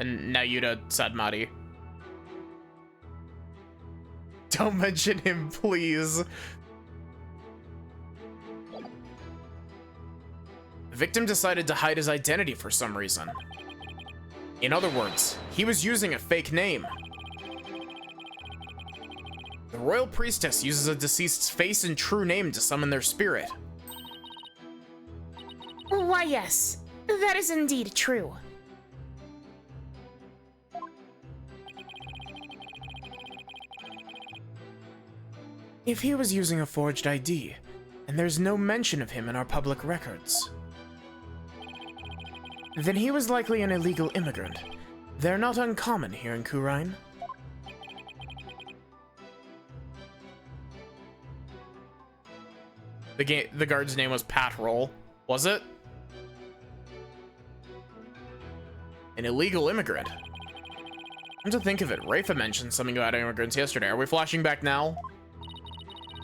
And Nayuta Sadmari. Don't mention him, please. The victim decided to hide his identity for some reason. In other words, he was using a fake name. The royal priestess uses a deceased's face and true name to summon their spirit. Why, yes. That is indeed true. If he was using a forged ID, and there's no mention of him in our public records, then he was likely an illegal immigrant. They're not uncommon here in Khura'in. The guard's name was Pat Roll, was it? An illegal immigrant. Come to think of it, Rafa mentioned something about immigrants yesterday. Are we flashing back now?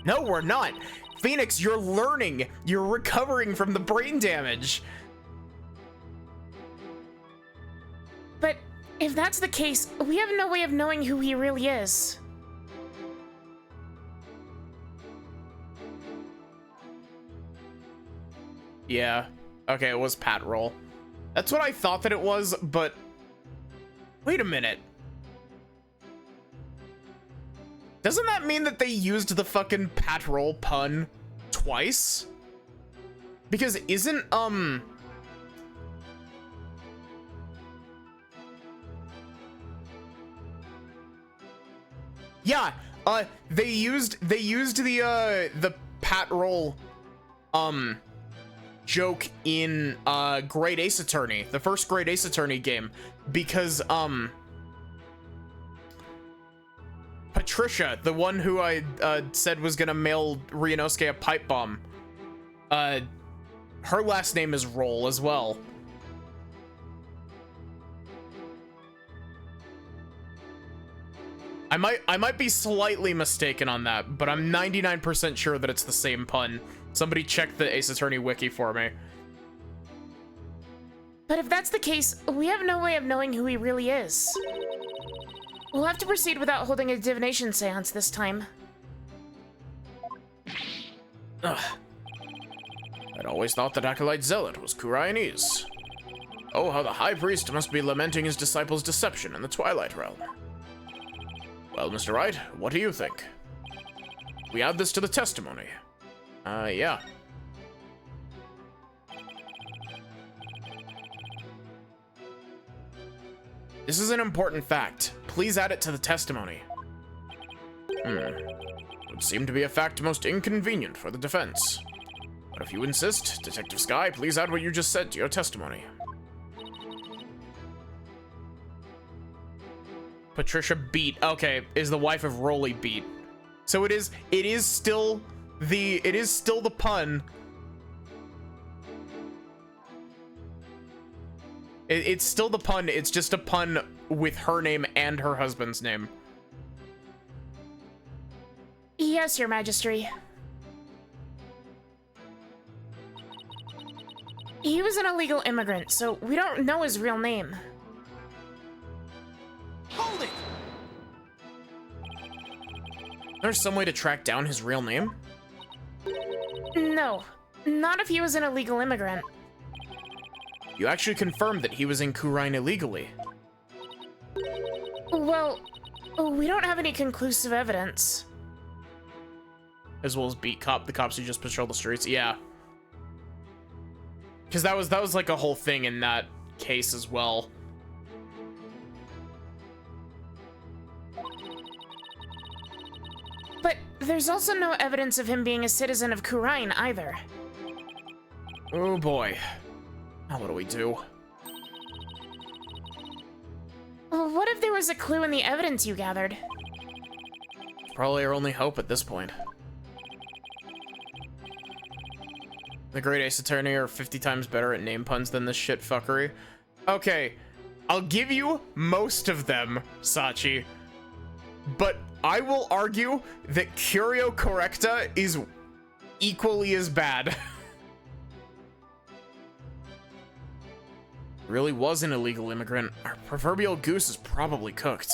No, we're not. Phoenix, you're learning. You're recovering from the brain damage. But if that's the case, we have no way of knowing who he really is. Yeah. Okay, it was Pat Roll. That's what I thought that it was, but... Wait a minute. Doesn't that mean that they used the fucking Pat Roll pun twice? Because isn't, Yeah, they used the Pat Roll, joke in, Great Ace Attorney, the first Great Ace Attorney game, because, Patricia, the one who I, said was gonna mail Ryunosuke a pipe bomb, her last name is Roll as well. I might be slightly mistaken on that, but I'm 99% sure that it's the same pun. Somebody check the Ace Attorney wiki for me. But if that's the case, we have no way of knowing who he really is. We'll have to proceed without holding a divination seance this time. Ugh. I'd always thought that Acolyte Zealot was Khura'inese. Oh, how the High Priest must be lamenting his disciples' deception in the Twilight Realm. Well, Mr. Wright, what do you think? We add this to the testimony. Yeah. This is an important fact. Please add it to the testimony. Would seem to be a fact most inconvenient for the defense. But if you insist, Detective Sky, please add what you just said to your testimony. Patricia Beat, okay, is the wife of Rolly Beat. So it is still the pun. It's still the pun, it's just a pun with her name and her husband's name. Yes, Your Majesty. He was an illegal immigrant, so we don't know his real name. Hold it! There's some way to track down his real name? No, not if he was an illegal immigrant. You actually confirmed that he was in Khura'in illegally. Well, we don't have any conclusive evidence. As well as beat the cops who just patrol the streets, yeah. Because that was like a whole thing in that case as well. But there's also no evidence of him being a citizen of Khura'in either. Oh boy. Now what do we do? What if there was a clue in the evidence you gathered? Probably our only hope at this point. The Great Ace Attorney are 50 times better at name puns than this shit fuckery. Okay, I'll give you most of them, Sachi. But I will argue that Curio Correcta is equally as bad. Really was an illegal immigrant. Our proverbial goose is probably cooked.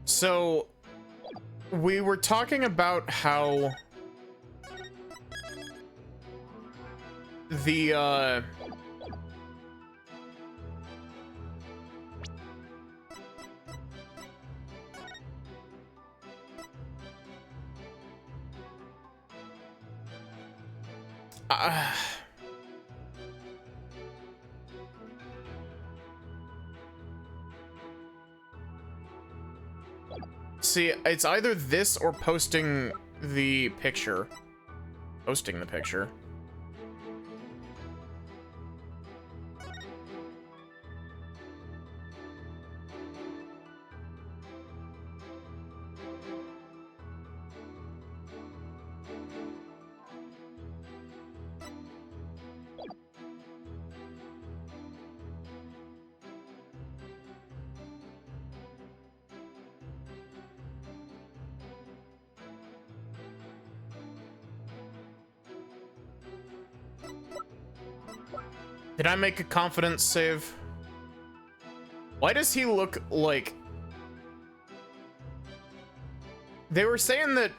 So, we were talking about how the, see, it's either this or posting the picture. Posting the picture. Did I make a confidence save? Why does he look like... They were saying that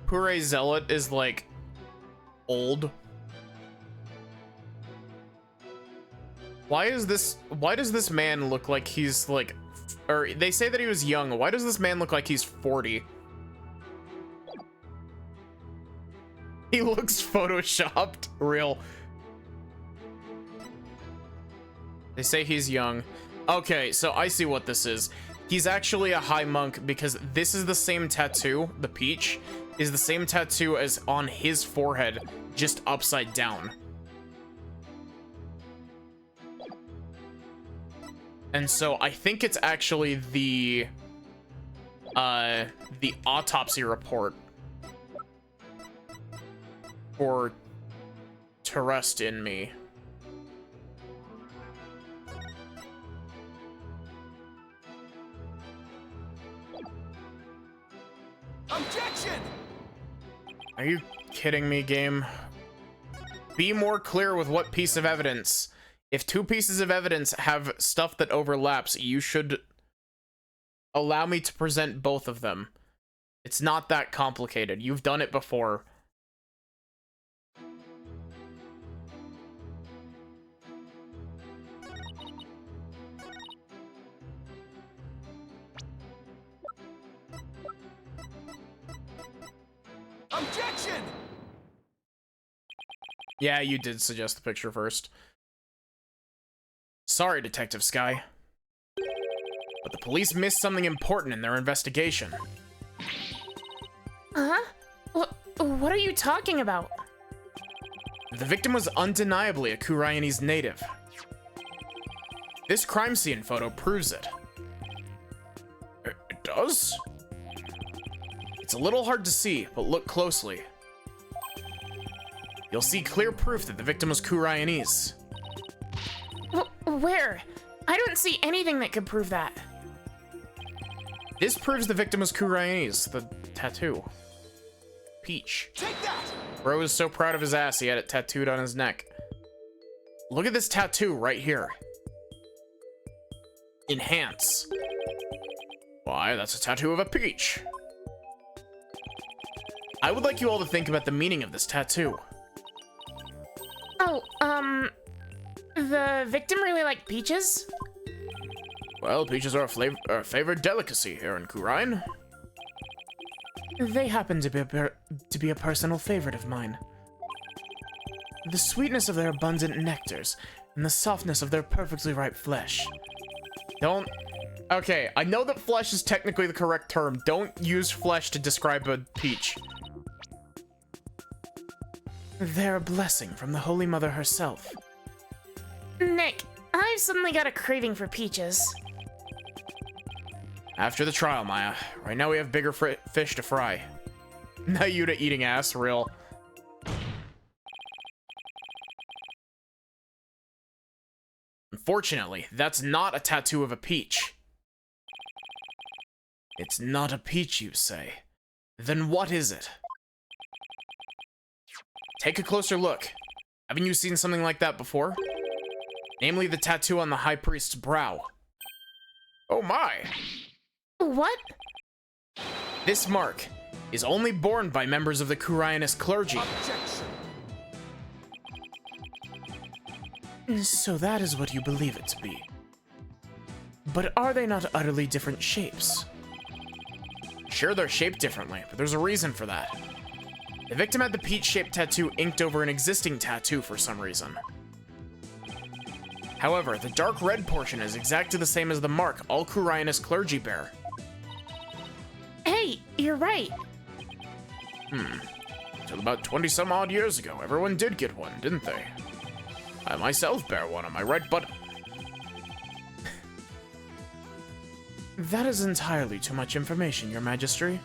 Pure Zealot is, like, old. Why does this man look like he's, like... Or, they say that he was young. Why does this man look like he's 40? He looks photoshopped. Real. They say he's young. Okay, so I see what this is. He's actually a high monk because this is the same tattoo, the peach, is the same tattoo as on his forehead, just upside down. And so I think it's actually the autopsy report for Trust in Me. Objection! Are you kidding me, game? Be more clear with what piece of evidence. If two pieces of evidence have stuff that overlaps, you should allow me to present both of them. It's not that complicated. You've done it before. Objection! Yeah, you did suggest the picture first. Sorry, Detective Sky. But the police missed something important in their investigation. Huh? What are you talking about? The victim was undeniably a Kuraianese native. This crime scene photo proves it. It does? It's a little hard to see, but look closely. You'll see clear proof that the victim was Kuraianese. Where? I don't see anything that could prove that. This proves the victim was Kuraianese, the tattoo. Peach. Take that! Bro is so proud of his ass he had it tattooed on his neck. Look at this tattoo right here. Enhance. Why, that's a tattoo of a peach. I would like you all to think about the meaning of this tattoo. Oh, the victim really liked peaches? Well, peaches are a favored delicacy here in Khura'in. They happen to be a personal favorite of mine. The sweetness of their abundant nectars and the softness of their perfectly ripe flesh. Don't Okay, I know that flesh is technically the correct term. Don't use flesh to describe a peach. They're a blessing from the Holy Mother herself. Nick, I've suddenly got a craving for peaches. After the trial, Maya. Right now we have bigger fish to fry. Now Yuta eating ass, real. Unfortunately, that's not a tattoo of a peach. It's not a peach, you say? Then what is it? Take a closer look. Haven't you seen something like that before? Namely the tattoo on the High Priest's brow. Oh my! What? This mark is only borne by members of the Kurainis clergy. Objection. So that is what you believe it to be. But are they not utterly different shapes? Sure, they're shaped differently, but there's a reason for that. The victim had the peach-shaped tattoo inked over an existing tattoo for some reason. However, the dark red portion is exactly the same as the mark all Kurainis clergy bear. Hey, you're right. Till about 20-some-odd years ago, everyone did get one, didn't they? I myself bear one on my right butt. That is entirely too much information, Your Majesty.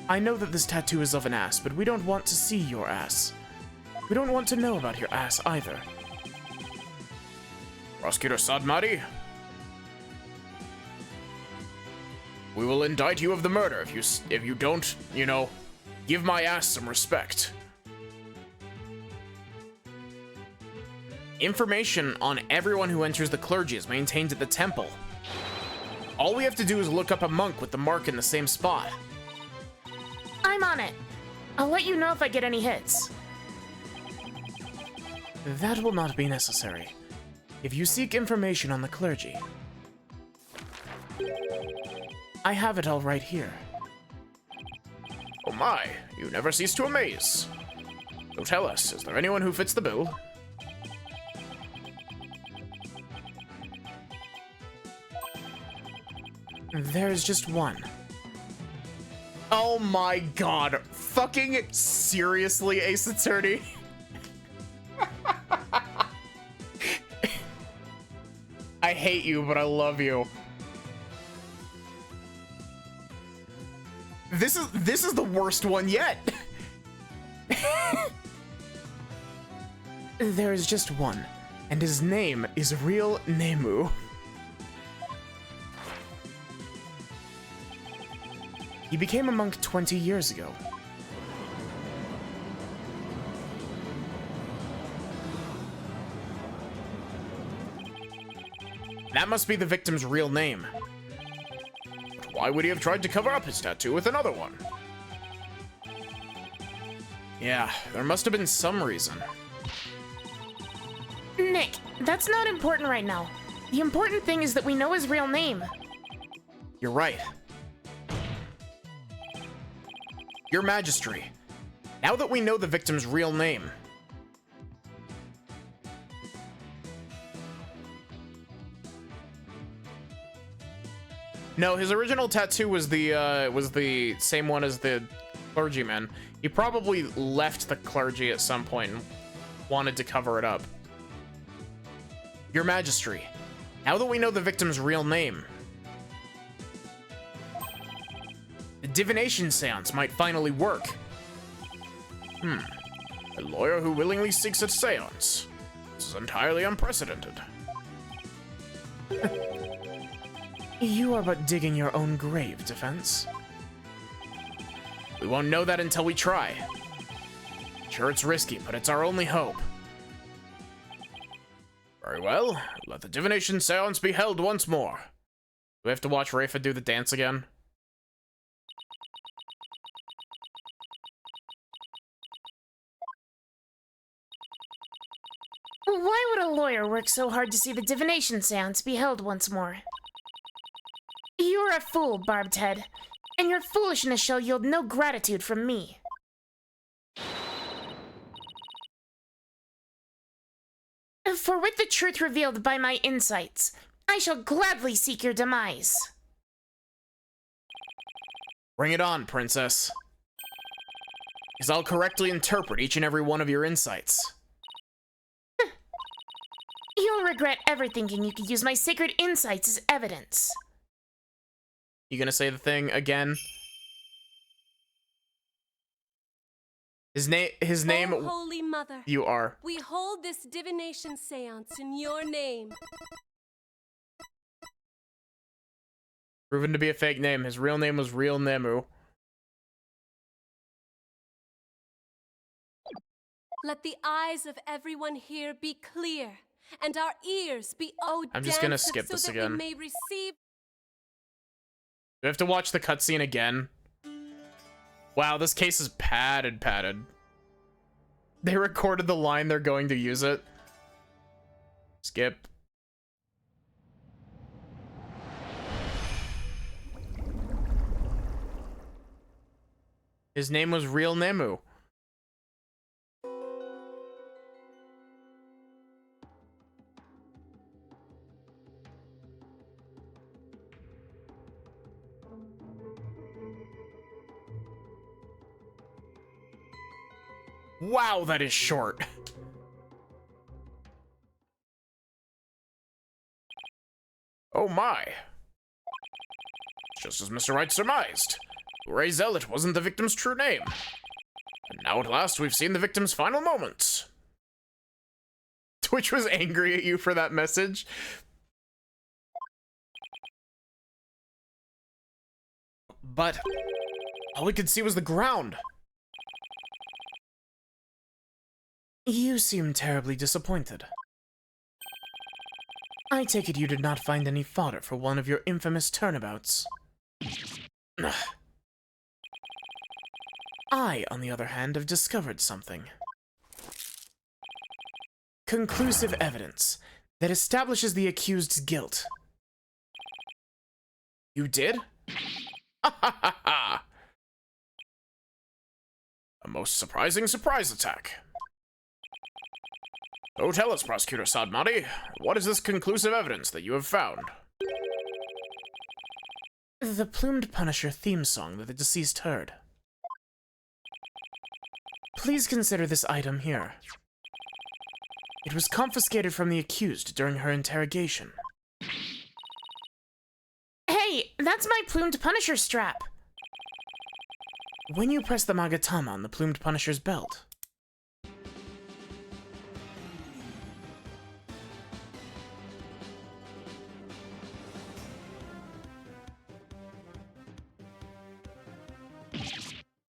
I know that this tattoo is of an ass, but we don't want to see your ass. We don't want to know about your ass either. Prosecutor Sadmari, we will indict you of the murder if you don't, you know, give my ass some respect. Information on everyone who enters the clergy is maintained at the temple. All we have to do is look up a monk with the mark in the same spot. I'm on it. I'll let you know if I get any hits. That will not be necessary. If you seek information on the clergy, I have it all right here. Oh my, you never cease to amaze. So tell us, is there anyone who fits the bill? There's just one. Oh my god. Fucking seriously, Ace Attorney? I hate you, but I love you. This is the worst one yet. There is just one, and his name is Real Nemu. He became a monk 20 years ago. That must be the victim's real name. But why would he have tried to cover up his tattoo with another one? Yeah, there must have been some reason. Nick, that's not important right now. The important thing is that we know his real name. You're right. Your Majesty, now that we know the victim's real name, no, his original tattoo was the same one as the clergyman. He probably left the clergy at some point and wanted to cover it up. Your Majesty, now that we know the victim's real name, the divination seance might finally work. A lawyer who willingly seeks a seance. This is entirely unprecedented. You are but digging your own grave, Defense. We won't know that until we try. Sure, it's risky, but it's our only hope. Very well, let the divination seance be held once more. Do we have to watch Rafa do the dance again? Why would a lawyer work so hard to see the divination seance be held once more? You're a fool, Barbed Head, and your foolishness shall yield no gratitude from me. For with the truth revealed by my insights, I shall gladly seek your demise. Bring it on, princess. Because I'll correctly interpret each and every one of your insights. You'll regret ever thinking you could use my sacred insights as evidence. You gonna say the thing again? His name. Oh, Holy Mother, You are. we hold this divination seance in your name. Proven to be a fake name. His real name was Real Nemu. Let the eyes of everyone here be clear, and our ears be I'm just gonna dance skip so this that again. we may receive. Do I have to watch the cutscene again? Wow, this case is padded. They recorded the line they're going to use it. Skip. His name was Real Nemu. Wow, that is short. Oh my. Just as Mr. Wright surmised, Ray Zealot wasn't the victim's true name. And now at last we've seen the victim's final moments. Twitch was angry at you for that message. But all we could see was the ground. You seem terribly disappointed. I take it you did not find any fodder for one of your infamous turnabouts. I, on the other hand, have discovered something. Conclusive evidence that establishes the accused's guilt. You did? Ha ha ha ha! A most surprising surprise attack. Oh, tell us, Prosecutor Sadmati, what is this conclusive evidence that you have found? The Plumed Punisher theme song that the deceased heard. Please consider this item here. It was confiscated from the accused during her interrogation. Hey, that's my Plumed Punisher strap! When you press the Magatama on the Plumed Punisher's belt,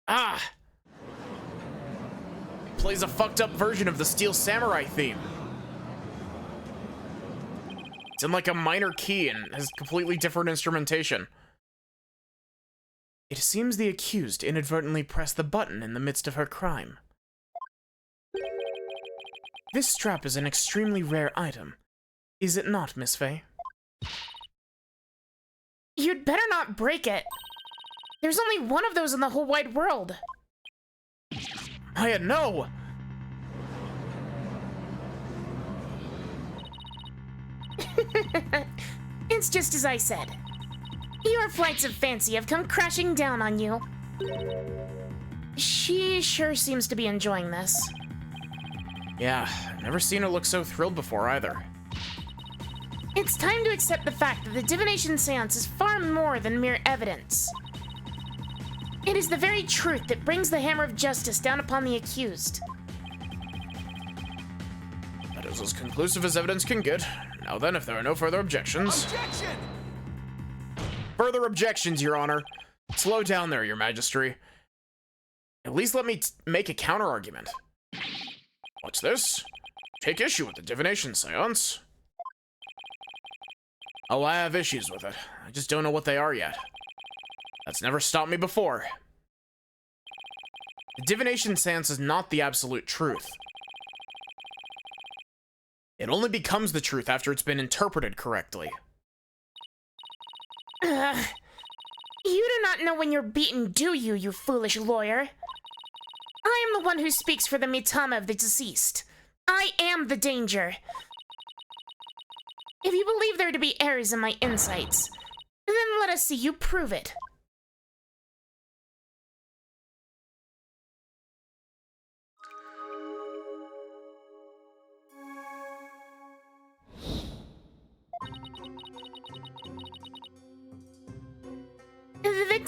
Ah! Plays a fucked up version of the Steel Samurai theme. It's in like a minor key and has completely different instrumentation. it seems the accused inadvertently pressed the button in the midst of her crime. This strap is an extremely rare item, is it not, Miss Faye? You'd better not break it. There's only one of those in the whole wide world. Maya, no! It's just as I said. Your flights of fancy have come crashing down on you. She sure seems to be enjoying this. Yeah, I've never seen her look so thrilled before either. It's time to accept the fact that the divination seance is far more than mere evidence. It is the very truth that brings the hammer of justice down upon the accused. That is as conclusive as evidence can get. Now then, if there are no further objections... Objection! Further objections, Your Honor. Slow down there, Your Majesty. At least let me make a counter-argument. What's this? Take issue with the divination seance. Oh, I have issues with it. I just don't know what they are yet. That's never stopped me before. The divination seance is not the absolute truth. It only becomes the truth after it's been interpreted correctly. Ugh. You do not know when you're beaten, do you, you foolish lawyer? I am the one who speaks for the Mitama of the deceased. I am the danger. If you believe there to be errors in my insights, then let us see you prove it.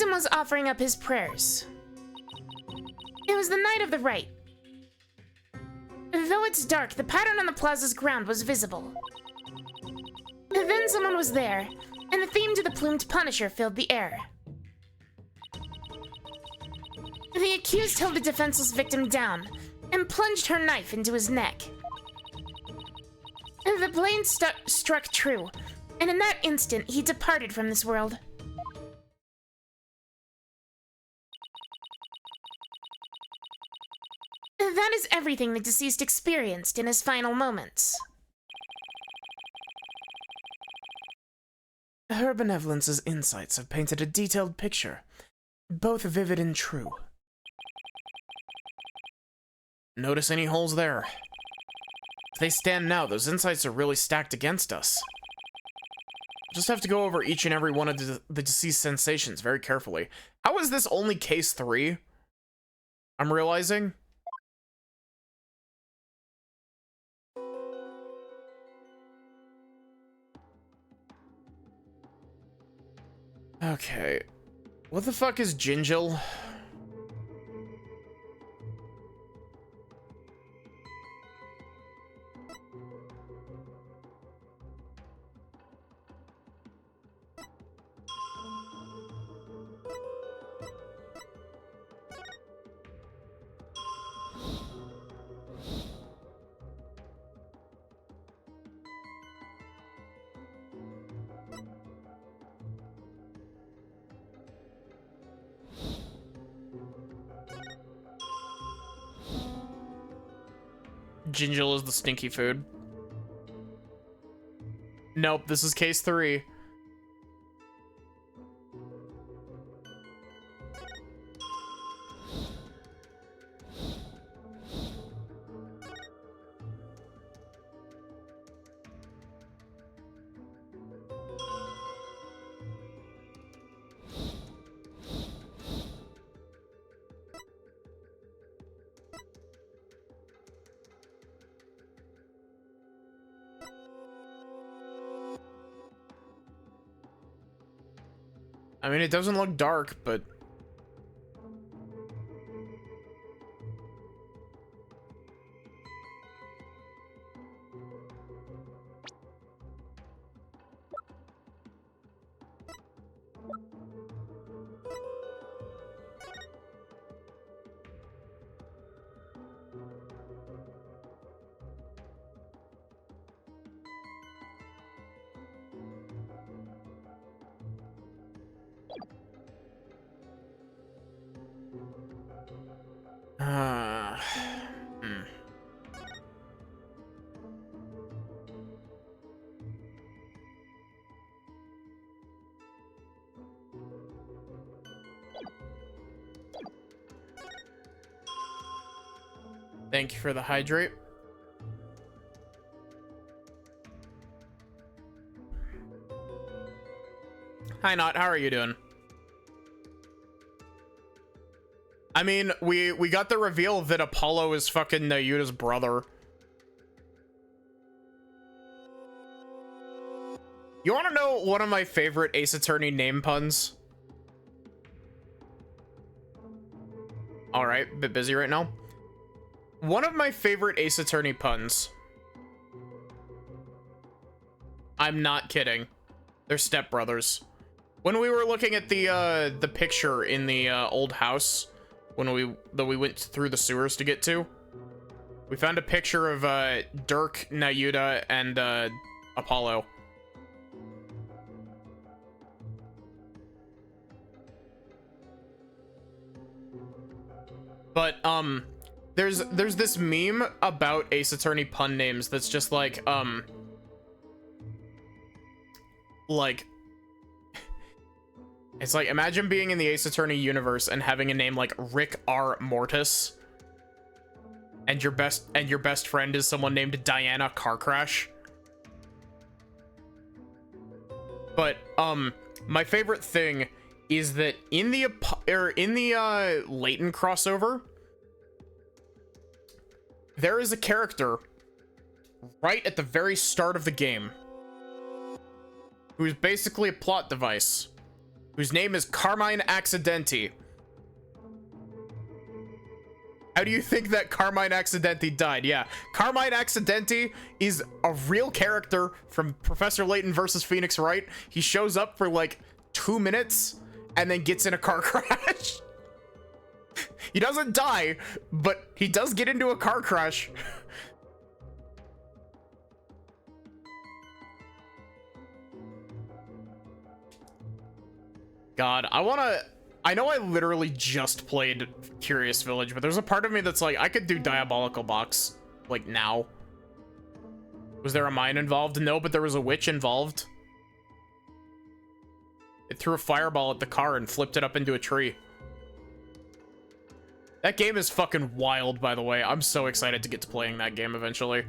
victim was offering up his prayers. It was the night of the rite. Though it's dark, the pattern on the plaza's ground was visible. Then someone was there, and the theme to the plumed Punisher filled the air. The accused held the defenseless victim down and plunged her knife into his neck. The blade struck true, and in that instant, he departed from this world. That is everything the deceased experienced in his final moments. Her benevolence's insights have painted a detailed picture, both vivid and true. Notice any holes there? As they stand now, those insights are really stacked against us. Just have to go over each and every one of the deceased sensations very carefully. How is this only case 3? I'm realizing. Okay. What the fuck is Gingil? Gingil is the stinky food. Nope, this is case 3. I mean, it doesn't look dark, but... Thank you for the hydrate. Hi, Not. How are you doing? I mean, we got the reveal that Apollo is fucking Nayuta's brother. You want to know one of my favorite Ace Attorney name puns? All right, bit busy right now. One of my favorite Ace Attorney puns. I'm not kidding. They're stepbrothers. When we were looking at the picture in the old house, when we went through the sewers to get to, we found a picture of Dirk, Nayuta, and Apollo. But there's this meme about Ace Attorney pun names that's just like it's like, imagine being in the Ace Attorney universe and having a name like Rick R. Mortis, and your best friend is someone named Diana Car Crash. But my favorite thing is that in the Layton crossover, there is a character right at the very start of the game who's basically a plot device. whose name is Carmine Accidenti. How do you think that Carmine Accidenti died? Yeah, Carmine Accidenti is a real character from Professor Layton versus Phoenix Wright. He shows up for like 2 minutes and then gets in a car crash. He doesn't die, but he does get into a car crash. God, I know I literally just played Curious Village, but there's a part of me that's like, I could do Diabolical Box, like, now. Was there a mine involved? No, but there was a witch involved. It threw a fireball at the car and flipped it up into a tree. That game is fucking wild, by the way. I'm so excited to get to playing that game eventually.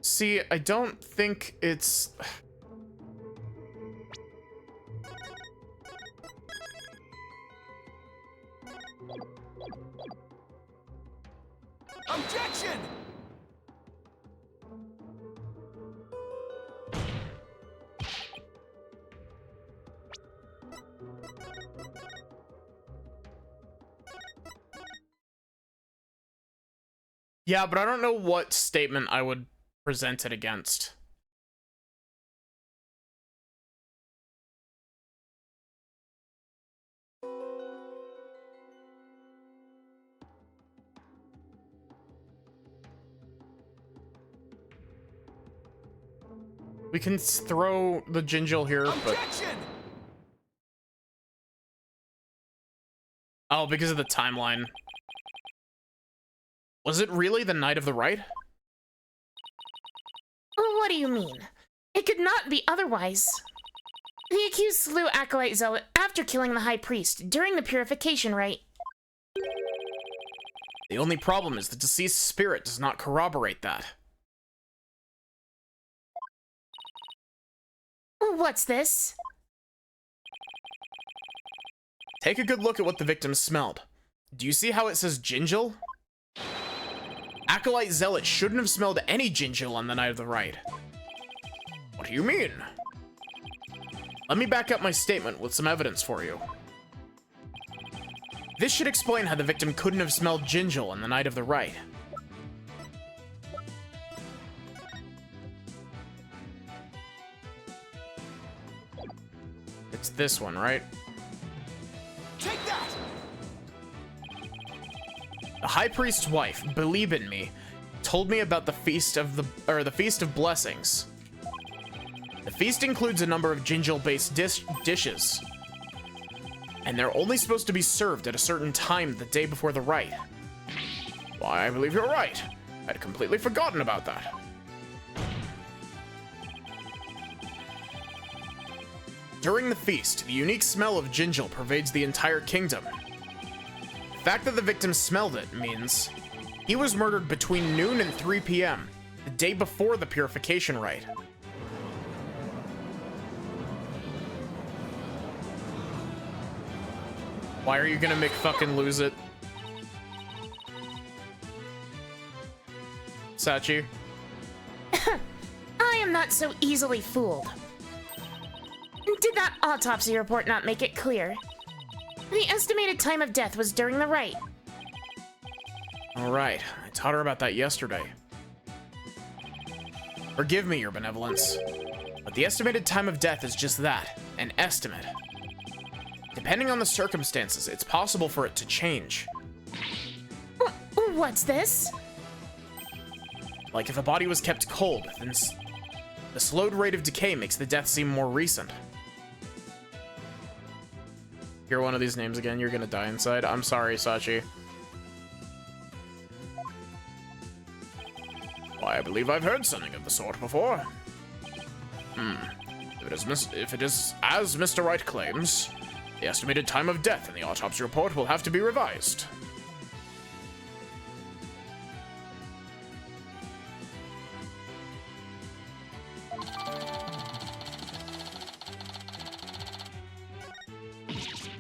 See, I don't think it's... Objection! Yeah, but I don't know what statement I would present it against. We can throw the Gingell here, but... Objection! Oh, because of the timeline. Was it really the Night of the Right? What do you mean? It could not be otherwise. The accused slew Acolyte Zealot after killing the High Priest during the purification rite. The only problem is the deceased spirit does not corroborate that. What's this? Take a good look at what the victim smelled. Do you see how it says Gingell? Acolyte Zealot shouldn't have smelled any Gingell on the Night of the Rite. What do you mean? Let me back up my statement with some evidence for you. This should explain how the victim couldn't have smelled Gingell on the Night of the Rite. It's this one, right? Take that! The High Priest's wife, Believe in Me, told me about the Feast of Blessings. The feast includes a number of Gingell-based dishes, and they're only supposed to be served at a certain time the day before the rite. Why, I believe you're right. I'd completely forgotten about that. During the feast, the unique smell of Gingell pervades the entire kingdom. The fact that the victim smelled it means he was murdered between noon and 3 p.m., the day before the purification rite. Why are you gonna McFucking lose it? Sachi? I am not so easily fooled. Did that autopsy report not make it clear? The estimated time of death was during the rite. Alright, I taught her about that yesterday. Forgive me, your benevolence, but the estimated time of death is just that, an estimate. Depending on the circumstances, it's possible for it to change. What's this? Like if a body was kept cold, then the slowed rate of decay makes the death seem more recent. Hear one of these names again, you're gonna die inside. I'm sorry, Sachi. Why, I believe I've heard something of the sort before. If it is as Mr. Wright claims, the estimated time of death in the autopsy report will have to be revised.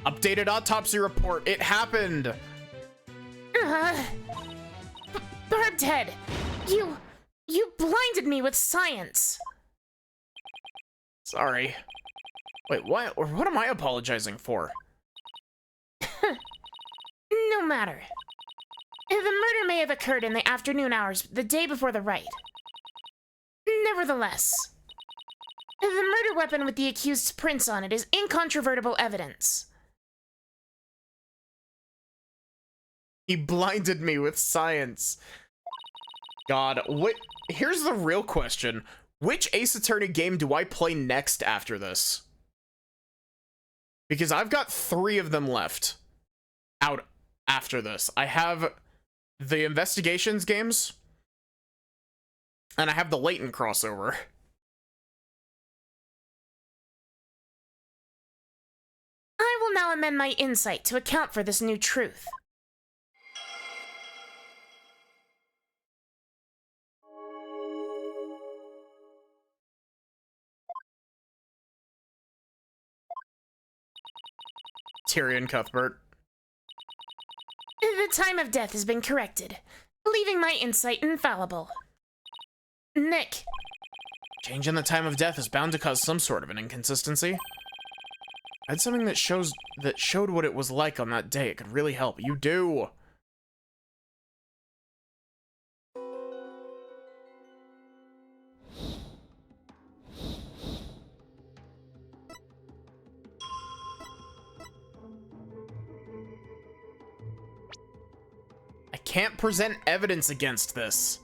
Updated autopsy report. It happened. Barbed Head, you blinded me with science. Sorry. Wait, what? Or what am I apologizing for? No matter. The murder may have occurred in the afternoon hours, the day before the rite. Nevertheless, the murder weapon with the accused's prints on it is incontrovertible evidence. He blinded me with science. God, what? Here's the real question. Which Ace Attorney game do I play next after this? Because I've got 3 of them left out after this. I have the Investigations games, and I have the Layton crossover. I will now amend my insight to account for this new truth. Tyrion Cuthbert. The time of death has been corrected, leaving my insight infallible. Nick. Change in the time of death is bound to cause some sort of an inconsistency. I had something that showed what it was like on that day. It could really help. You do. I can't present evidence against this.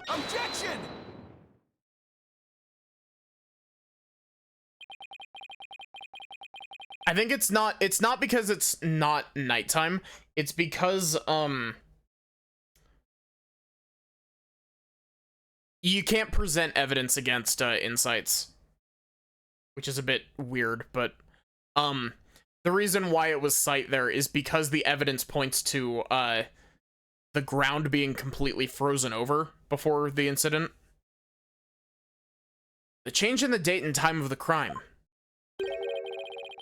Objection! I think it's not because it's not nighttime. It's because you can't present evidence against insights, which is a bit weird, but the reason why it was sight there is because the evidence points to the ground being completely frozen over before the incident. The change in the date and time of the crime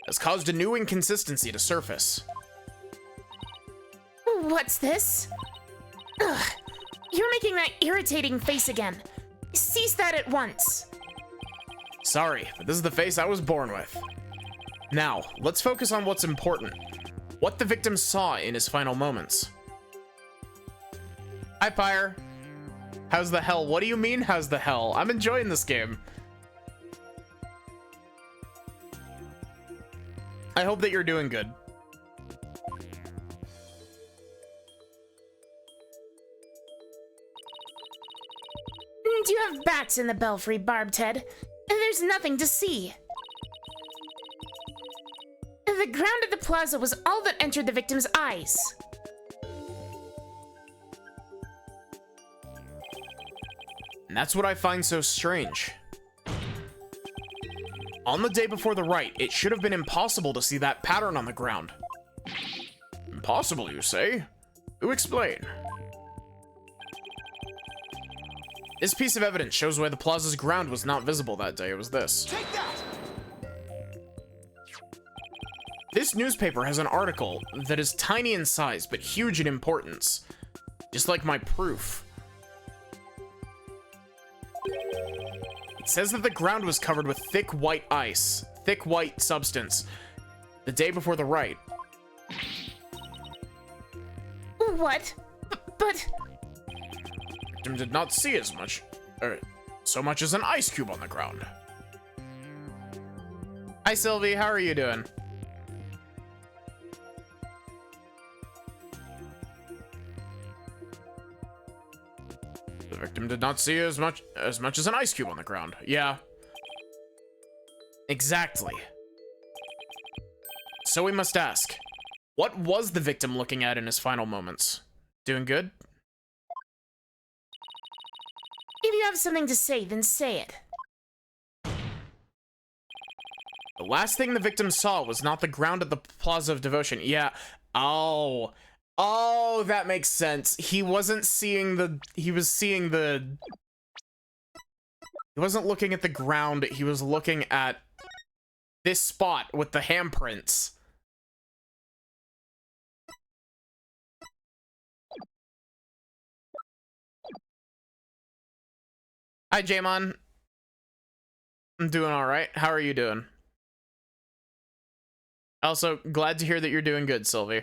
has caused a new inconsistency to surface. What's this? Ugh, you're making that irritating face again. Cease that at once. Sorry, but this is the face I was born with. Now, let's focus on what's important. What the victim saw in his final moments. Hi, Pyre. How's the hell? What do you mean, how's the hell? I'm enjoying this game. I hope that you're doing good. Do you have bats in the belfry, Barbed Head? There's nothing to see. The ground of the plaza was all that entered the victim's eyes. And that's what I find so strange. On the day before the rite, it should have been impossible to see that pattern on the ground. Impossible, you say? Do explain. This piece of evidence shows why the plaza's ground was not visible that day. It was this. Take that! This newspaper has an article that is tiny in size, but huge in importance. Just like my proof. It says that the ground was covered with thick white ice, thick white substance, the day before the rite. What? But... Victim did not see so much as an ice cube on the ground. Hi, Sylvie. How are you doing? The victim did not see as much as an ice cube on the ground. Yeah. Exactly. So we must ask, what was the victim looking at in his final moments? Doing good? If you have something to say, then say it. The last thing the victim saw was not the ground at the Plaza of Devotion. Yeah. Oh. Oh, that makes sense. He wasn't seeing the... He was seeing the... He wasn't looking at the ground. He was looking at this spot with the handprints. Hi, Jamon. I'm doing all right. How are you doing? Also, glad to hear that you're doing good, Sylvie.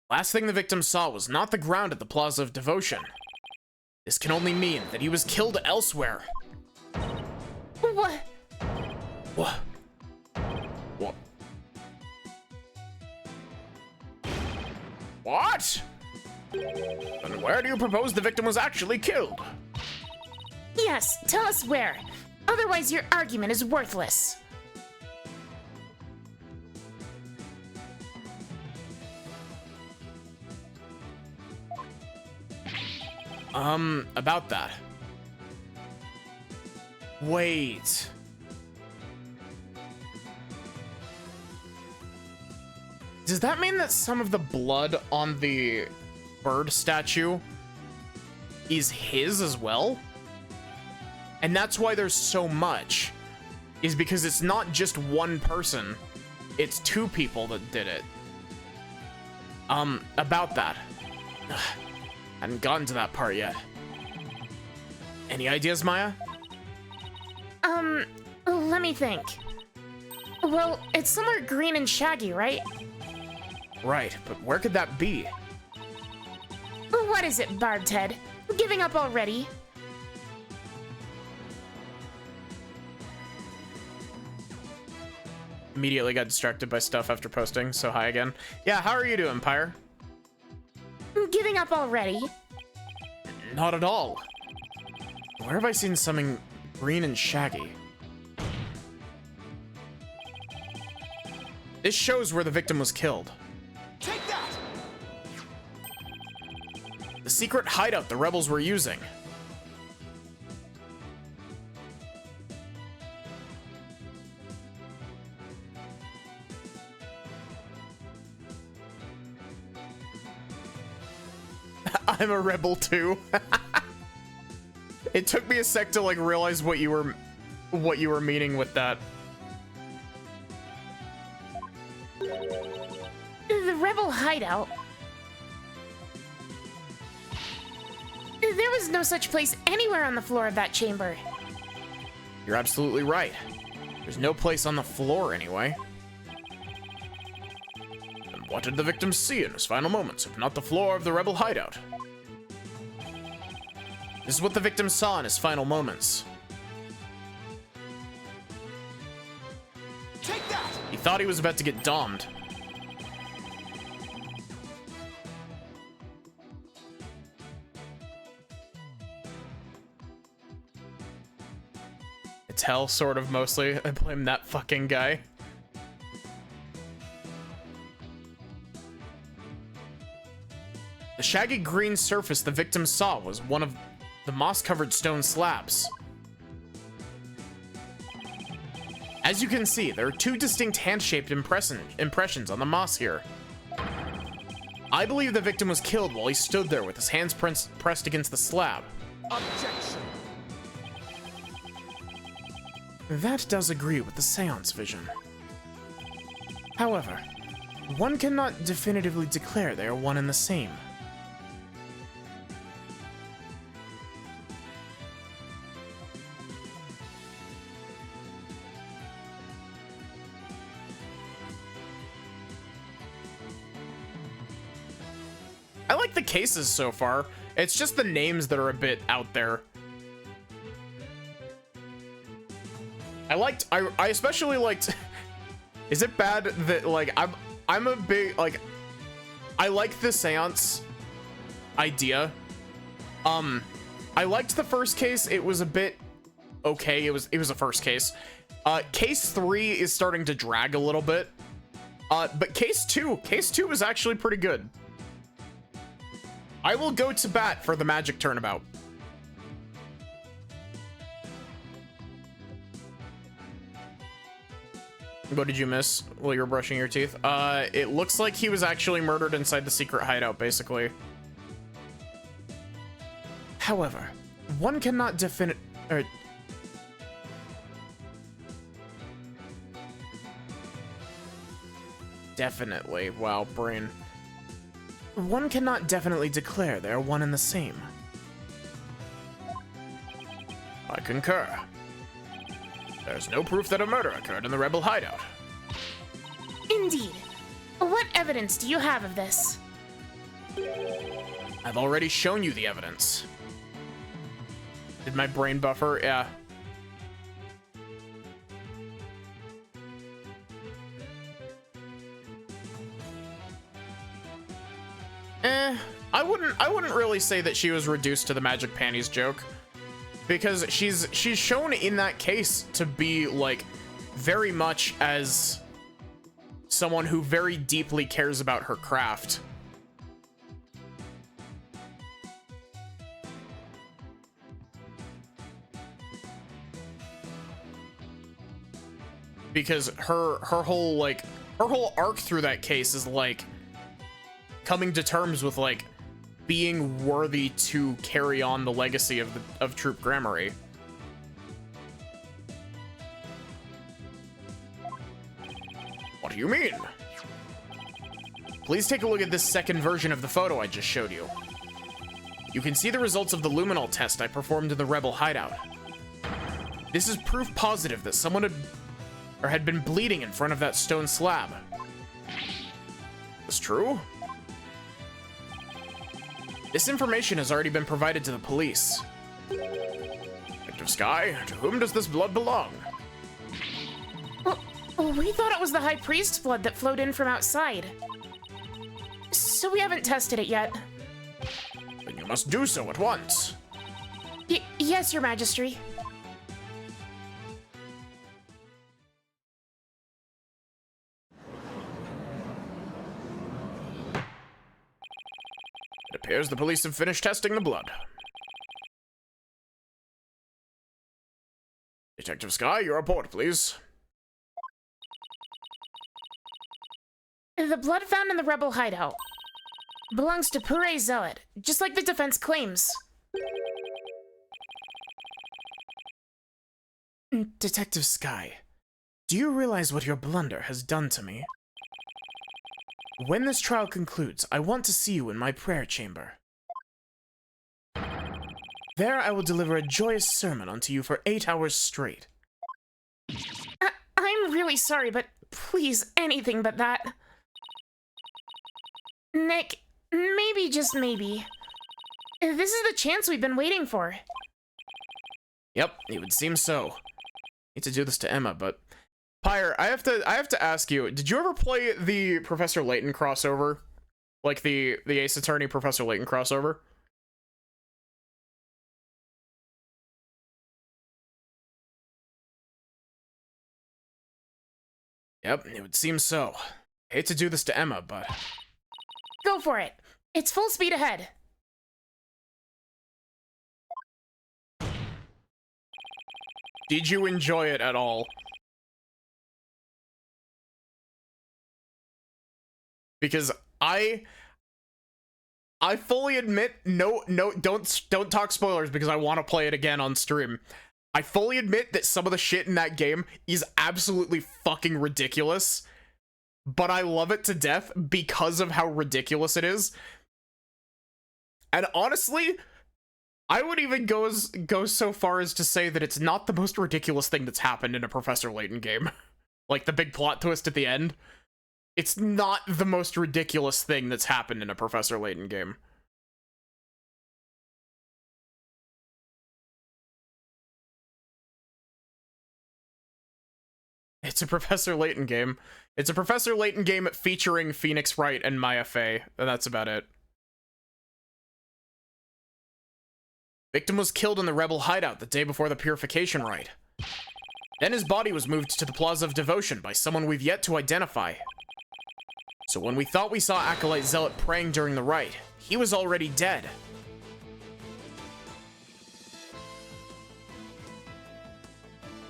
Last thing the victim saw was not the ground at the Plaza of Devotion. This can only mean that he was killed elsewhere. What? What? What? What? And where do you propose the victim was actually killed? Yes, tell us where. Otherwise, your argument is worthless. About that. Wait. Does that mean that some of the blood on the bird statue is his as well? And that's why there's so much, is because it's not just one person, it's two people that did it. About that. Hadn't gotten to that part yet. Any ideas, Maya? Let me think. Well, it's somewhere green and shaggy, right? Right, but where could that be? What is it, Barbed? Giving up already? Immediately got distracted by stuff after posting, so hi again. Yeah, how are you doing, Pyre? Giving up already? Not at all. Where have I seen something green and shaggy? This shows where the victim was killed. Take that! The secret hideout the rebels were using. I'm a rebel too. It took me a sec to like realize what you were meaning with that. The rebel hideout? There was no such place anywhere on the floor of that chamber. You're absolutely right. There's no place on the floor anyway. And what did the victim see in his final moments, if not the floor of the rebel hideout? This is what the victim saw in his final moments. Take that! He thought he was about to get domed. It's hell, sort of, mostly. I blame that fucking guy. The shaggy green surface the victim saw was one of the moss-covered stone slabs. As you can see, there are two distinct hand-shaped impressions on the moss here. I believe the victim was killed while he stood there with his hands pressed against the slab. Objection! That does agree with the seance vision. However, one cannot definitively declare they are one and the same. I like the cases so far. It's just the names that are a bit out there. I especially liked, is it bad that like I'm a big, like, I like the seance idea. I liked the first case. It was a bit okay. It was a first case. Case 3 is starting to drag a little bit. But case 2 is actually pretty good. I will go to bat for the magic turnabout. What did you miss while you were brushing your teeth? It looks like he was actually murdered inside the secret hideout, basically. However, one cannot definitely, wow, brain. One cannot definitely declare they are one and the same. I concur. There's no proof that a murder occurred in the rebel hideout. Indeed. What evidence do you have of this? I've already shown you the evidence. Did my brain buffer? Yeah. I wouldn't really say that she was reduced to the magic panties joke, because she's shown in that case to be like very much as someone who very deeply cares about her craft. Because her whole arc through that case is like coming to terms with like being worthy to carry on the legacy of Troop Gramarye. What do you mean? Please take a look at this second version of the photo I just showed you. You can see the results of the luminol test I performed in the rebel hideout. This is proof positive that someone had been bleeding in front of that stone slab. Is true? This information has already been provided to the police. Detective Skye, to whom does this blood belong? Well, we thought it was the High Priest's blood that flowed in from outside. So we haven't tested it yet. Then you must do so at once. Yes, Your Majesty. It appears the police have finished testing the blood. Detective Skye, your report, please. The blood found in the rebel hideout belongs to Purée Zealot, just like the defense claims. Detective Skye, do you realize what your blunder has done to me? When this trial concludes, I want to see you in my prayer chamber. There I will deliver a joyous sermon unto you for 8 hours straight. I'm really sorry, but please, anything but that. Nick, maybe, just maybe, this is the chance we've been waiting for. Yep, it would seem so. Need to do this to Emma, but Pyre, I have to ask you, did you ever play the Professor Layton crossover? Like the Ace Attorney Professor Layton crossover? Yep, it would seem so. Hate to do this to Emma, but... Go for it. It's full speed ahead. Did you enjoy it at all? Because I fully admit, no, don't talk spoilers because I want to play it again on stream. I fully admit that some of the shit in that game is absolutely fucking ridiculous, but I love it to death because of how ridiculous it is. And honestly, I would even go so far as to say that it's not the most ridiculous thing that's happened in a Professor Layton game. Like the big plot twist at the end. It's not the most ridiculous thing that's happened in a Professor Layton game. It's a Professor Layton game. It's a Professor Layton game featuring Phoenix Wright and Maya Fey, and that's about it. Victim was killed in the rebel hideout the day before the purification rite. Then his body was moved to the Plaza of Devotion by someone we've yet to identify. So when we thought we saw Acolyte Zealot praying during the rite, He was already dead.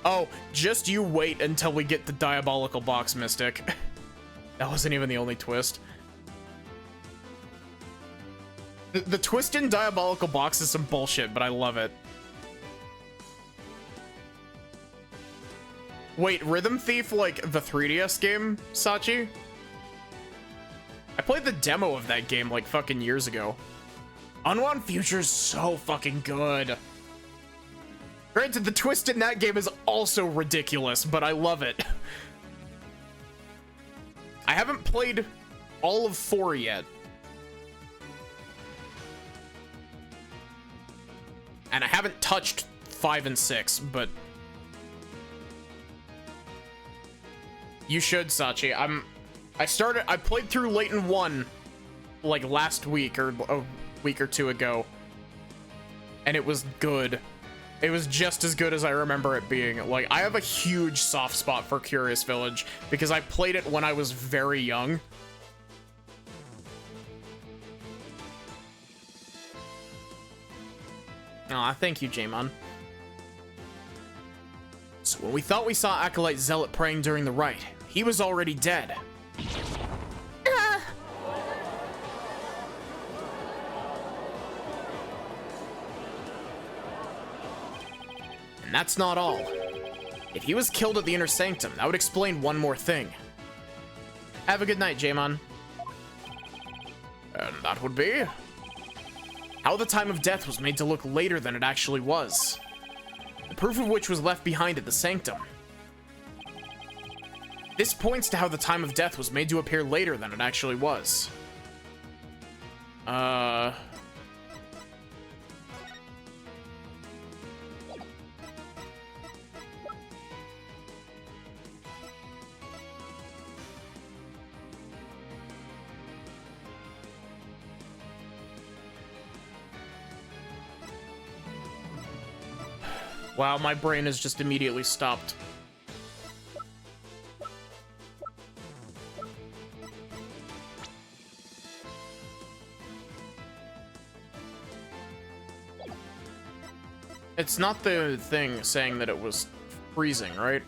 Oh, just you wait until we get the diabolical box, Mystic. That wasn't even the only twist. The twist in diabolical box is some bullshit, but I love it. Wait, Rhythm Thief, like the 3DS game, Sachi? I played the demo of that game like fucking years ago. Unwound Future's so fucking good. Granted, the twist in that game is also ridiculous, but I love it. I haven't played all of 4 yet. And I haven't touched 5 and 6, but... You should, Sachi. I played through Layton 1, like, last week, or a week or two ago. And it was good. It was just as good as I remember it being. Like, I have a huge soft spot for Curious Village, because I played it when I was very young. Aw, thank you, Jaemon. So when we thought we saw Acolyte Zealot praying during the rite, he was already dead. And that's not all. If he was killed at the Inner Sanctum, that would explain one more thing. Have a good night, Jaemon. And that would be... how the time of death was made to look later than it actually was. The proof of which was left behind at the Sanctum. This points to how the time of death was made to appear later than it actually was. Wow, my brain has just immediately stopped. It's not the thing saying that it was freezing, right?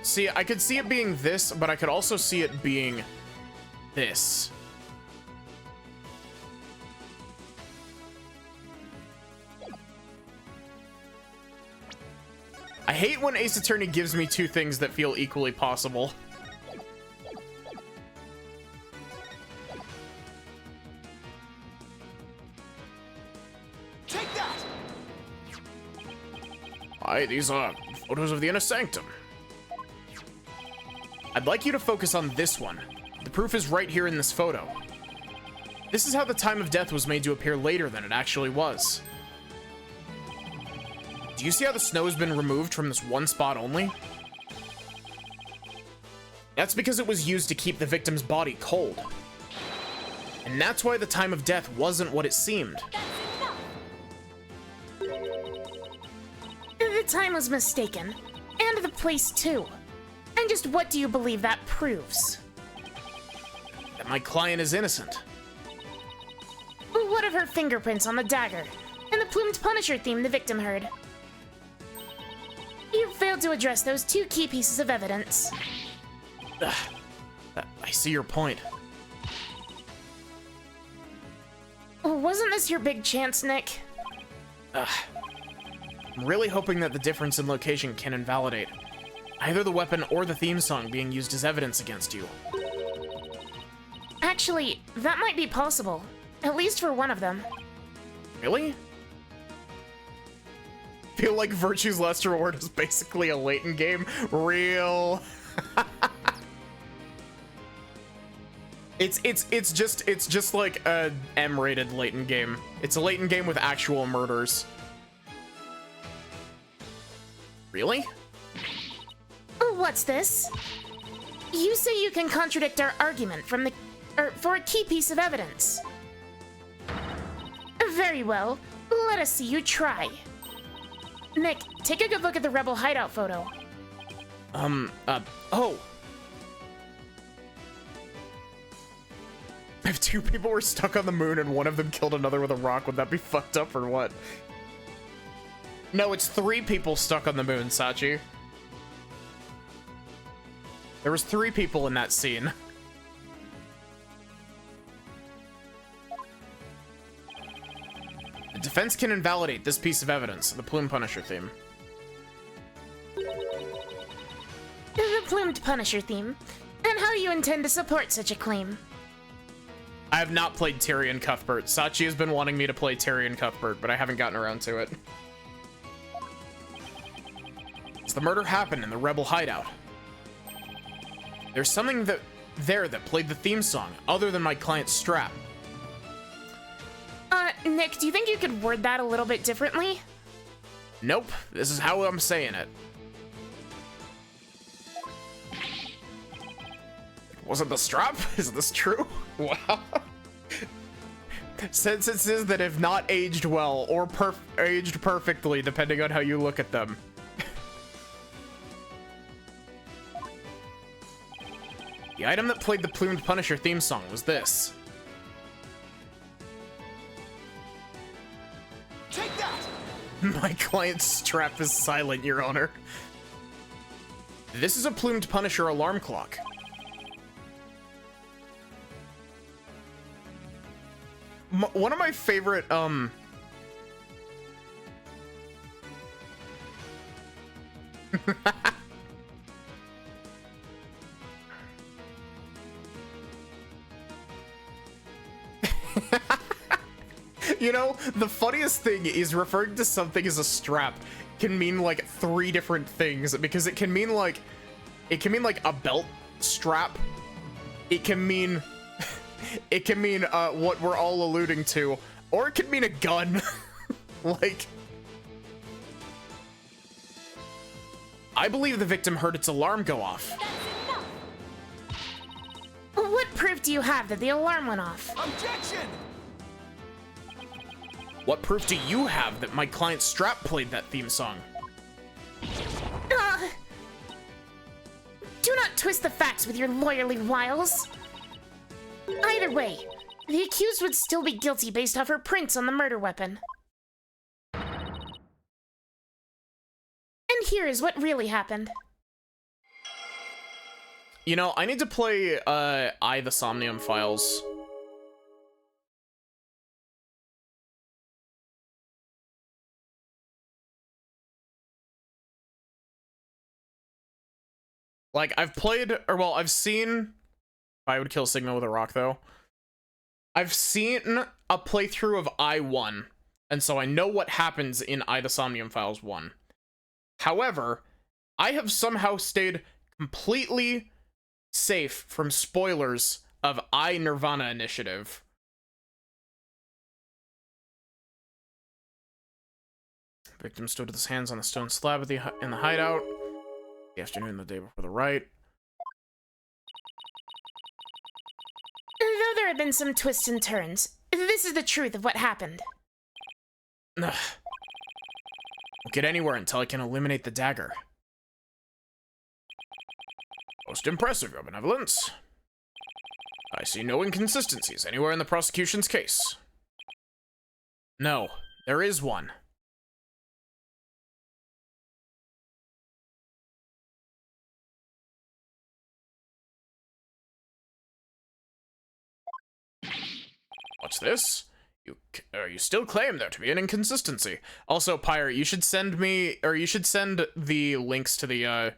See, I could see it being this, but I could also see it being this. I hate when Ace Attorney gives me two things that feel equally possible. Take that! Hi, these are photos of the Inner Sanctum. I'd like you to focus on this one. The proof is right here in this photo. This is how the time of death was made to appear later than it actually was. Do you see how the snow has been removed from this one spot only? That's because it was used to keep the victim's body cold. And that's why the time of death wasn't what it seemed. The time was mistaken. And the place too. And just what do you believe that proves? That my client is innocent. What of her fingerprints on the dagger? And the plumed Punisher theme the victim heard? You failed to address those two key pieces of evidence. I see your point. Wasn't this your big chance, Nick? I'm really hoping that the difference in location can invalidate either the weapon or the theme song being used as evidence against you. Actually, that might be possible. At least for one of them. Really? Feel like Virtue's Last Reward is basically a Layton game. Real. It's just like a M-rated Layton game. It's a Layton game with actual murders. Really? What's this? You say you can contradict our argument for a key piece of evidence. Very well. Let us see you try. Nick, take a good look at the rebel hideout photo. Oh. If two people were stuck on the moon and one of them killed another with a rock, would that be fucked up or what? No, it's 3 people stuck on the moon, Sachi. There was 3 people in that scene. The defense can invalidate this piece of evidence, the Plume Punisher theme. The Plumed Punisher theme. And how do you intend to support such a claim? I have not played Tyrion Cuthbert. Sachi has been wanting me to play Tyrion Cuthbert, but I haven't gotten around to it. The murder happened in the rebel hideout. There's something that played the theme song, other than my client's strap. Nick, do you think you could word that a little bit differently? Nope, this is how I'm saying it. It wasn't the strap? Is this true? Wow. Sentences that have not aged well, or aged perfectly, depending on how you look at them. The item that played the Plumed Punisher theme song was this. Take that! My client's strap is silent, Your Honor. This is a Plumed Punisher alarm clock. One of my favorite, You know, the funniest thing is referring to something as a strap can mean like 3 different things, because it can mean like a belt strap. It can mean what we're all alluding to, or it could mean a gun. Like, I believe the victim heard its alarm go off. What proof do you have that the alarm went off? Objection! What proof do you have that my client's strap played that theme song? Do not twist the facts with your lawyerly wiles. Either way, the accused would still be guilty based off her prints on the murder weapon. And here is what really happened. You know, I need to play, the Somnium Files. Like, I've played, or well, I've seen... I would kill Sigma with a rock, though. I've seen a playthrough of I-1, and so I know what happens in the Somnium Files 1. However, I have somehow stayed completely safe from spoilers of Nirvana Initiative. Victim stood with his hands on the stone slab in the hideout. The afternoon, the day before the riot. Though there have been some twists and turns, this is the truth of what happened. Won't get anywhere until I can eliminate the dagger. Most impressive, Your Benevolence. I see no inconsistencies anywhere in the prosecution's case. No, there is one. What's this? You still claim there to be an inconsistency. Also, Pyre, you should send me, or you should send the links to the,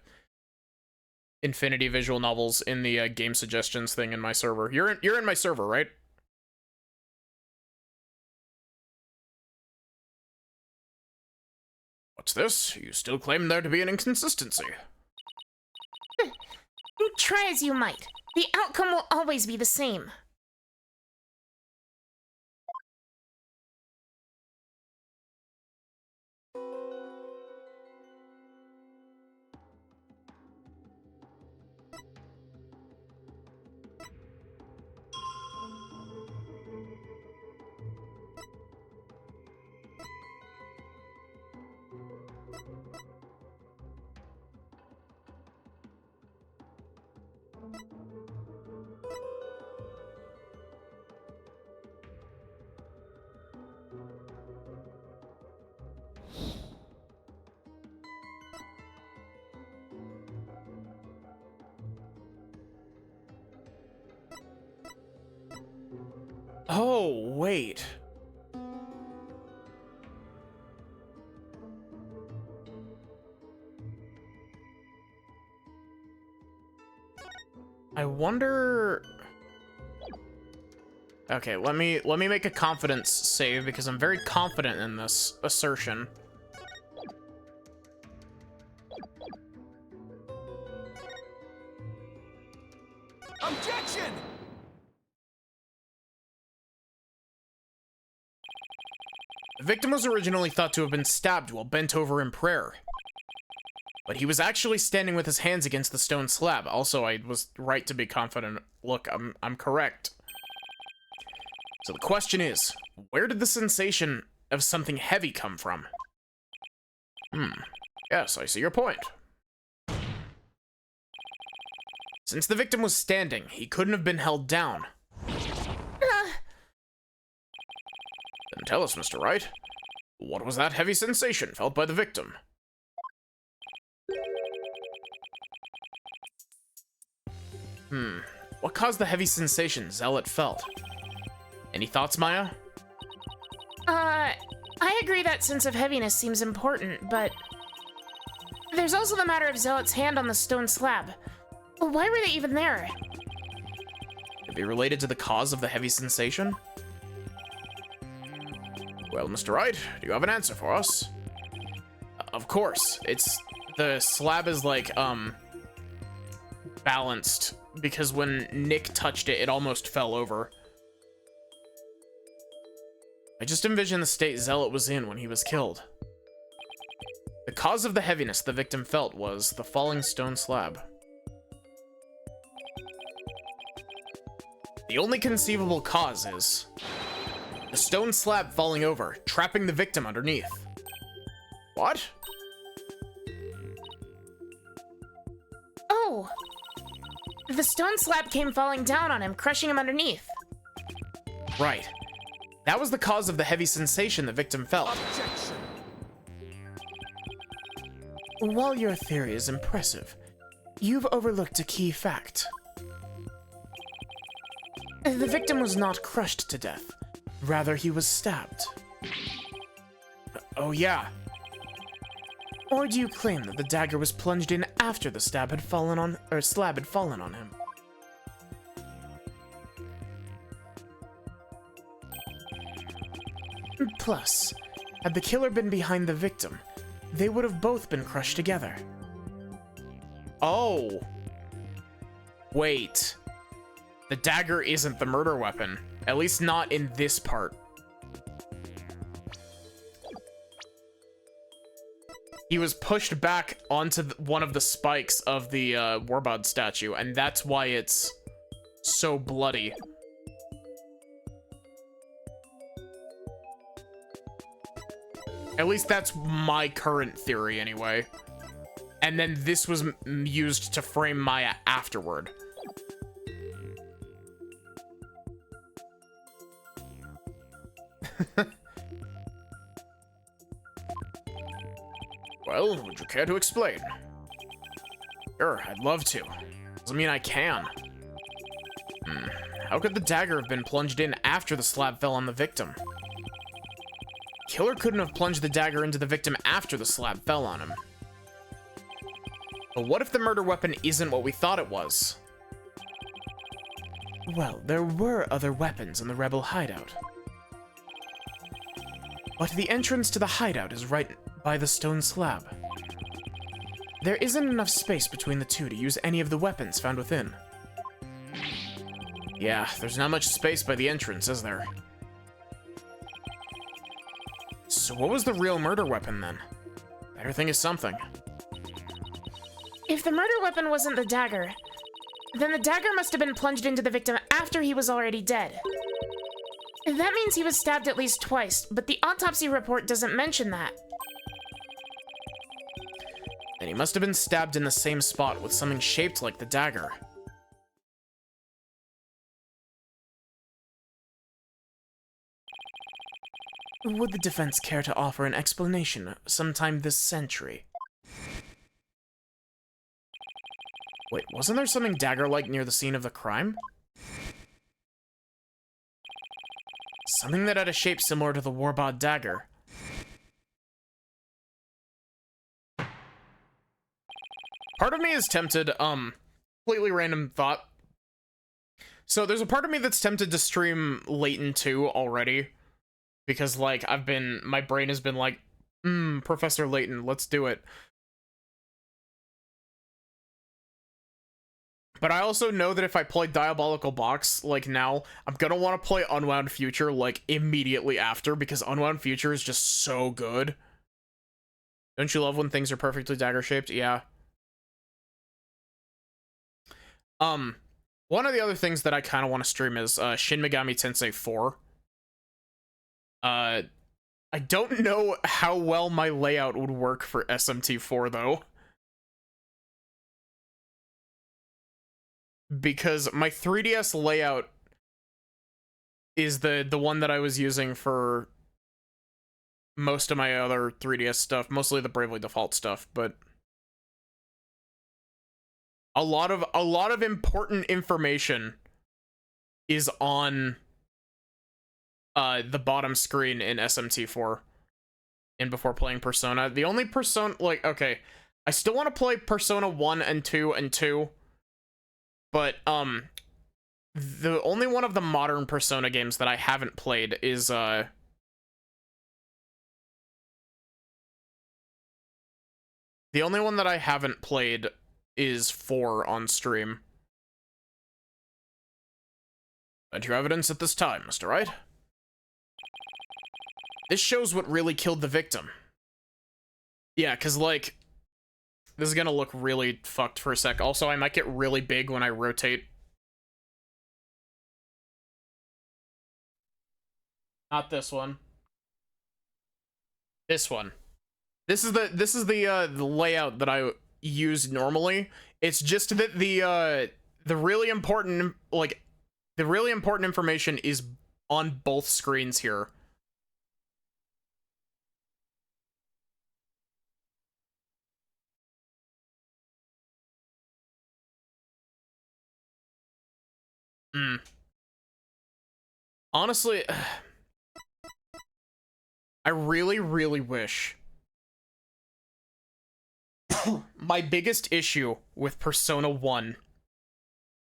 Infinity visual novels in the, game suggestions thing in my server. You're in my server, right? What's this? You still claim there to be an inconsistency. Try as you might, the outcome will always be the same. Oh, wait. I wonder... Okay, let me make a confidence save because I'm very confident in this assertion. Objection! The victim was originally thought to have been stabbed while bent over in prayer. But he was actually standing with his hands against the stone slab. Also, I was right to be confident. Look, I'm correct. So the question is, where did the sensation of something heavy come from? Yes, I see your point. Since the victim was standing, he couldn't have been held down. Then tell us, Mr. Wright, what was that heavy sensation felt by the victim? What caused the heavy sensation Zealot felt? Any thoughts, Maya? I agree that sense of heaviness seems important, but there's also the matter of Zealot's hand on the stone slab. Why were they even there? Could it be related to the cause of the heavy sensation? Well, Mr. Wright, do you have an answer for us? Of course. The slab is like, balanced, because when Nick touched it, it almost fell over. I just envision the state Zealot was in when he was killed. The cause of the heaviness the victim felt was the falling stone slab. The only conceivable cause is the stone slab falling over, trapping the victim underneath. What? Oh! The stone slab came falling down on him, crushing him underneath. Right. That was the cause of the heavy sensation the victim felt. Objection! While your theory is impressive, you've overlooked a key fact. The victim was not crushed to death. Rather, he was stabbed. Oh, yeah. Or do you claim that the dagger was plunged in after the slab had fallen on him? Plus, had the killer been behind the victim, they would have both been crushed together. Oh. Wait. The dagger isn't the murder weapon. At least not in this part. He was pushed back onto one of the spikes of the Warbod statue, and that's why it's so bloody. At least that's my current theory, anyway. And then this was used to frame Maya afterward. Well, would you care to explain? Sure, I'd love to. Doesn't mean I can. How could the dagger have been plunged in after the slab fell on the victim? Killer couldn't have plunged the dagger into the victim after the slab fell on him. But what if the murder weapon isn't what we thought it was? Well, there were other weapons in the rebel hideout. But the entrance to the hideout is right by the stone slab. There isn't enough space between the two to use any of the weapons found within. Yeah, there's not much space by the entrance, is there? So what was the real murder weapon then? Better think of something. If the murder weapon wasn't the dagger, then the dagger must have been plunged into the victim after he was already dead. That means he was stabbed at least twice, but the autopsy report doesn't mention that. Then he must have been stabbed in the same spot with something shaped like the dagger. Would the defense care to offer an explanation sometime this century? Wait, wasn't there something dagger-like near the scene of the crime? Something that had a shape similar to the Warbod dagger. Part of me is tempted, completely random thought. So there's a part of me that's tempted to stream Layton 2 already. Because, like, my brain has been like, Professor Layton, let's do it. But I also know that if I play Diabolical Box, like, now, I'm gonna want to play Unwound Future, like, immediately after, because Unwound Future is just so good. Don't you love when things are perfectly dagger-shaped? Yeah. One of the other things that I kind of want to stream is, Shin Megami Tensei 4. I don't know how well my layout would work for SMT4, though. Because my 3DS layout is the one that I was using for most of my other 3DS stuff, mostly the Bravely Default stuff, but a lot of important information is on the bottom screen in SMT4 and before playing Persona. The only Persona, like, okay, I still want to play Persona 1 and 2 and 2, but the only one of the modern Persona games that I haven't played is the only one that I haven't played is 4 on stream. And your evidence at this time, Mr. Wright. This shows what really killed the victim. Yeah, because, like, this is gonna look really fucked for a sec. Also, I might get really big when I rotate. Not this one. This one. This is the layout that I use normally. It's just that the really important, like, the really important information is on both screens here. Honestly, I really, really wish. My biggest issue with Persona 1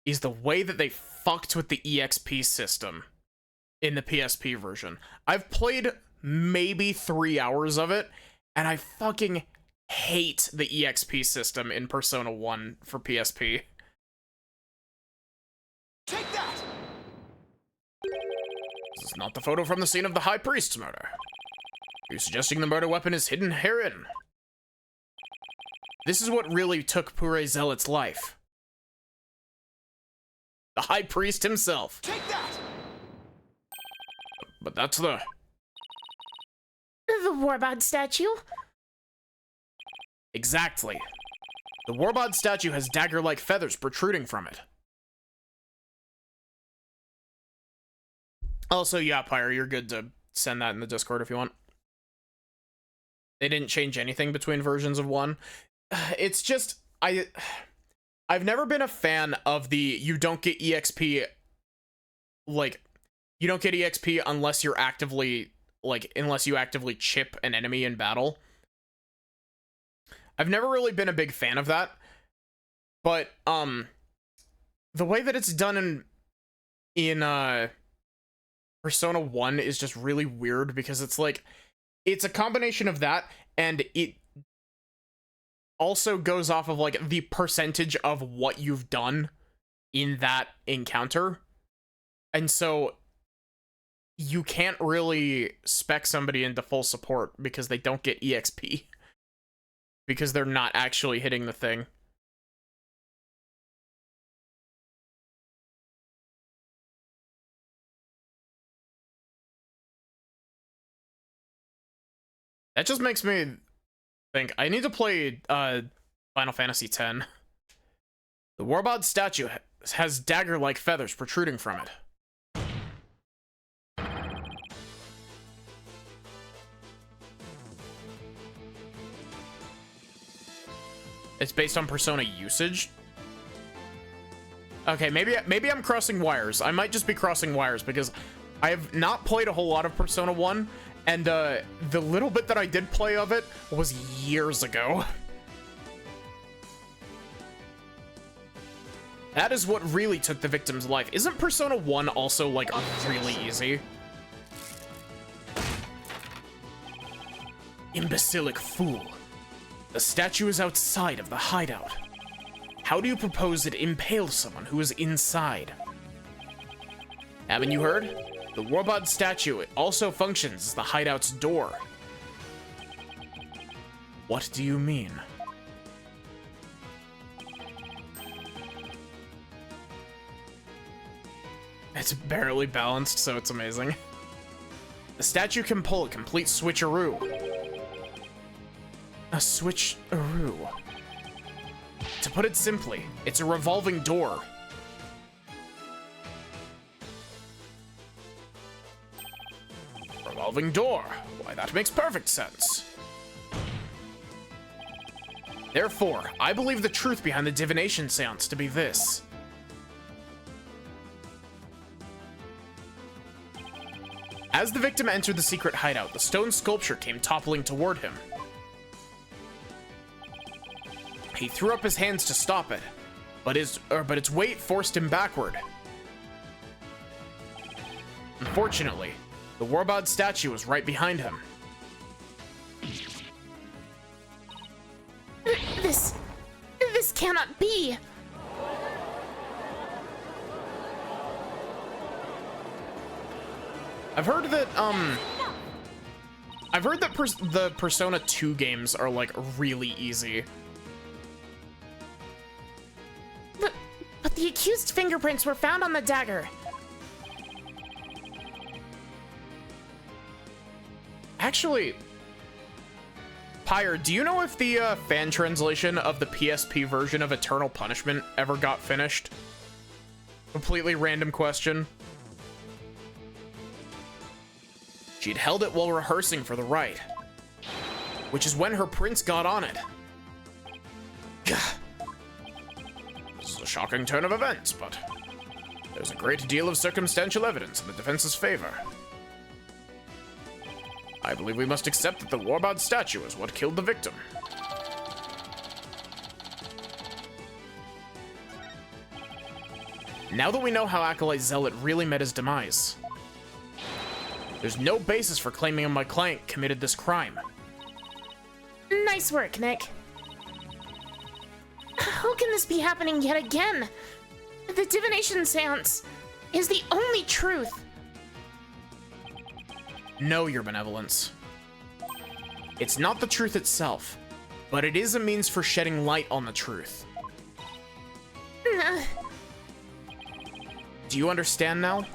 is the way that they fucked with the EXP system in the PSP version. I've played maybe 3 hours of it, and I fucking hate the EXP system in Persona 1 for PSP. Take that! This is not the photo from the scene of the High Priest's murder. Are you suggesting the murder weapon is hidden herein? This is what really took Pure Zealot's life. The High Priest himself. Take that! But that's the Warbod statue? Exactly. The Warbod statue has dagger-like feathers protruding from it. Also, yeah, Pyre, you're good to send that in the Discord if you want. They didn't change anything between versions of 1. It's just, I've never been a fan of the you don't get EXP, like, you don't get EXP unless you're actively, like, unless you actively chip an enemy in battle. I've never really been a big fan of that, but, the way that it's done in Persona 1 is just really weird, because it's like, it's a combination of that, and it also goes off of, like, the percentage of what you've done in that encounter. And so you can't really spec somebody into full support because they don't get EXP. Because they're not actually hitting the thing. That just makes me think I need to play Final Fantasy X. The Warbod statue has dagger-like feathers protruding from it. It's based on Persona usage. Okay, maybe I'm crossing wires. I might just be crossing wires because I have not played a whole lot of Persona 1, and the little bit that I did play of it was years ago. That is what really took the victim's life. Isn't Persona 1 also, like, really easy? Imbecilic fool. The statue is outside of the hideout. How do you propose it impale someone who is inside? Haven't you heard? The Warbod statue also functions as the hideout's door. What do you mean? It's barely balanced, so it's amazing. The statue can pull a complete switcheroo. A switcheroo. To put it simply, it's a revolving door. Revolving door. Why, that makes perfect sense. Therefore, I believe the truth behind the divination seance to be this. As the victim entered the secret hideout, the stone sculpture came toppling toward him. He threw up his hands to stop it, but its weight forced him backward. Unfortunately, the Warbod statue was right behind him. This cannot be. I've heard that the Persona 2 games are like really easy. But the accused's fingerprints were found on the dagger. Actually, Pyre, do you know if the fan translation of the PSP version of Eternal Punishment ever got finished? Completely random question. She'd held it while rehearsing for the rite, which is when her prince got on it. Gah. This is a shocking turn of events, but there's a great deal of circumstantial evidence in the defense's favor. I believe we must accept that the Warbod statue is what killed the victim. Now that we know how Acolyte Zealot really met his demise, there's no basis for claiming my client committed this crime. Nice work, Nick. How can this be happening yet again? The divination seance is the only truth. No, Your Benevolence. It's not the truth itself, but it is a means for shedding light on the truth. Do you understand now?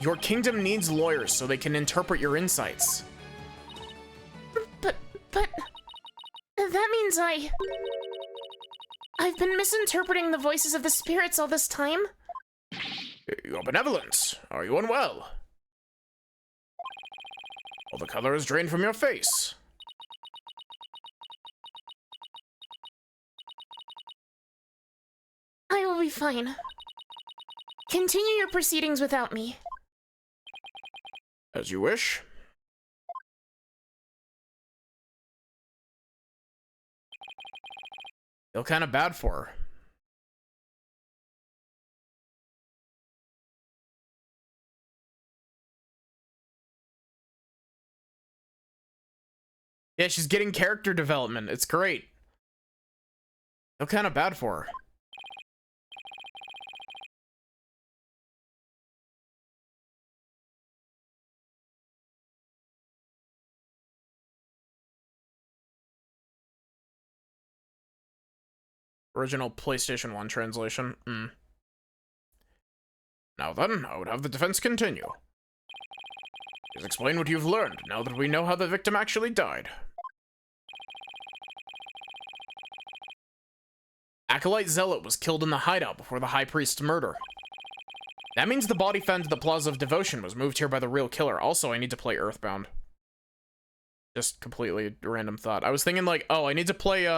Your kingdom needs lawyers so they can interpret your insights. But that means I've been misinterpreting the voices of the spirits all this time. Your Benevolence, are you unwell? All the color is drained from your face. I will be fine. Continue your proceedings without me. As you wish. Feel kind of bad for her. Yeah, she's getting character development. It's great. Feel kind of bad for her. Original PlayStation 1 translation. Now then, I would have the defense continue. Please explain what you've learned now that we know how the victim actually died. Acolyte Zealot was killed in the hideout before the High Priest's murder. That means the body found at the Plaza of Devotion was moved here by the real killer. Also, I need to play Earthbound. Just completely random thought. I was thinking like, oh, I need to play,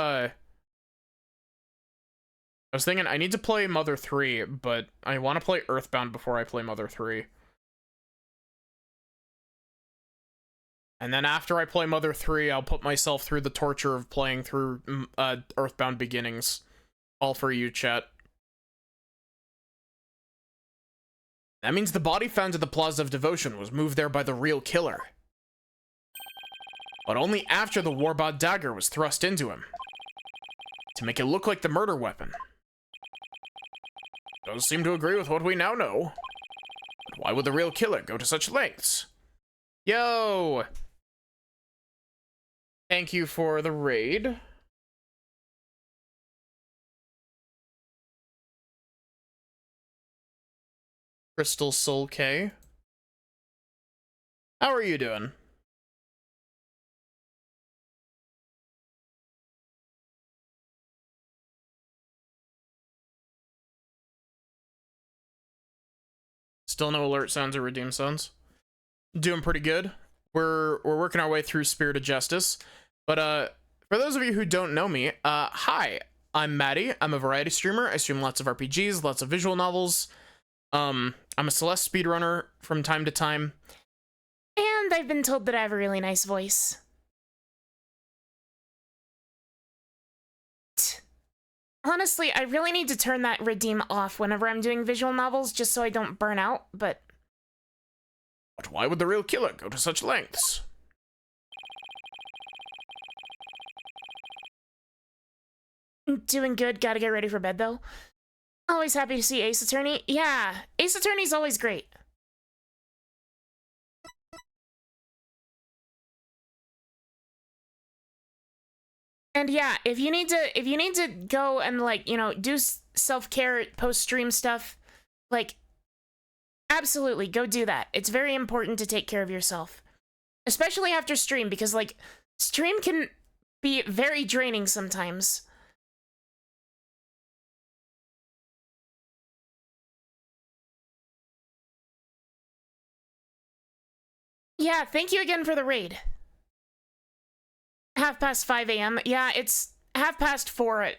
I was thinking I need to play Mother 3, but I want to play Earthbound before I play Mother 3. And then after I play Mother 3, I'll put myself through the torture of playing through Earthbound Beginnings. All for you, chat. That means the body found at the Plaza of Devotion was moved there by the real killer. But only after the Warbot dagger was thrust into him. To make it look like the murder weapon. Does seem to agree with what we now know. But why would the real killer go to such lengths? Yo! Thank you for the raid. Crystal Soul K. How are you doing? Still no alert sounds or redeem sounds. Doing pretty good. We're working our way through Spirit of Justice. But for those of you who don't know me, hi. I'm Maddie. I'm a variety streamer. I stream lots of RPGs, lots of visual novels. I'm a Celeste speedrunner from time to time. And I've been told that I have a really nice voice. Honestly, I really need to turn that redeem off whenever I'm doing visual novels, just so I don't burn out, but... But why would the real killer go to such lengths? Doing good, gotta get ready for bed, though. Always happy to see Ace Attorney. Yeah, Ace Attorney's always great. And yeah, if you need to go and, like, you know, do self-care post-stream stuff, like, absolutely, go do that. It's very important to take care of yourself. Especially after stream, because, like, stream can be very draining sometimes. Yeah, thank you again for the raid. 5:30 a.m. Yeah, it's 4:30.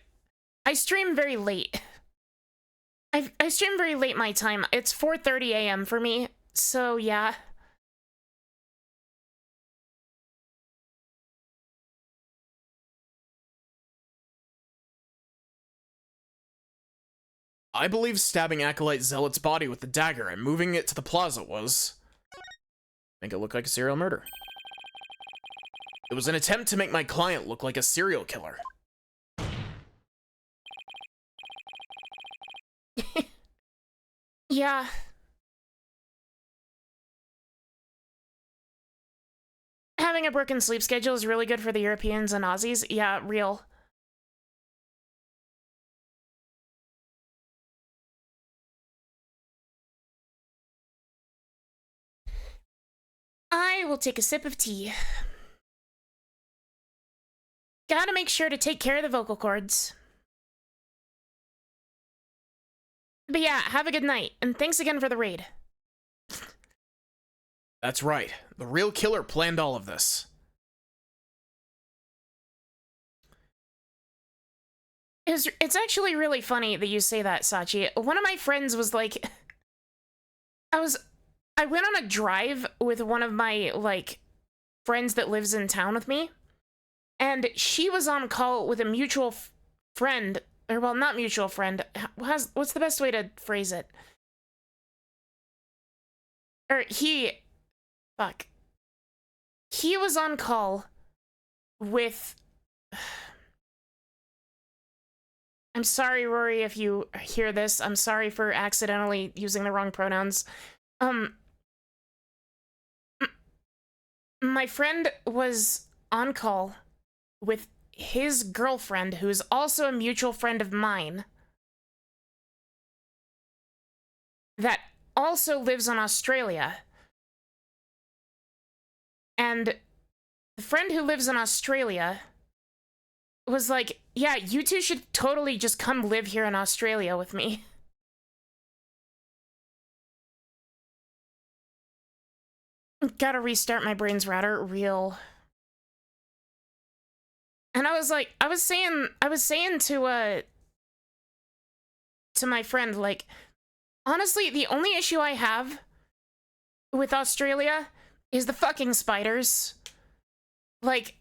I stream very late. I stream very late my time. It's 4:30 a.m. for me, so yeah. I believe stabbing Acolyte Zealot's body with the dagger and moving it to the plaza was... make it look like a serial murder. It was an attempt to make my client look like a serial killer. Yeah. Having a broken sleep schedule is really good for the Europeans and Aussies. Yeah, real. I will take a sip of tea. Gotta make sure to take care of the vocal cords. But yeah, have a good night, and thanks again for the raid. That's right. The real killer planned all of this. It's actually really funny that you say that, Sachi. One of my friends was like... I went on a drive with one of my, like, friends that lives in town with me. And she was on call with a mutual friend. Or, well, not mutual friend. What's the best way to phrase it? Or fuck. He was on call with... I'm sorry, Rory, if you hear this. I'm sorry for accidentally using the wrong pronouns. My friend was on call with his girlfriend, who is also a mutual friend of mine, that also lives in Australia. And the friend who lives in Australia was like, yeah, you two should totally just come live here in Australia with me. Gotta restart my brain's router, real. And I was like, I was saying to to my friend, like, honestly, the only issue I have with Australia is the fucking spiders. Like,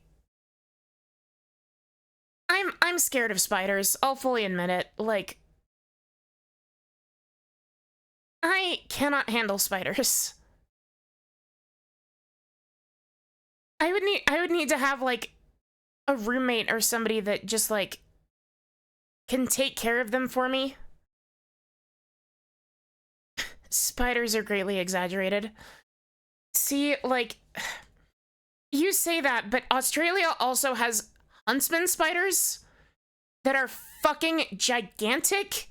I'm scared of spiders. I'll fully admit it. Like, I cannot handle spiders. I would need to have, like, a roommate or somebody that just, like, can take care of them for me. Spiders are greatly exaggerated. See, like, you say that, but Australia also has huntsman spiders that are fucking gigantic.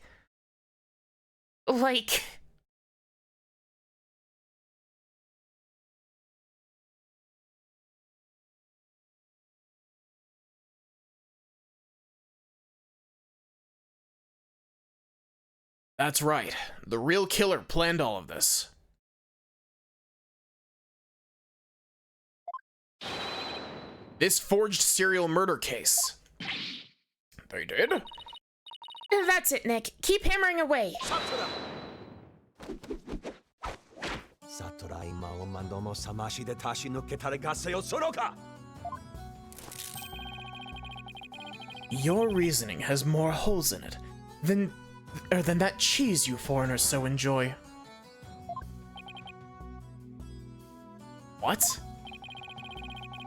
Like, That's right. The real killer planned all of this. This forged serial murder case. They did? that's it, Nick. Keep hammering away. Satura ima o mandomo samashi de tashi no ketare gaseo soroka. Your reasoning has more holes in it than that cheese you foreigners so enjoy. What?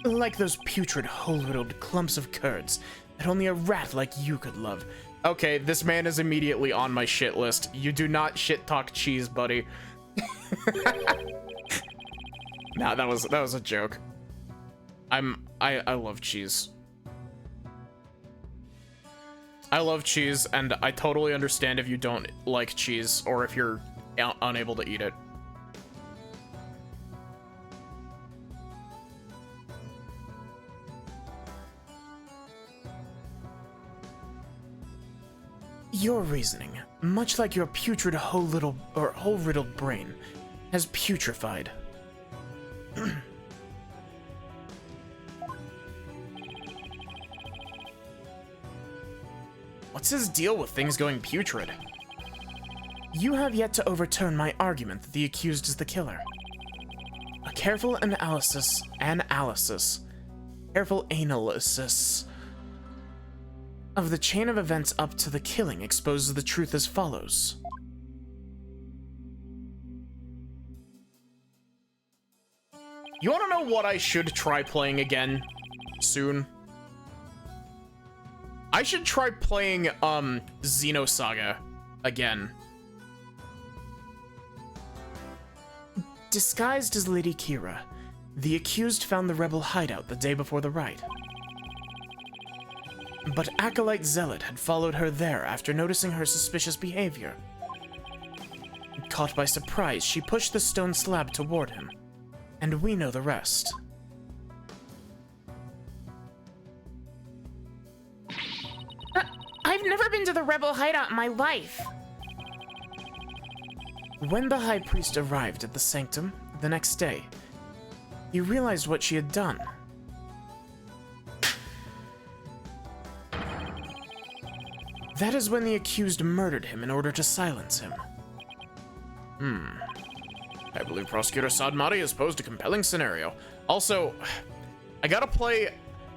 Like those putrid, hole-riddled clumps of curds that only a rat like you could love. Okay, this man is immediately on my shit list. You do not shit talk cheese, buddy. Nah, that was a joke. I love cheese. I love cheese, and I totally understand if you don't like cheese or if you're unable to eat it. Your reasoning, much like your putrid hole-riddled brain, has putrefied. What's his deal with things going putrid? You have yet to overturn my argument that the accused is the killer. A careful analysis of the chain of events up to the killing exposes the truth as follows. You wanna know what I should try playing again soon? I should try playing, Xenosaga again. Disguised as Lady Kira, the accused found the rebel hideout the day before the riot. But Acolyte Zealot had followed her there after noticing her suspicious behavior. Caught by surprise, she pushed the stone slab toward him, and we know the rest. I've never been to the rebel hideout in my life. When the High Priest arrived at the sanctum the next day, he realized what she had done. That is when the accused murdered him in order to silence him. I believe Prosecutor Sadmati has posed a compelling scenario. Also, I gotta play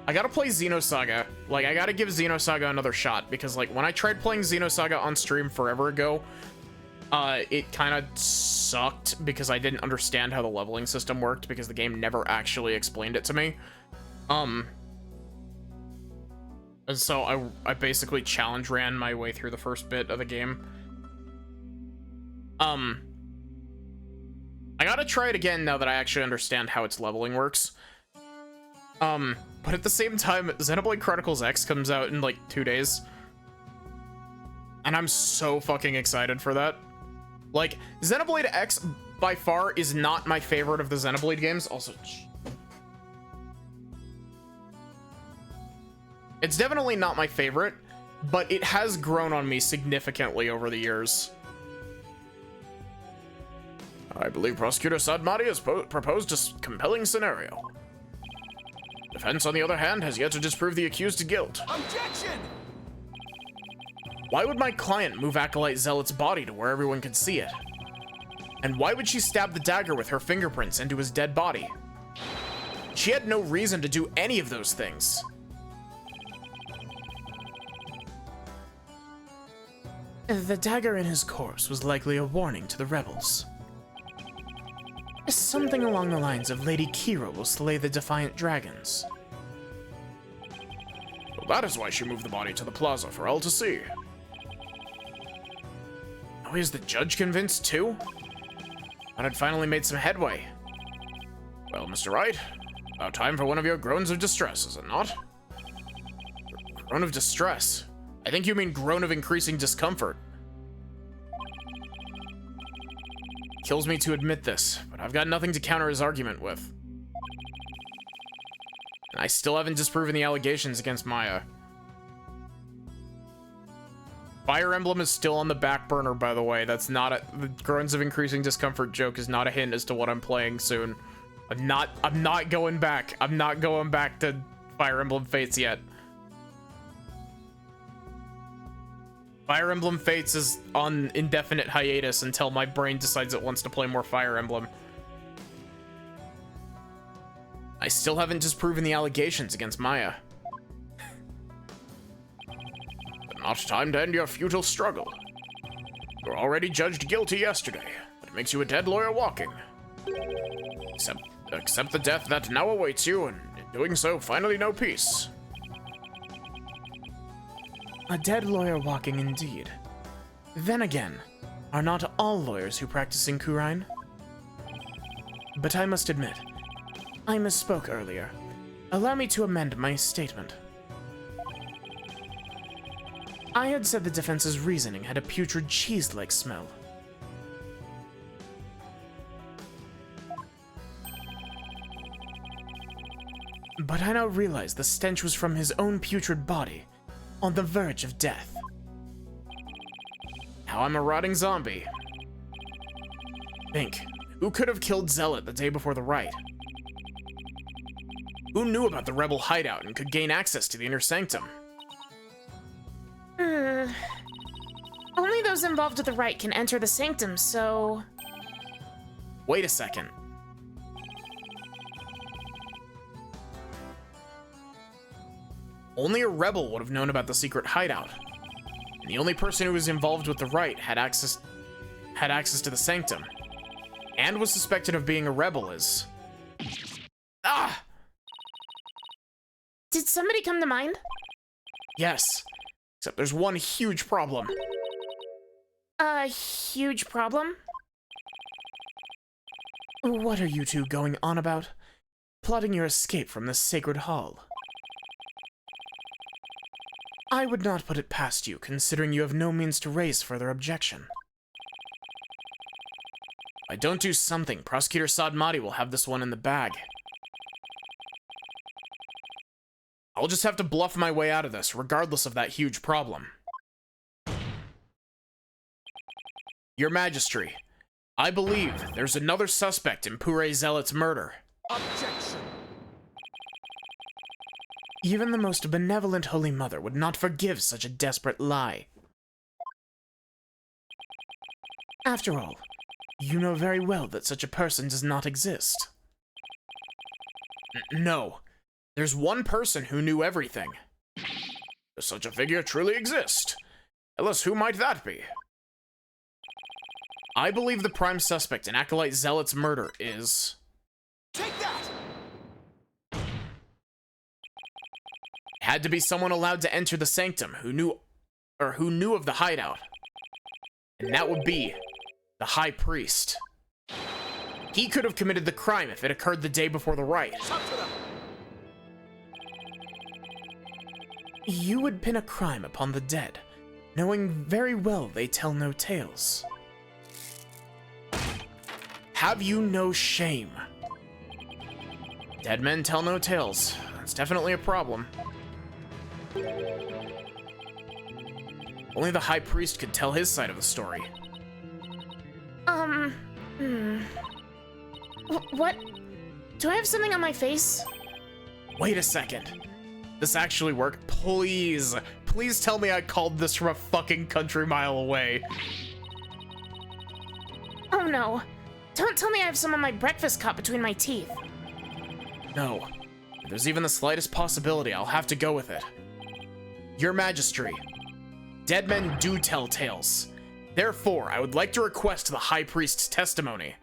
Xenosaga. Like, I gotta give Xenosaga another shot, because, like, when I tried playing Xenosaga on stream forever ago, it kind of sucked because I didn't understand how the leveling system worked, because the game never actually explained it to me. And so I basically challenge ran my way through the first bit of the game. I gotta try it again now that I actually understand how its leveling works. But at the same time, Xenoblade Chronicles X comes out in like 2 days. And I'm so fucking excited for that. Like, Xenoblade X by far is not my favorite of the Xenoblade games. Also, it's definitely not my favorite, but it has grown on me significantly over the years. I believe Prosecutor Sadmati has proposed a compelling scenario. Defense, on the other hand, has yet to disprove the accused's guilt. Objection! Why would my client move Acolyte Zealot's body to where everyone could see it? And why would she stab the dagger with her fingerprints into his dead body? She had no reason to do any of those things. The dagger in his corpse was likely a warning to the rebels. Something along the lines of Lady Kira will slay the Defiant Dragons. Well, that is why she moved the body to the plaza for all to see. Oh, is the judge convinced too? I had finally made some headway. Well, Mr. Wright, about time for one of your groans of distress, is it not? Groan of distress? I think you mean groan of increasing discomfort. Kills me to admit this, but I've got nothing to counter his argument with. I still haven't disproven the allegations against Maya. Fire Emblem is still on the back burner, by the way. That's not the groans of increasing discomfort joke is not a hint as to what I'm playing soon. I'm not going back. I'm not going back to Fire Emblem Fates yet. Fire Emblem Fates is on indefinite hiatus until my brain decides it wants to play more Fire Emblem. I still haven't disproven the allegations against Maya. But not time to end your futile struggle. You were already judged guilty yesterday, but it makes you a dead lawyer walking. Accept the death that now awaits you, and in doing so, finally know peace. A dead lawyer walking indeed. Then again, are not all lawyers who practice in Khura'in? But I must admit, I misspoke earlier. Allow me to amend my statement. I had said the defense's reasoning had a putrid cheese-like smell. But I now realize the stench was from his own putrid body, on the verge of death. Now I'm a rotting zombie. Think, who could have killed Zealot the day before the riot? Who knew about the rebel hideout and could gain access to the inner sanctum? Only those involved with the rite can enter the sanctum, so... Wait a second. Only a rebel would have known about the secret hideout. And the only person who was involved with the rite had access to the sanctum. And was suspected of being a rebel is... Ah! Did somebody come to mind? Yes. Except there's one huge problem. A huge problem? What are you two going on about? Plotting your escape from this sacred hall. I would not put it past you, considering you have no means to raise further objection. If I don't do something, Prosecutor Sahdmadhi will have this one in the bag. I'll just have to bluff my way out of this, regardless of that huge problem. Your Majesty, I believe there's another suspect in Purei Zealot's murder. Objection! Even the most benevolent Holy Mother would not forgive such a desperate lie. After all, you know very well that such a person does not exist. No. There's one person who knew everything. Does such a figure truly exist? Unless who might that be? I believe the prime suspect in Acolyte Zealot's murder is... Take that! Had to be someone allowed to enter the sanctum who knew of the hideout. And that would be the High Priest. He could have committed the crime if it occurred the day before the riot. You would pin a crime upon the dead, knowing very well they tell no tales. Have you no shame? Dead men tell no tales. That's definitely a problem. Only the High Priest could tell his side of the story. What? Do I have something on my face? Wait a second. This actually worked. Please, please tell me I called this from a fucking country mile away. Oh no. Don't tell me I have some of my breakfast caught between my teeth. No. If there's even the slightest possibility, I'll have to go with it. Your Majesty, dead men do tell tales. Therefore, I would like to request the High Priest's testimony.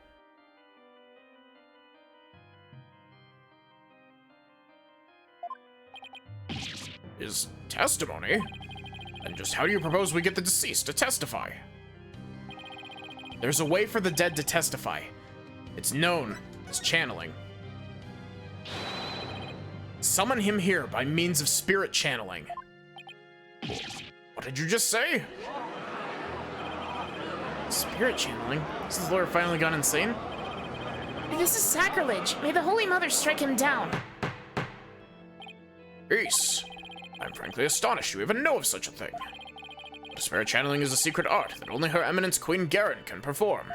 His testimony? And just how do you propose we get the deceased to testify? There's a way for the dead to testify. It's known as channeling. Summon him here by means of spirit channeling. What did you just say? Spirit channeling? Has the lawyer finally gone insane? This is sacrilege. May the Holy Mother strike him down. Peace. I'm frankly astonished you even know of such a thing. But spirit channeling is a secret art that only Her Eminence Queen Garen can perform.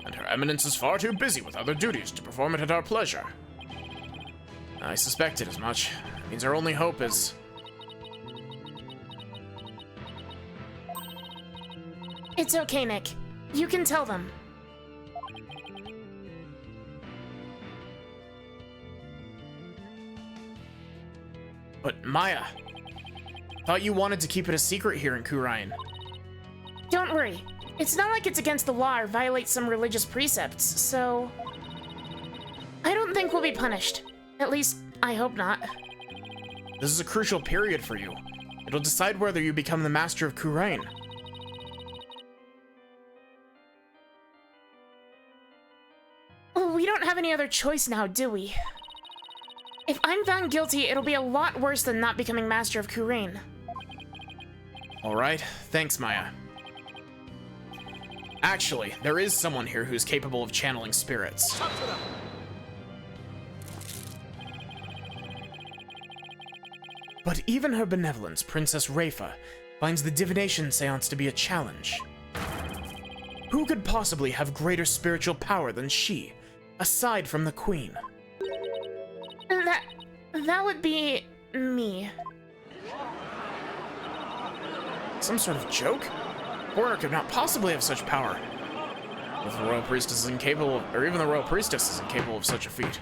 And Her Eminence is far too busy with other duties to perform it at our pleasure. I suspected as much. It means our only hope is... It's okay, Nick. You can tell them. But Maya, thought you wanted to keep it a secret here in Khura'in. Don't worry. It's not like it's against the law or violates some religious precepts, so... I don't think we'll be punished. At least, I hope not. This is a crucial period for you. It'll decide whether you become the master of Khura'in. We don't have any other choice now, do we? If I'm found guilty, it'll be a lot worse than not becoming master of Khura'in. Alright, thanks, Maya. Actually, there is someone here who's capable of channeling spirits. But even Her Benevolence, Princess Rayfa, finds the divination seance to be a challenge. Who could possibly have greater spiritual power than she, aside from the Queen? That would be... me. Some sort of joke? Foreigner could not possibly have such power. If the Royal Priestess is incapable of, or even the Royal Priestess is incapable of such a feat.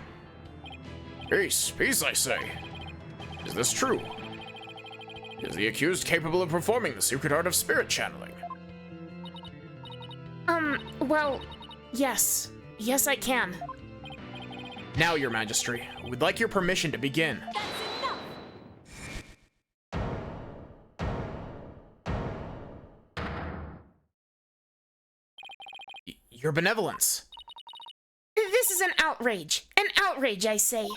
Peace, peace, I say. Is this true? Is the accused capable of performing the secret art of spirit channeling? Well, yes. Yes, I can. Now, Your Majesty, we'd like your permission to begin. Your Benevolence. This is an outrage. An outrage, I say.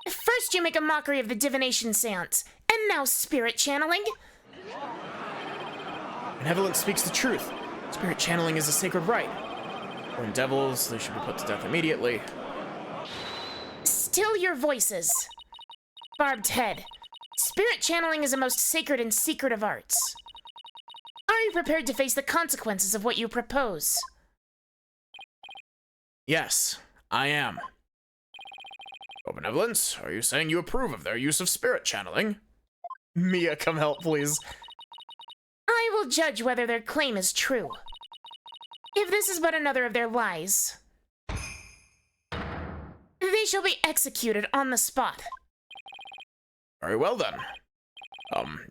First you make a mockery of the divination seance, and now spirit channeling? Benevolence speaks the truth. Spirit channeling is a sacred rite. When devils, they should be put to death immediately. Still your voices. Barbed head. Spirit channeling is the most sacred and secret of arts. Are you prepared to face the consequences of what you propose? Yes, I am. Oh, Benevolence, are you saying you approve of their use of spirit channeling? Mia, come help, please. I will judge whether their claim is true. If this is but another of their lies, they shall be executed on the spot. Very well then.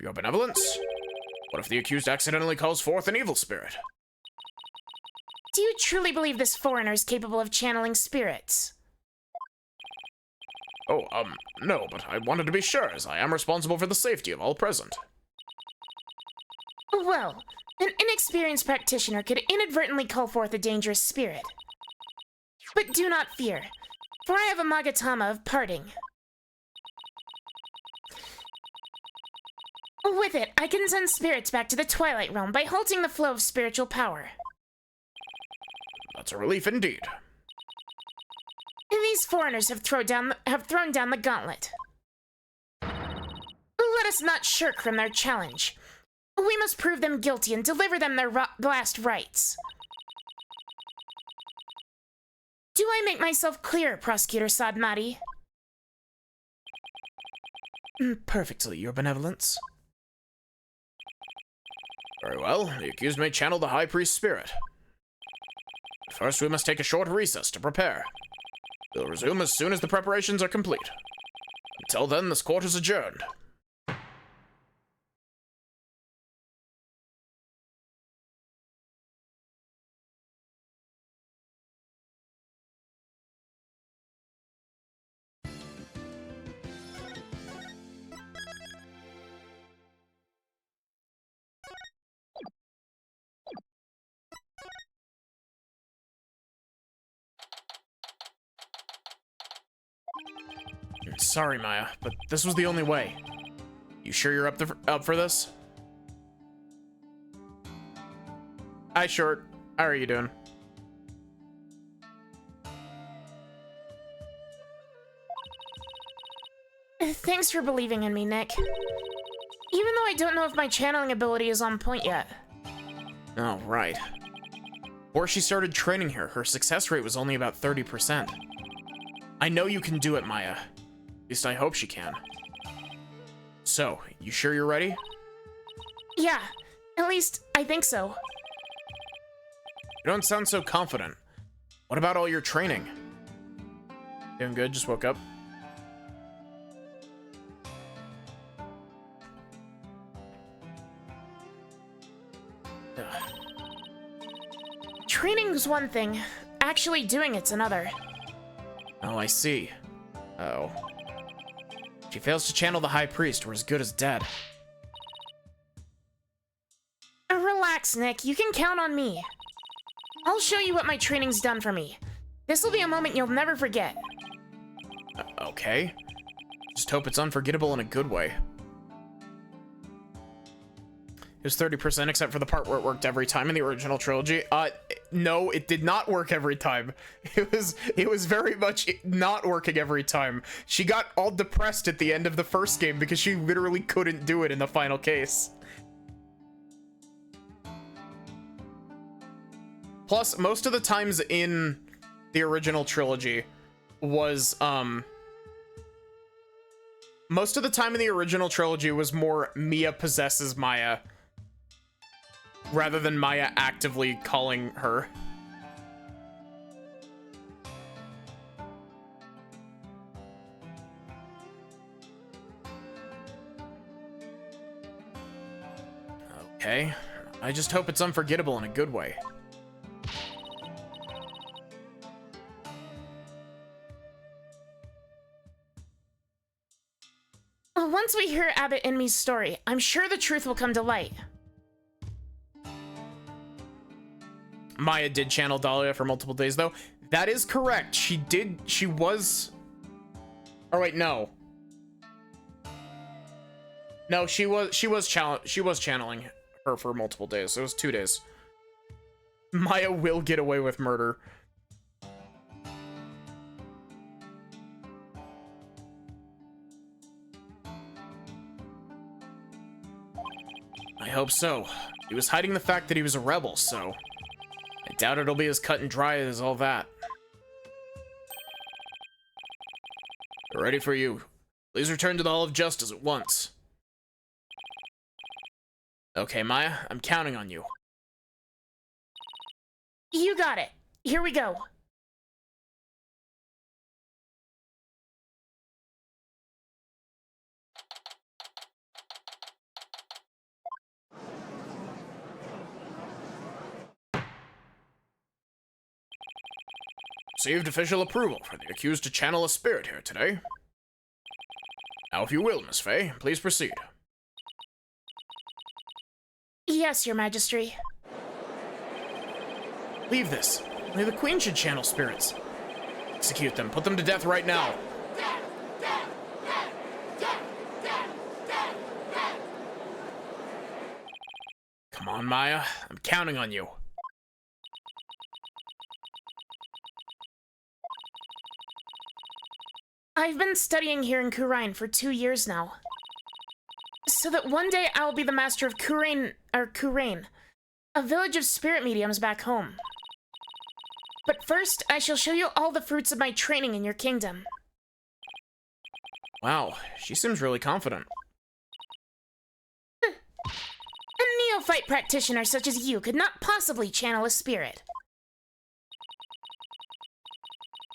Your Benevolence? What if the accused accidentally calls forth an evil spirit? Do you truly believe this foreigner is capable of channeling spirits? Oh, no, but I wanted to be sure, as I am responsible for the safety of all present. Well, an inexperienced practitioner could inadvertently call forth a dangerous spirit. But do not fear, for I have a Magatama of parting. With it, I can send spirits back to the Twilight Realm by halting the flow of spiritual power. That's a relief indeed. These foreigners have thrown down the gauntlet. Let us not shirk from their challenge. We must prove them guilty and deliver them their last rites. Do I make myself clear, Prosecutor Sadmati? Perfectly, your benevolence. Very well, the accused may channel the High Priest's spirit. First, we must take a short recess to prepare. We'll resume as soon as the preparations are complete. Until then, this court is adjourned. Sorry, Maya, but this was the only way. You sure you're up for this? Hi, Short. How are you doing? Thanks for believing in me, Nick. Even though I don't know if my channeling ability is on point yet. Oh, right. Before she started training here, her success rate was only about 30%. I know you can do it, Maya. At least I hope she can. So, you sure you're ready? Yeah, at least I think so. You don't sound so confident. What about all your training? Doing good, just woke up. Training's one thing, actually doing it's another. Oh, I see. Oh. She fails to channel the High Priest, we're as good as dead. Relax, Nick, you can count on me. I'll show you what my training's done for me. This'll be a moment you'll never forget. Okay. Just hope it's unforgettable in a good way. It was 30% except for the part where it worked every time in the original trilogy. No, it did not work every time. It was very much not working every time. She got all depressed at the end of the first game because she literally couldn't do it in the final case. Plus, most of the times in the original trilogy was, most of the time in the original trilogy was more Mia possesses Maya, rather than Maya actively calling her. Okay, I just hope it's unforgettable in a good way. Once we hear Abbott and me's story, I'm sure the truth will come to light. Maya did channel Dahlia for multiple days, though. That is correct. She was... Oh, wait, no. No, she was channeling her for multiple days. It was 2 days. Maya will get away with murder. I hope so. He was hiding the fact that he was a rebel, so... I doubt it'll be as cut and dry as all that. We're ready for you. Please return to the Hall of Justice at once. Okay, Maya, I'm counting on you. You got it. Here we go. Received official approval for the accused to channel a spirit here today. Now, if you will, Miss Faye, please proceed. Yes, Your Majesty. Leave this. Only the Queen should channel spirits. Execute them. Put them to death right now. Come on, Maya. I'm counting on you. I've been studying here in Khura'in for 2 years now. So that one day I'll be the master of Khura'in, a village of spirit mediums back home. But first, I shall show you all the fruits of my training in your kingdom. Wow, she seems really confident. A neophyte practitioner such as you could not possibly channel a spirit.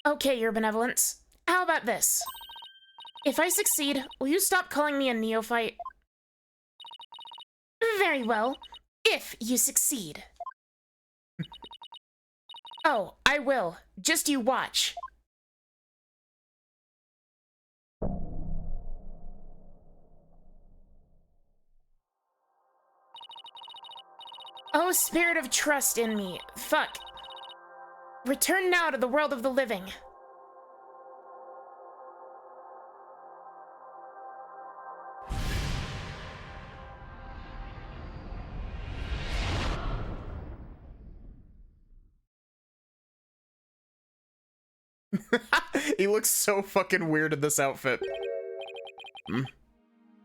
Okay, Your Benevolence. How about this? If I succeed, will you stop calling me a neophyte? Very well. If you succeed. Oh, I will. Just you watch. Oh, spirit of trust in me. Fuck. Return now to the world of the living. He looks so fucking weird in this outfit.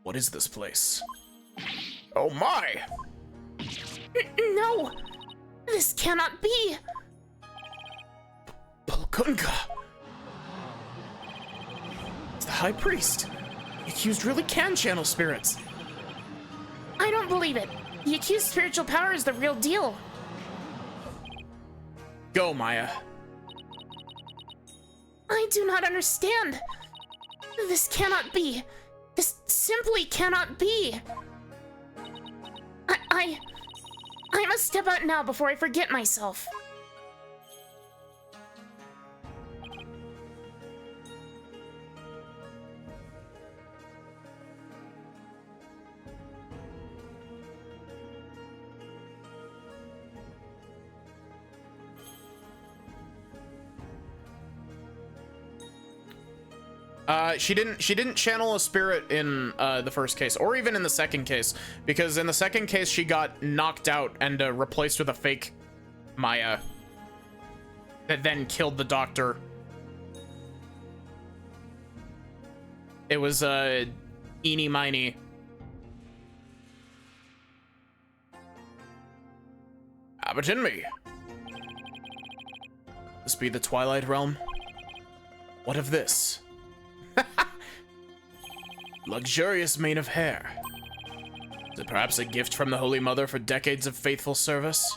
What is this place? Oh my! No! This cannot be! Balkunga! It's the High Priest. The accused really can channel spirits. I don't believe it. The accused spiritual power is the real deal. Go, Maya. I do not understand. This cannot be. This simply cannot be. I must step out now before I forget myself. She didn't channel a spirit in the first case, or even in the second case, because in the second case she got knocked out and replaced with a fake Maya that then killed the doctor. It was eeny miny. Abbot me. This be the Twilight Realm? What of this? Luxurious mane of hair. Is it perhaps a gift from the Holy Mother for decades of faithful service?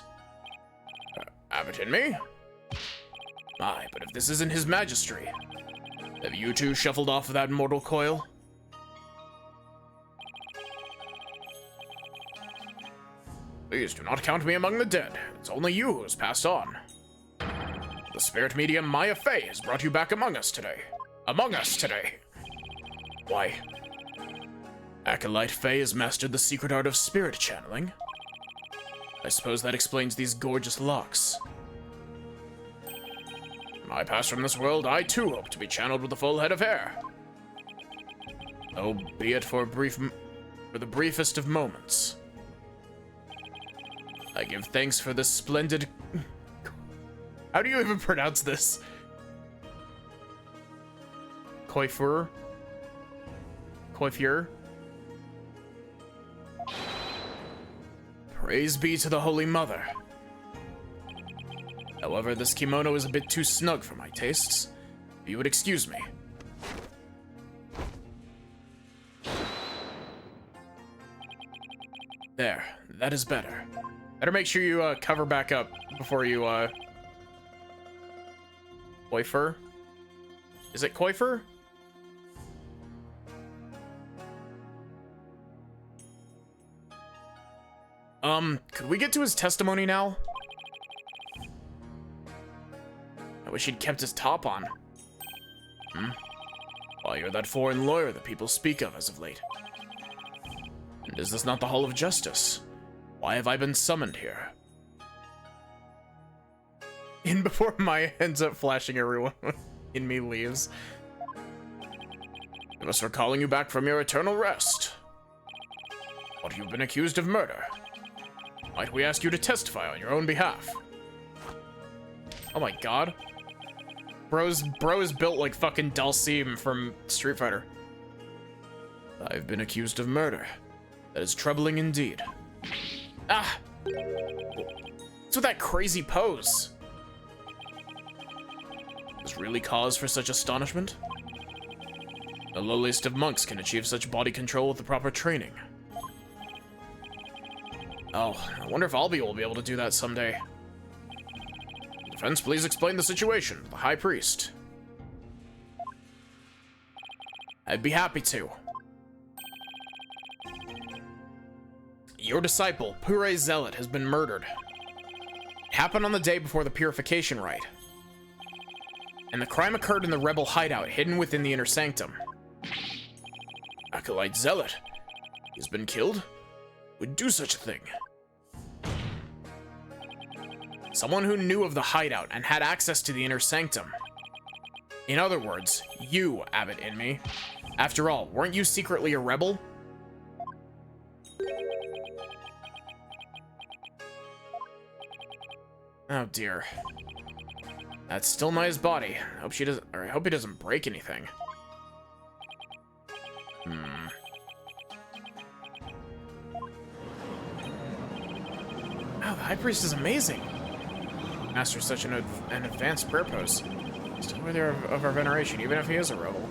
Abbot in me? Aye, but if this isn't his majesty, have you two shuffled off that mortal coil? Please do not count me among the dead. It's only you who has passed on. The spirit medium Maya Fey has brought you back among us today. Among us today. Why? Acolyte Fey has mastered the secret art of spirit channeling. I suppose that explains these gorgeous locks. When I pass from this world, I too hope to be channeled with a full head of hair. Albeit for the briefest of moments. I give thanks for this splendid... How do you even pronounce this? Coiffure? Coiffure? Praise be to the Holy Mother. However, this kimono is a bit too snug for my tastes. If you would excuse me. There, that is better. Better make sure you cover back up before you coiffure? Is it coiffure? Could we get to his testimony now? I wish he'd kept his top on. Why, you're that foreign lawyer that people speak of as of late. And is this not the Hall of Justice? Why have I been summoned here? In before Maya ends up flashing everyone in me leaves. We must are calling you back from your eternal rest. What, you've been accused of murder? Might we ask you to testify on your own behalf? Oh my god. Bro is built like fucking Dalsim from Street Fighter. I've been accused of murder. That is troubling indeed. Ah! What's with that crazy pose? Is really cause for such astonishment? The lowliest of monks can achieve such body control with the proper training. Oh, I wonder if Albie will be able to do that someday. Defense, please explain the situation to the High Priest. I'd be happy to. Your disciple, Pure Zealot, has been murdered. It happened on the day before the Purification Rite. And the crime occurred in the rebel hideout hidden within the Inner Sanctum. Acolyte Zealot. He's been killed? Would do such a thing. Someone who knew of the hideout and had access to the Inner Sanctum. In other words, you, Abbot Inmi. After all, weren't you secretly a rebel? Oh dear. That's still Maya's body. I hope she doesn't, or I hope he doesn't break anything. Wow, the High Priest is amazing. Masters such an advanced prayer pose. Still worthy of our veneration, even if he is a rebel.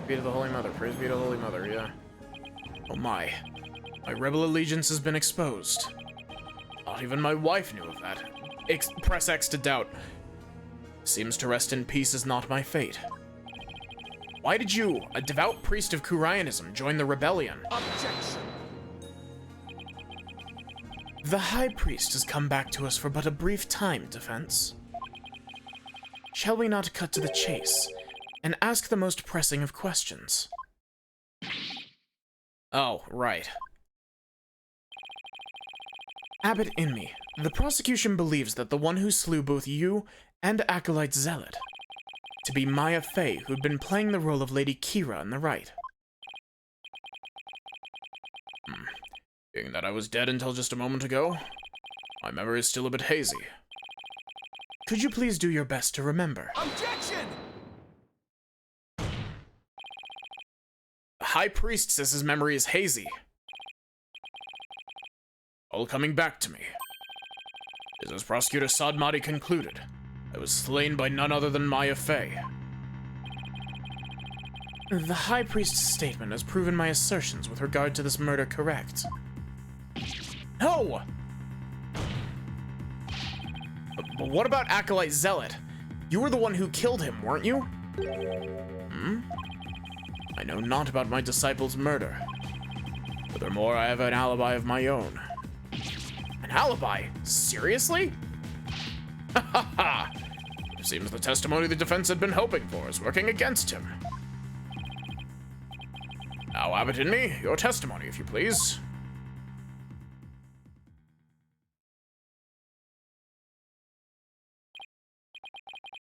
Be to the Holy Mother. Praise be to the Holy Mother, yeah. Oh my. My rebel allegiance has been exposed. Not even my wife knew of that. Press X to doubt. Seems to rest in peace is not my fate. Why did you, a devout priest of Kurayanism, join the rebellion? Objection! The High Priest has come back to us for but a brief time, Defense. Shall we not cut to the chase and ask the most pressing of questions? Oh, right. Abbot Inmi, the prosecution believes that the one who slew both you and Acolyte Zealot to be Maya Fey, who'd been playing the role of Lady Kira in the rite. Being that I was dead until just a moment ago, my memory is still a bit hazy. Could you please do your best to remember? Objection! The High Priest says his memory is hazy. All coming back to me. Is as Prosecutor Sadmati concluded, I was slain by none other than Maya Fey. The High Priest's statement has proven my assertions with regard to this murder correct. No! But what about Acolyte Zealot? You were the one who killed him, weren't you? I know not about my disciple's murder. Furthermore, I have an alibi of my own. An alibi? Seriously? Ha ha ha! It seems the testimony the defense had been hoping for is working against him. Now, Abbot Inmi, your testimony, if you please.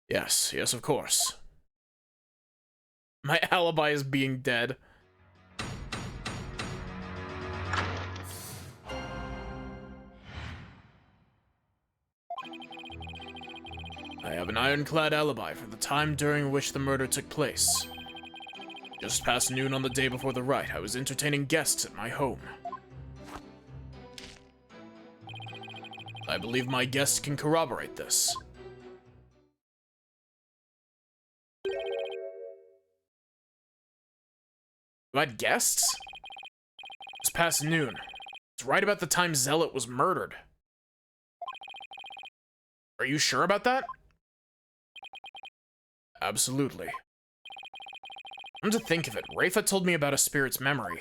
Yes, yes, of course. My alibi is being dead. I have an ironclad alibi for the time during which the murder took place. Just past noon on the day before the rite, I was entertaining guests at my home. I believe my guests can corroborate this. You had guests? It's past noon. It's right about the time Zealot was murdered. Are you sure about that? Absolutely. Come to think of it, Rafa told me about a spirit's memory.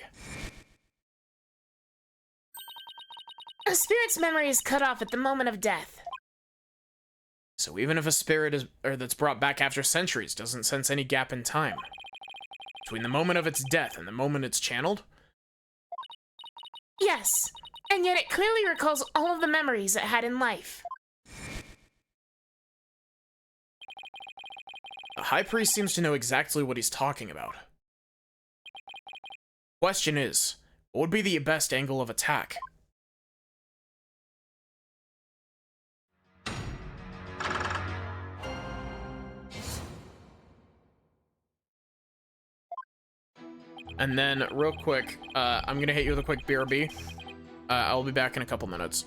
A spirit's memory is cut off at the moment of death. So even if a spirit that's brought back after centuries doesn't sense any gap in time, between the moment of its death and the moment it's channeled? Yes, and yet it clearly recalls all of the memories it had in life. The High Priest seems to know exactly what he's talking about. Question is, what would be the best angle of attack? And then, real quick, I'm gonna hit you with a quick BRB. I'll be back in a couple minutes.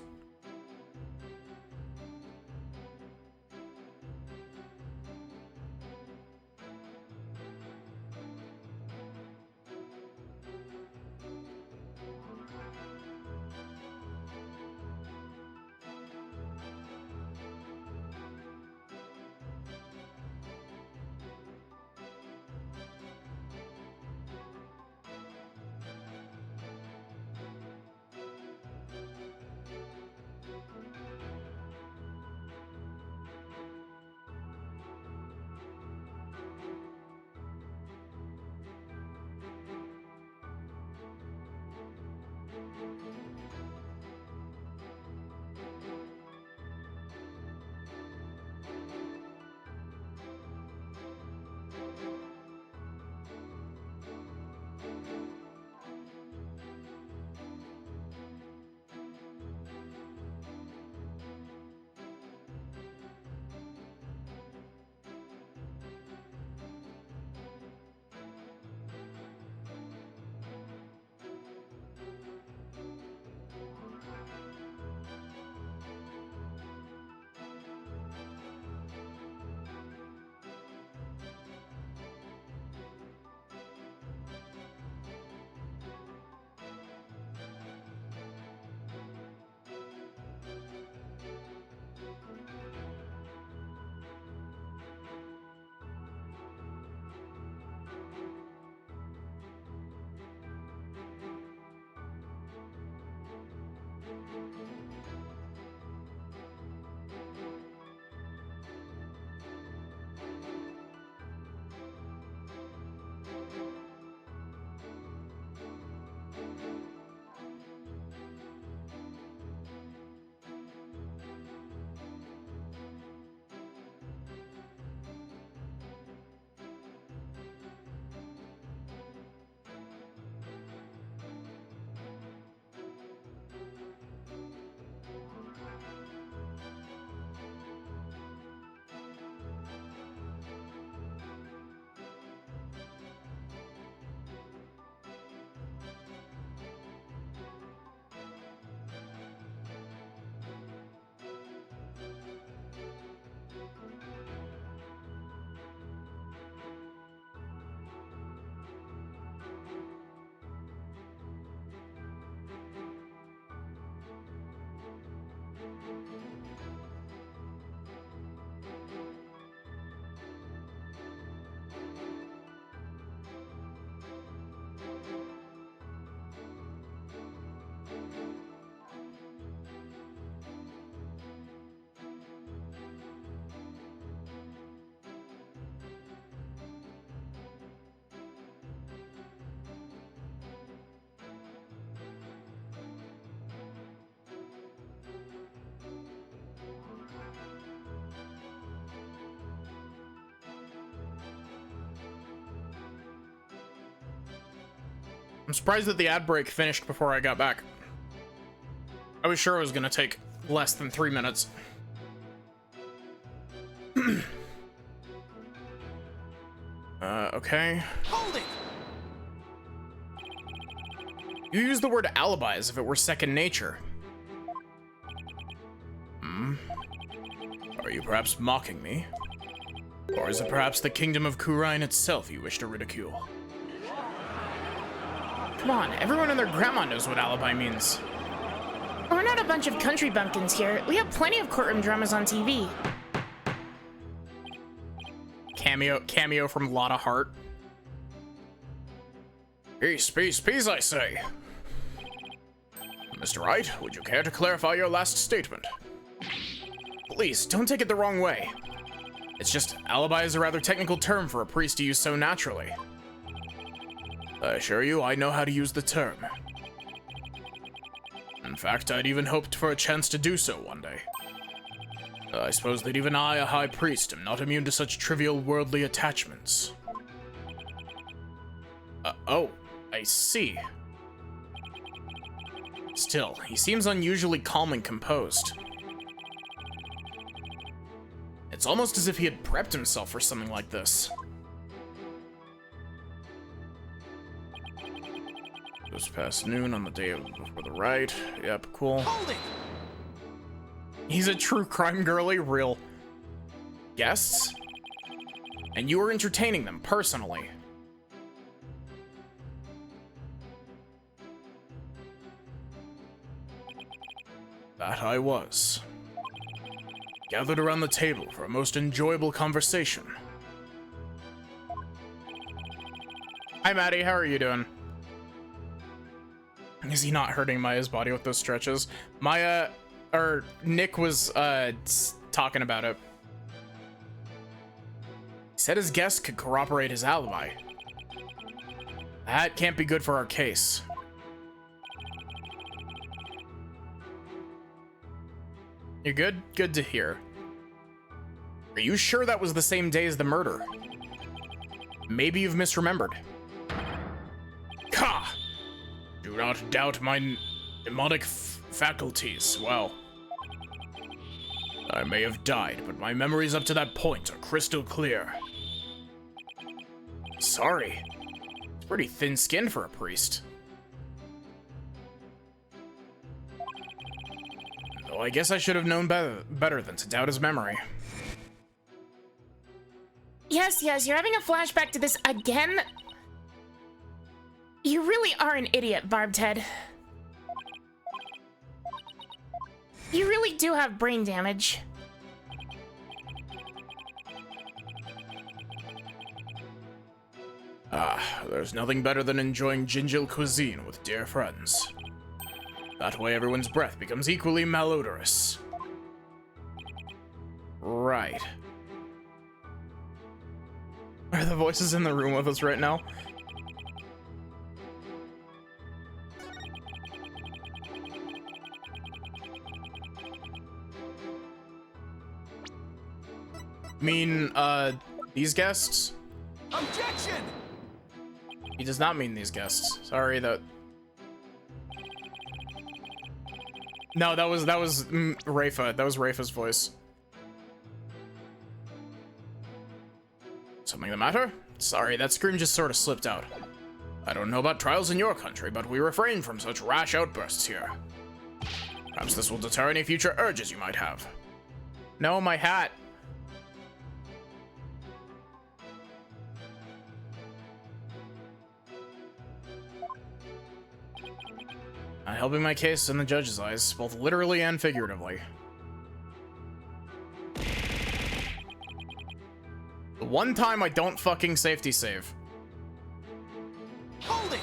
I'm surprised that the ad break finished before I got back. I was sure it was gonna take less than 3 minutes. Okay. Hold it! You use the word alibi as if it were second nature. Are you perhaps mocking me? Or is it perhaps the kingdom of Khura'in itself you wish to ridicule? Come on, everyone and their grandma knows what alibi means. We're not a bunch of country bumpkins here. We have plenty of courtroom dramas on TV. Cameo from Lotta Hart. Peace, peace, peace, I say. Mr. Wright, would you care to clarify your last statement? Please, don't take it the wrong way. It's just, alibi is a rather technical term for a priest to use so naturally. I assure you, I know how to use the term. In fact, I'd even hoped for a chance to do so one day. I suppose that even I, a high priest, am not immune to such trivial worldly attachments. Oh, I see. Still, he seems unusually calm and composed. It's almost as if he had prepped himself for something like this. Just past noon on the day before the riot. Yep, cool. Hold it! He's a true crime girly, real guests? And you were entertaining them personally. That I was. Gathered around the table for a most enjoyable conversation. Hi, Maddie. How are you doing? Is he not hurting Maya's body with those stretches? Nick was, talking about it. He said his guest could corroborate his alibi. That can't be good for our case. You're good? Good to hear. Are you sure that was the same day as the murder? Maybe you've misremembered. Ha! Do not doubt my mnemonic faculties. Well, I may have died, but my memories up to that point are crystal clear. Sorry. It's pretty thin-skinned for a priest. Though I guess I should have known better than to doubt his memory. Yes, you're having a flashback to this again? You really are an idiot, Barbed Head. You really do have brain damage. There's nothing better than enjoying Jinjil cuisine with dear friends. That way everyone's breath becomes equally malodorous. Right. Are the voices in the room with us right now? These guests? Objection! He does not mean these guests. Sorry, that... No, that was Rafa. That was Rafa's voice. Something the matter? Sorry, that scream just sort of slipped out. I don't know about trials in your country, but we refrain from such rash outbursts here. Perhaps this will deter any future urges you might have. No, my hat. Not helping my case in the judge's eyes, both literally and figuratively. The one time I don't fucking safety save. Hold it!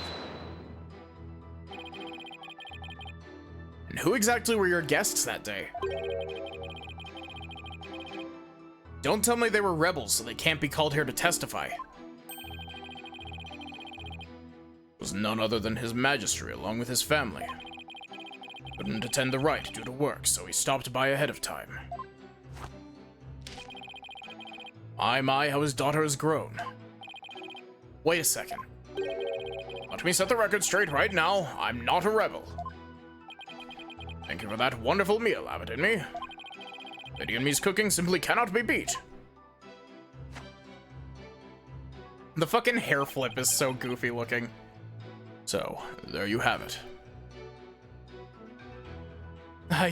And who exactly were your guests that day? Don't tell me they were rebels, so they can't be called here to testify. It was none other than His Majesty, along with his family. Couldn't attend the rite due to work, so he stopped by ahead of time. My, how his daughter has grown. Wait a second. Let me set the record straight right now. I'm not a rebel. Thank you for that wonderful meal, Abbot Inmee. Lady Inmee's cooking simply cannot be beat. The fucking hair flip is so goofy looking. So, there you have it.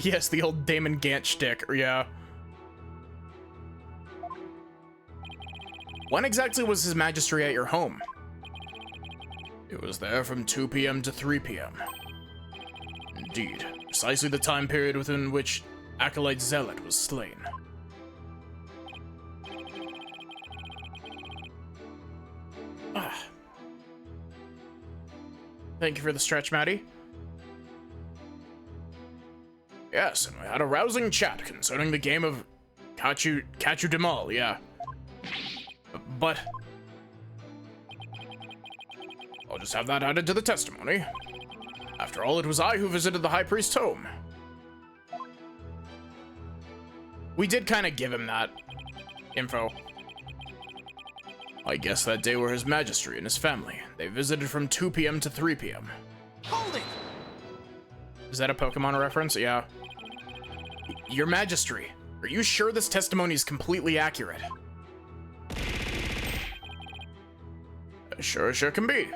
Yes, the old Damon Gant shtick, yeah. When exactly was His Majesty at your home? It was there from 2 p.m. to 3 p.m. Indeed, precisely the time period within which Acolyte Zealot was slain. Thank you for the stretch, Maddie. Yes, and we had a rousing chat concerning the game of Kachu Demal, yeah. But I'll just have that added to the testimony. After all, it was I who visited the High Priest's home. We did kind of give him that info. I guess that day were His Majesty and his family. They visited from 2 p.m. to 3 p.m. Hold it! Is that a Pokemon reference? Yeah. Your Majesty, are you sure this testimony is completely accurate? Sure can be.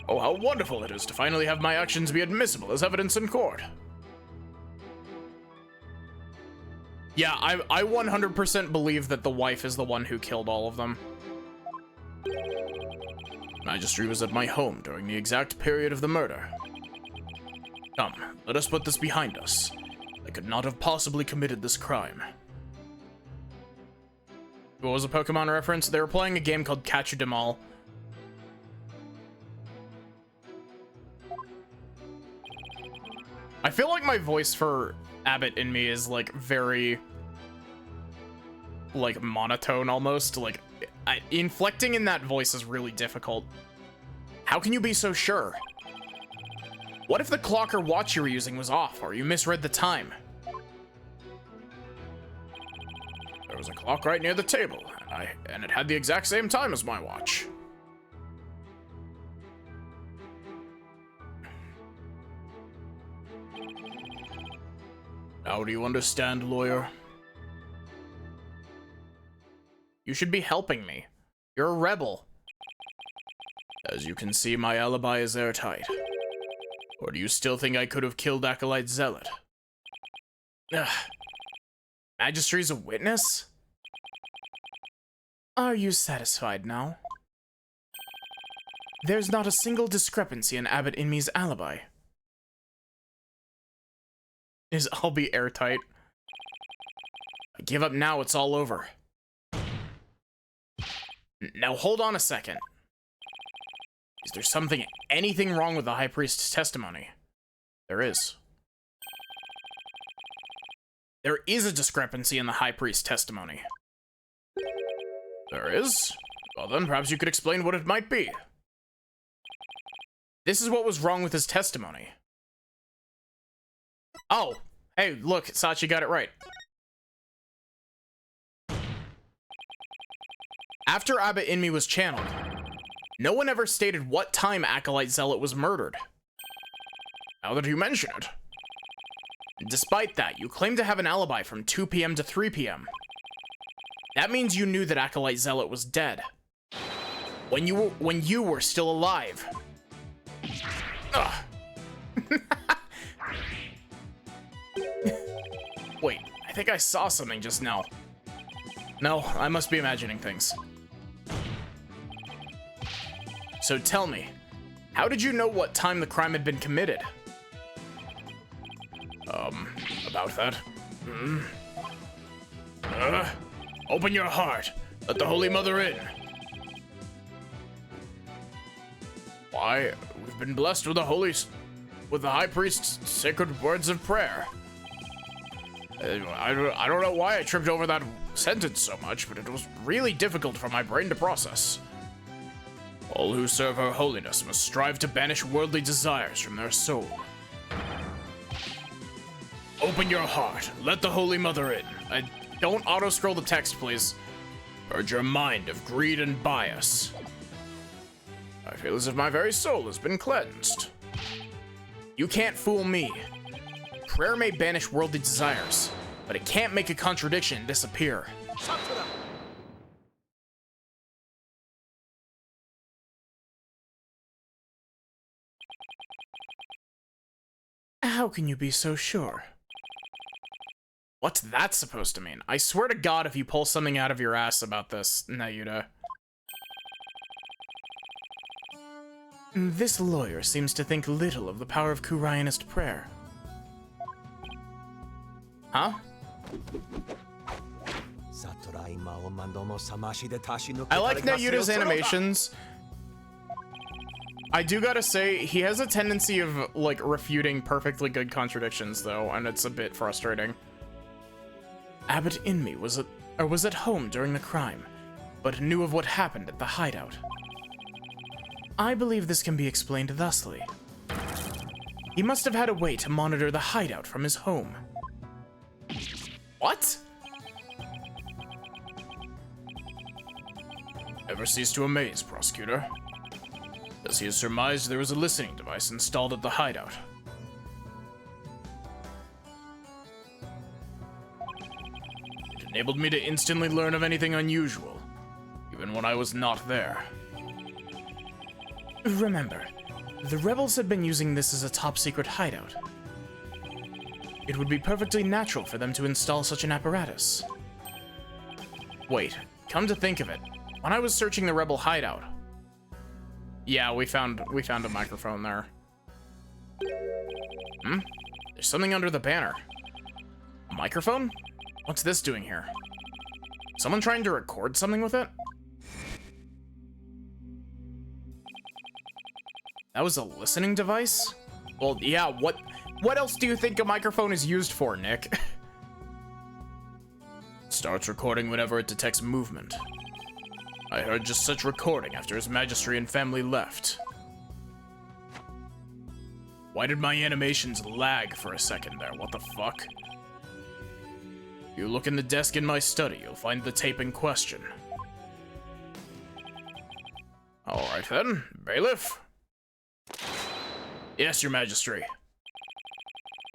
Oh, how wonderful it is to finally have my actions be admissible as evidence in court. Yeah, I 100% believe that the wife is the one who killed all of them. Majesty was at my home during the exact period of the murder. Come, let us put this behind us. I could not have possibly committed this crime. What was a Pokemon reference? They were playing a game called Kachu Demal. I feel like my voice for Abbot Inmee is like very like monotone almost. Like inflecting in that voice is really difficult. How can you be so sure? What if the clock or watch you were using was off, or you misread the time? There was a clock right near the table, and it had the exact same time as my watch. Now do you understand, lawyer? You should be helping me. You're a rebel. As you can see, my alibi is airtight. Or do you still think I could have killed Acolyte Zealot? Ugh. Majesty's a witness? Are you satisfied now? There's not a single discrepancy in Abbot Inmee's alibi. I'll be airtight. I give up now, it's all over. Now hold on a second. Is there anything wrong with the High Priest's testimony? There is. There is a discrepancy in the High Priest's testimony. There is? Well then, perhaps you could explain what it might be. This is what was wrong with his testimony. Oh, hey, look, Sachi got it right. After Abbot Inmee was channeled, no one ever stated what time Acolyte Zealot was murdered. Now that you mention it. Despite that, you claim to have an alibi from 2 p.m. to 3 p.m. That means you knew that Acolyte Zealot was dead. When you were still alive. Ugh. Wait, I think I saw something just now. No, I must be imagining things. So tell me, how did you know what time the crime had been committed? About that. Open your heart. Let the Holy Mother in. Why, we've been blessed with the High Priest's sacred words of prayer. I don't know why I tripped over that sentence so much, but it was really difficult for my brain to process. All who serve Her Holiness must strive to banish worldly desires from their soul. Open your heart. Let the Holy Mother in. Don't auto-scroll the text, please. Purge your mind of greed and bias. I feel as if my very soul has been cleansed. You can't fool me. Prayer may banish worldly desires, but it can't make a contradiction disappear. Satura! How can you be so sure? What's that supposed to mean? I swear to God if you pull something out of your ass about this, Nayuta. This lawyer seems to think little of the power of Kuryanist prayer. Huh? I like Nayuta's animations. I do gotta say, he has a tendency of, like, refuting perfectly good contradictions, though, and it's a bit frustrating. Abbot Inmi was at home during the crime, but knew of what happened at the hideout. I believe this can be explained thusly. He must have had a way to monitor the hideout from his home. What? Ever cease to amaze, Prosecutor? As he has surmised there was a listening device installed at the hideout. It enabled me to instantly learn of anything unusual, even when I was not there. Remember, the rebels had been using this as a top-secret hideout. It would be perfectly natural for them to install such an apparatus. Wait, come to think of it, when I was searching the rebel hideout... Yeah, we found a microphone there. Hmm? There's something under the banner. A microphone? What's this doing here? Someone trying to record something with it? That was a listening device? Well, yeah, what else do you think a microphone is used for, Nick? Starts recording whenever it detects movement. I heard just such recording after His Majesty and family left. Why did my animations lag for a second there? What the fuck? If you look in the desk in my study, you'll find the tape in question. Alright then, bailiff. Yes, Your Majesty.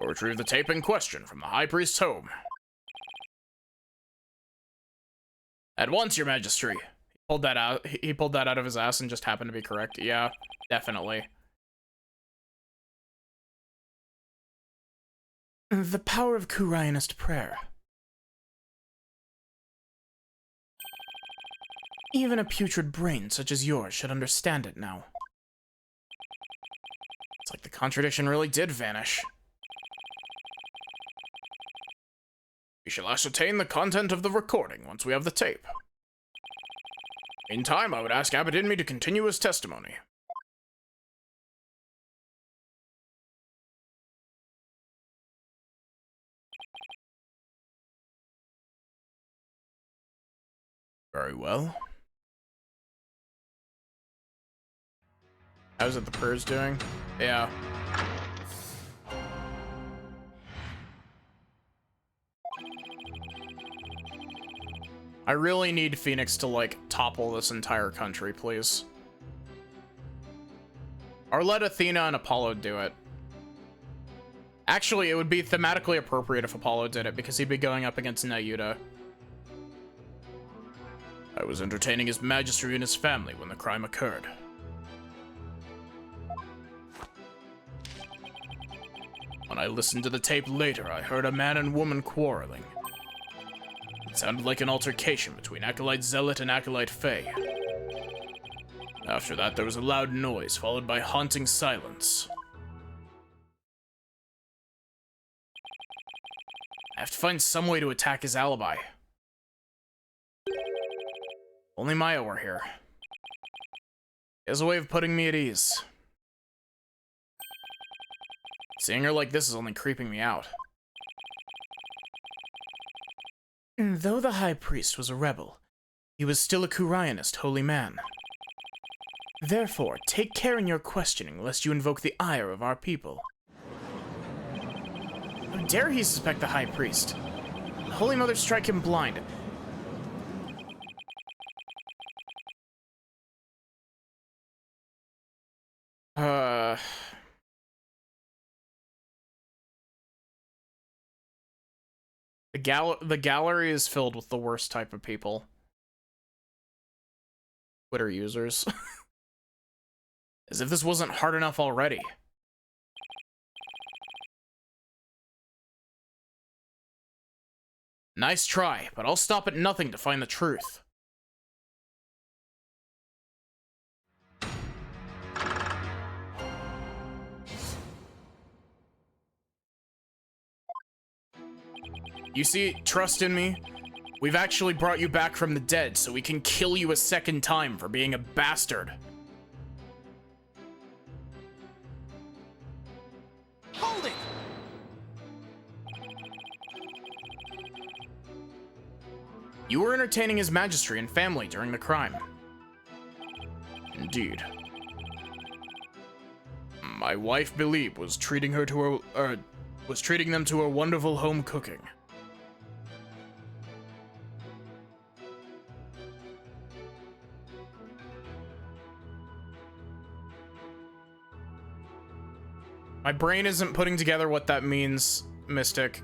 I'll retrieve the tape in question from the High Priest's home. At once, Your Majesty. He pulled that out of his ass and just happened to be correct. Yeah, definitely. The power of Kuryanist prayer. Even a putrid brain such as yours should understand it now. It's like the contradiction really did vanish. We shall ascertain the content of the recording once we have the tape. Meantime, I would ask Abbot Inmi to continue his testimony. Very well. How's it the prayers doing? Yeah. I really need Phoenix to, like, topple this entire country, please. Or let Athena and Apollo do it. Actually, it would be thematically appropriate if Apollo did it, because he'd be going up against Nayuta. I was entertaining His Majesty and his family when the crime occurred. When I listened to the tape later, I heard a man and woman quarreling. It sounded like an altercation between Acolyte Zealot and Acolyte Faye. After that, there was a loud noise, followed by haunting silence. I have to find some way to attack his alibi. Only Maya were here. He has a way of putting me at ease. Seeing her like this is only creeping me out. Though the High Priest was a rebel, he was still a Kuryanist holy man. Therefore, take care in your questioning lest you invoke the ire of our people. How dare he suspect the High Priest? The Holy Mother strike him blind. The gallery is filled with the worst type of people. Twitter users. As if this wasn't hard enough already. Nice try, but I'll stop at nothing to find the truth. You see, trust in me. We've actually brought you back from the dead so we can kill you a second time for being a bastard. Hold it! You were entertaining His Majesty and family during the crime. Indeed. My wife, Bilib, was treating them to a wonderful home cooking. My brain isn't putting together what that means, Mystic.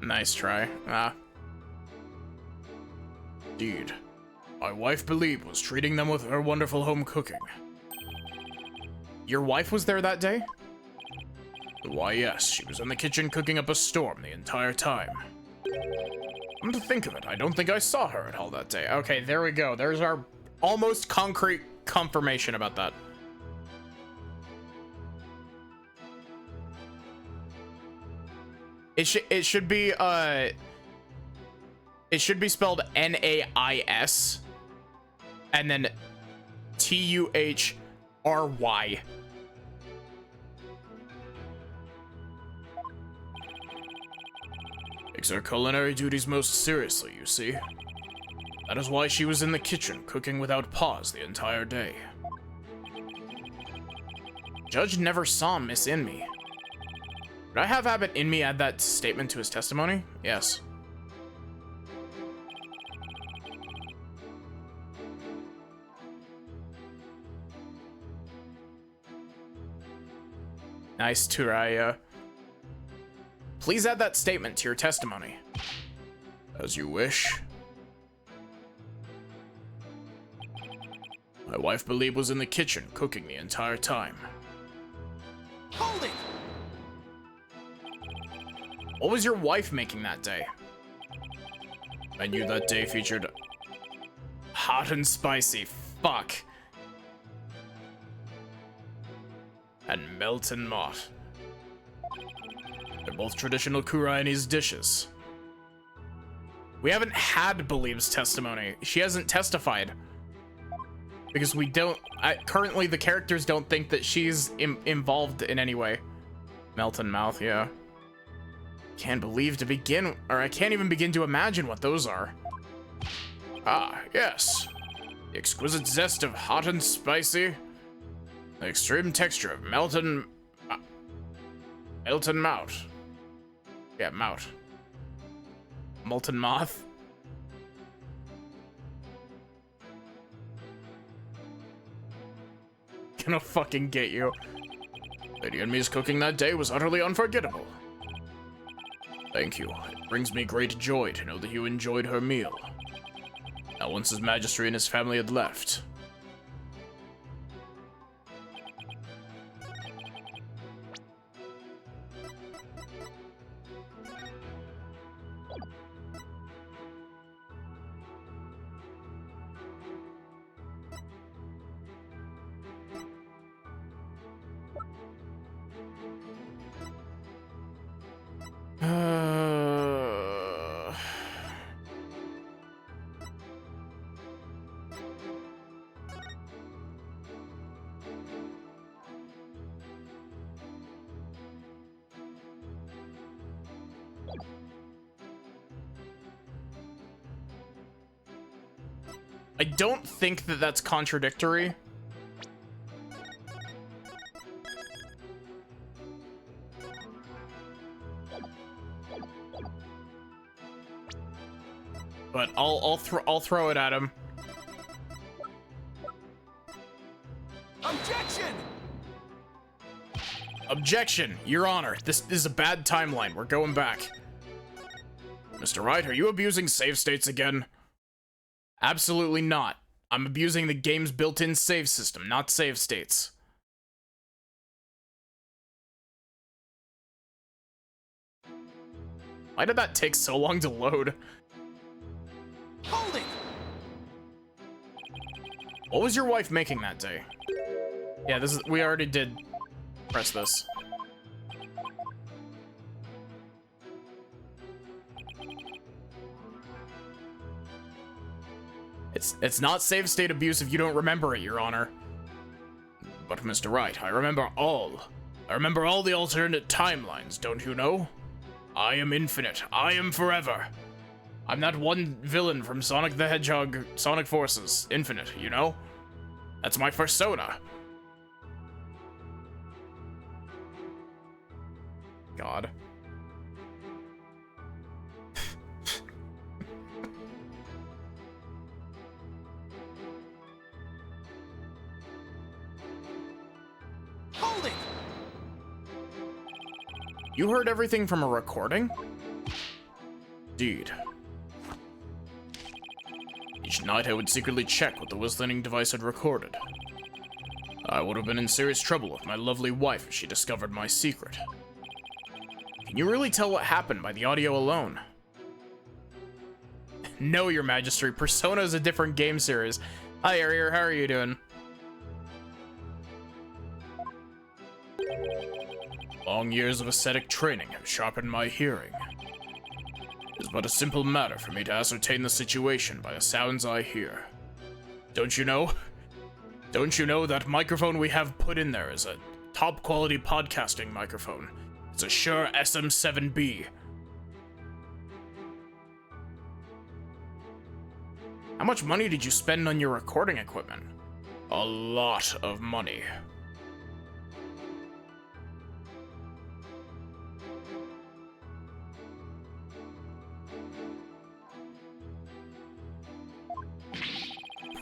Nice try. Indeed. My wife, Bilib, was treating them with her wonderful home cooking. Your wife was there that day? Why, yes. She was in the kitchen cooking up a storm the entire time. Come to think of it, I don't think I saw her at all that day. Okay, there we go. There's our almost concrete confirmation about that. It should be spelled N-A-I-S and then T-U-H-R-Y. Takes her culinary duties most seriously, you see. That is why she was in the kitchen, cooking without pause the entire day. Judge never saw Miss Inmi. Did I have Abbot Inmi add that statement to his testimony? Yes. Nice, Turaya. Please add that statement to your testimony. As you wish. My wife, Bilib, was in the kitchen cooking the entire time. Hold it! What was your wife making that day? Menu that day featured hot and spicy. Fuck. And melt and moth. They're both traditional Kurainese dishes. We haven't had Bilib's testimony. She hasn't testified. Because we don't... currently, the characters don't think that she's involved in any way. Melt and mouth, yeah. Can't believe to begin... Or I can't even begin to imagine what those are. Ah, yes. The exquisite zest of hot and spicy. The extreme texture of melt and mouth. Yeah, mouth. Molten moth. Gonna fucking get you. Lady Enmi's cooking that day was utterly unforgettable. Thank you. It brings me great joy to know that you enjoyed her meal. Now, once His Majesty and his family had left, I don't think that that's contradictory. but I'll throw it at him. Objection! Objection, Your Honor. This is a bad timeline. We're going back. Mr. Wright, are you abusing save states again? Absolutely not. I'm abusing the game's built-in save system, not save states. Why did that take so long to load? Hold it! What was your wife making that day? Yeah, we already did press this. It's not save state abuse if you don't remember it, Your Honor. But Mr. Wright, I remember all. I remember all the alternate timelines, don't you know? I am infinite. I am forever. I'm that one villain from Sonic the Hedgehog, Sonic Forces, Infinite, you know? That's my persona. God. Hold it! You heard everything from a recording? Indeed. Each night I would secretly check what the whistling device had recorded. I would have been in serious trouble with my lovely wife if she discovered my secret. Can you really tell what happened by the audio alone? No, Your Majesty. Persona is a different game series. Hi, Arier. How are you doing? Long years of ascetic training have sharpened my hearing. It is but a simple matter for me to ascertain the situation by the sounds I hear. Don't you know? Don't you know that microphone we have put in there is a top quality podcasting microphone? It's a Shure SM7B. How much money did you spend on your recording equipment? A lot of money.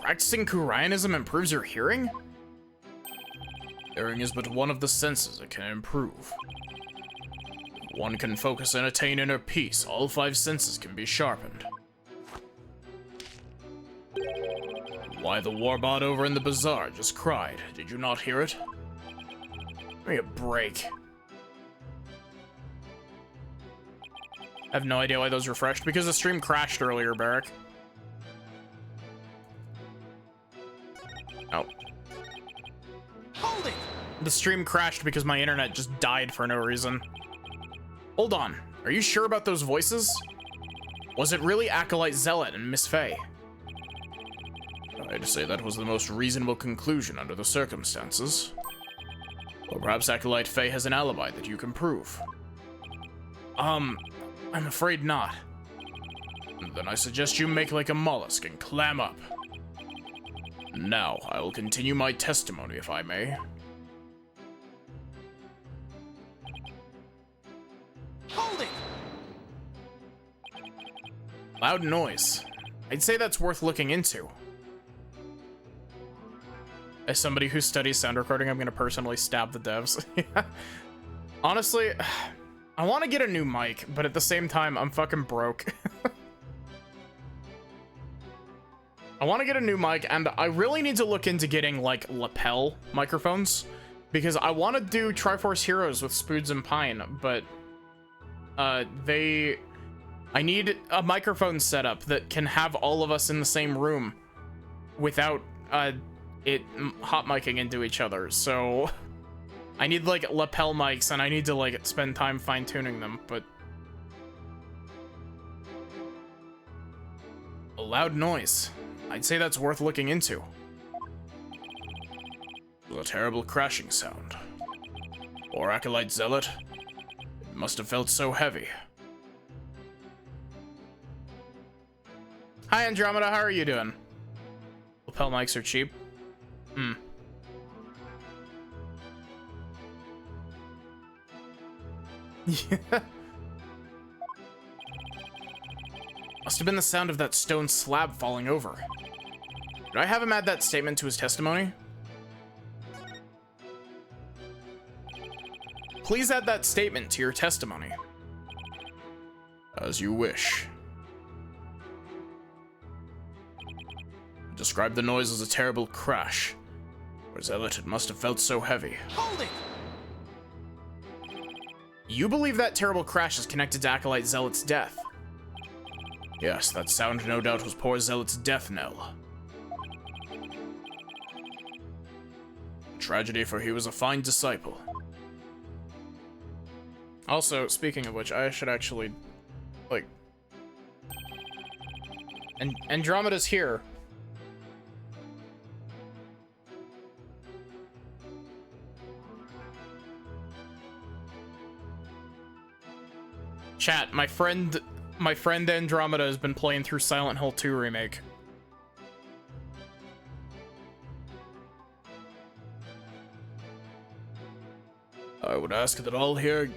Practicing Kurayanism improves your hearing? Hearing is but one of the senses it can improve. One can focus and attain inner peace. All 5 senses can be sharpened. Why, the warbot over in the bazaar just cried. Did you not hear it? Give me a break. I have no idea why those refreshed, because the stream crashed earlier, Barrack. Oh. Hold it! The stream crashed because my internet just died for no reason. Hold on. Are you sure about those voices? Was it really Acolyte Zealot and Miss Faye? I'd say that was the most reasonable conclusion under the circumstances. Or perhaps Acolyte Faye has an alibi that you can prove. I'm afraid not. Then I suggest you make like a mollusk and clam up. Now, I will continue my testimony, if I may. Hold it! Loud noise. I'd say that's worth looking into. As somebody who studies sound recording, I'm gonna personally stab the devs. Honestly, I want to get a new mic, but at the same time, I'm fucking broke. I want to get a new mic, and I really need to look into getting, like, lapel microphones, because I want to do Triforce Heroes with Spoods and Pine, but, I need a microphone setup that can have all of us in the same room without, it hot micing into each other, so I need, like, lapel mics, and I need to, like, spend time fine-tuning them, but... A loud noise. I'd say that's worth looking into. A terrible crashing sound. Or Acolyte Zealot. It must have felt so heavy. Hi Andromeda, how are you doing? Lapel mics are cheap. Yeah. Must have been the sound of that stone slab falling over. Did I have him add that statement to his testimony? Please add that statement to your testimony. As you wish. Describe the noise as a terrible crash. For Zealot, it must have felt so heavy. Hold it! You believe that terrible crash is connected to Acolyte Zealot's death? Yes, that sound no doubt was poor Zealot's death knell. A tragedy, for he was a fine disciple. Also, speaking of which, I should actually, like... Andromeda's here. Chat, my friend Andromeda has been playing through Silent Hill 2 Remake. I would ask that all here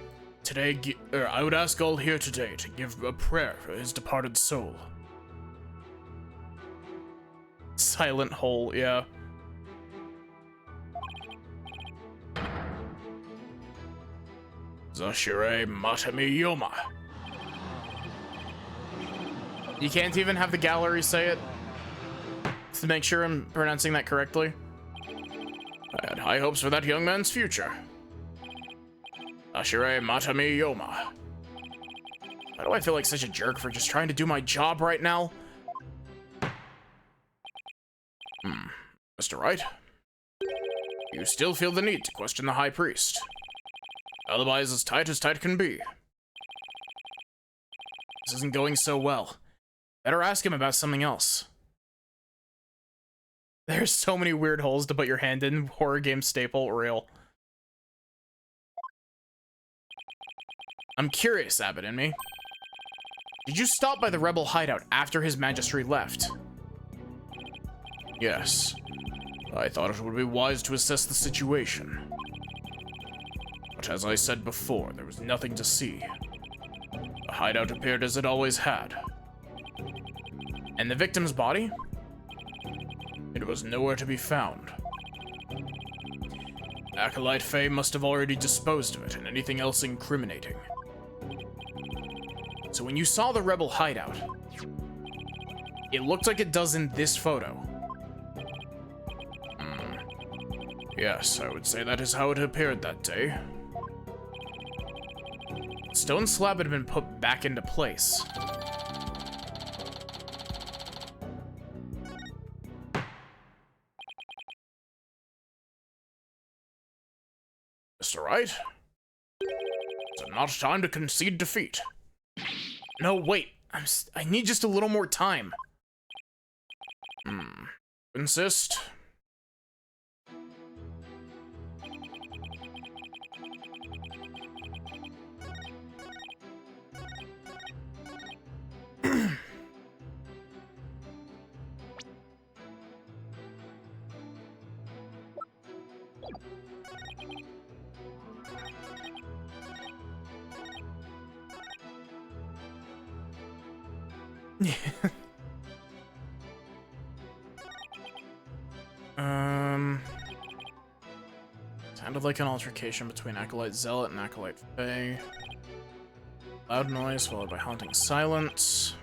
today, I would ask all here today to give a prayer for his departed soul. Silent Hole, yeah. Zashire Matami Yoma. You can't even have the gallery say it to make sure I'm pronouncing that correctly. I had high hopes for that young man's future. Ashire Matami Yoma. Why do I feel like such a jerk for just trying to do my job right now? Mr. Wright? You still feel the need to question the High Priest. Alibi is as tight can be. This isn't going so well. Better ask him about something else. There's so many weird holes to put your hand in. Horror game staple, real. I'm curious, Abbott and me. Did you stop by the rebel hideout after His Majesty left? Yes. I thought it would be wise to assess the situation. But as I said before, there was nothing to see. The hideout appeared as it always had. And the victim's body? It was nowhere to be found. Acolyte Faye must have already disposed of it and anything else incriminating. So when you saw the rebel hideout, it looked like it does in this photo. Yes, I would say that is how it appeared that day. Stone slab had been put back into place. Mr. Wright? Is it not time to concede defeat? No, wait. I need just a little more time. Insist? Sounded like an altercation between Acolyte Zealot and Acolyte Faye. Loud noise followed by haunting silence.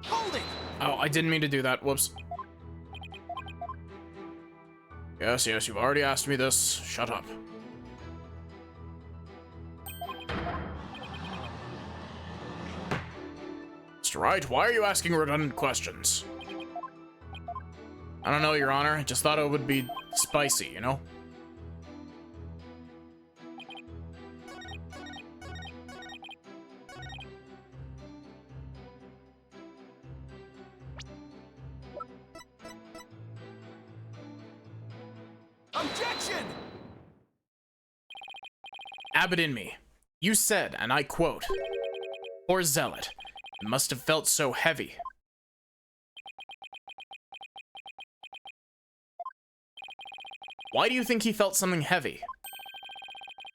Hold it! Oh, I didn't mean to do that. Whoops. Yes, you've already asked me this. Shut up. Mr. Wright, why are you asking redundant questions? I don't know, Your Honor. I just thought it would be spicy, you know? Objection! Abbott in me. You said, and I quote, "Poor Zealot. It must have felt so heavy." Why do you think he felt something heavy?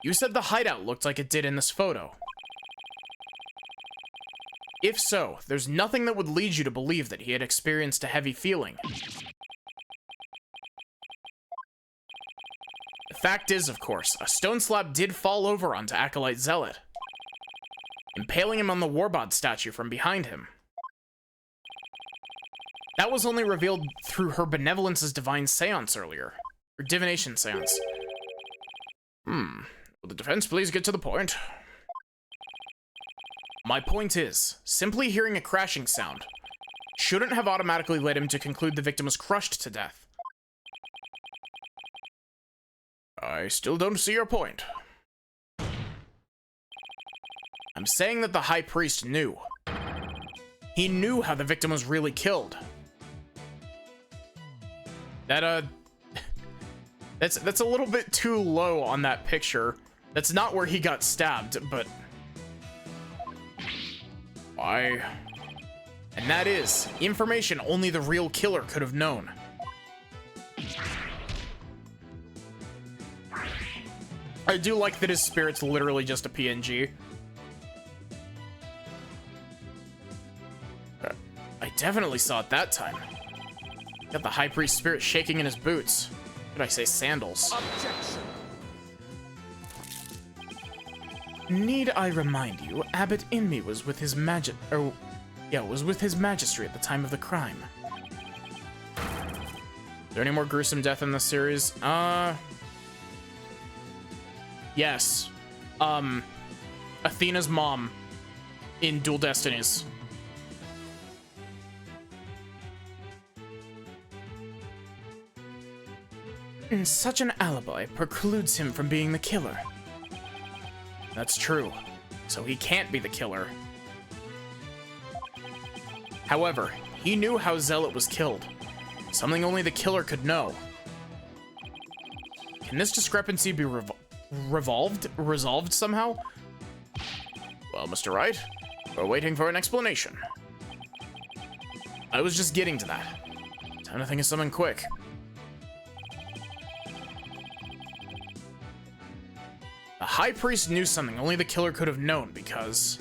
You said the hideout looked like it did in this photo. If so, there's nothing that would lead you to believe that he had experienced a heavy feeling. The fact is, of course, a stone slab did fall over onto Acolyte Zealot, impaling him on the Warbod statue from behind him. That was only revealed through her Benevolence's divine seance earlier. Or divination seance. Will the defense please get to the point? My point is, simply hearing a crashing sound shouldn't have automatically led him to conclude the victim was crushed to death. I still don't see your point. I'm saying that the High Priest knew. He knew how the victim was really killed. That's a little bit too low on that picture. That's not where he got stabbed, but... why? And that is information only the real killer could have known. I do like that his spirit's literally just a PNG. I definitely saw it that time. Got the High Priest spirit shaking in his boots. Did I say sandals? Objection. Need I remind you, Abbot Inmi was with his was with his magistry at the time of the crime. Is there any more gruesome death in this series? Yes. Athena's mom in Dual Destinies. And such an alibi precludes him from being the killer. That's true. So he can't be the killer. However, he knew how Zealot was killed. Something only the killer could know. Can this discrepancy be resolved somehow? Well, Mr. Wright, we're waiting for an explanation. I was just getting to that. Time to think of something quick. The High Priest knew something only the killer could have known because...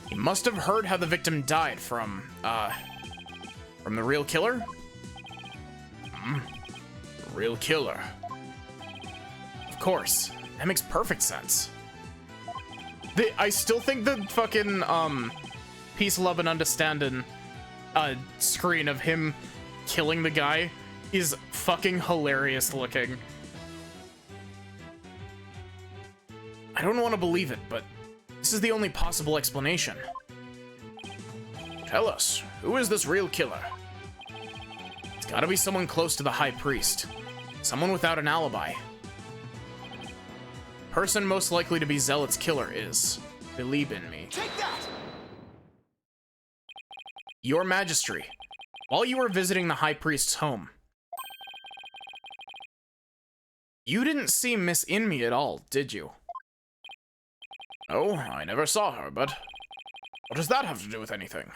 he must have heard how the victim died from the real killer? The real killer. Of course. That makes perfect sense. I still think the fucking, peace, love, and understanding, screen of him killing the guy is fucking hilarious looking. I don't want to believe it, but this is the only possible explanation. Tell us, who is this real killer? It's gotta be someone close to the High Priest. Someone without an alibi. Person most likely to be Zealot's killer is Believe in me. Take that! Your Magistry, while you were visiting the High Priest's home, you didn't see Miss Inmi at all, did you? Oh, I never saw her, but what does that have to do with anything?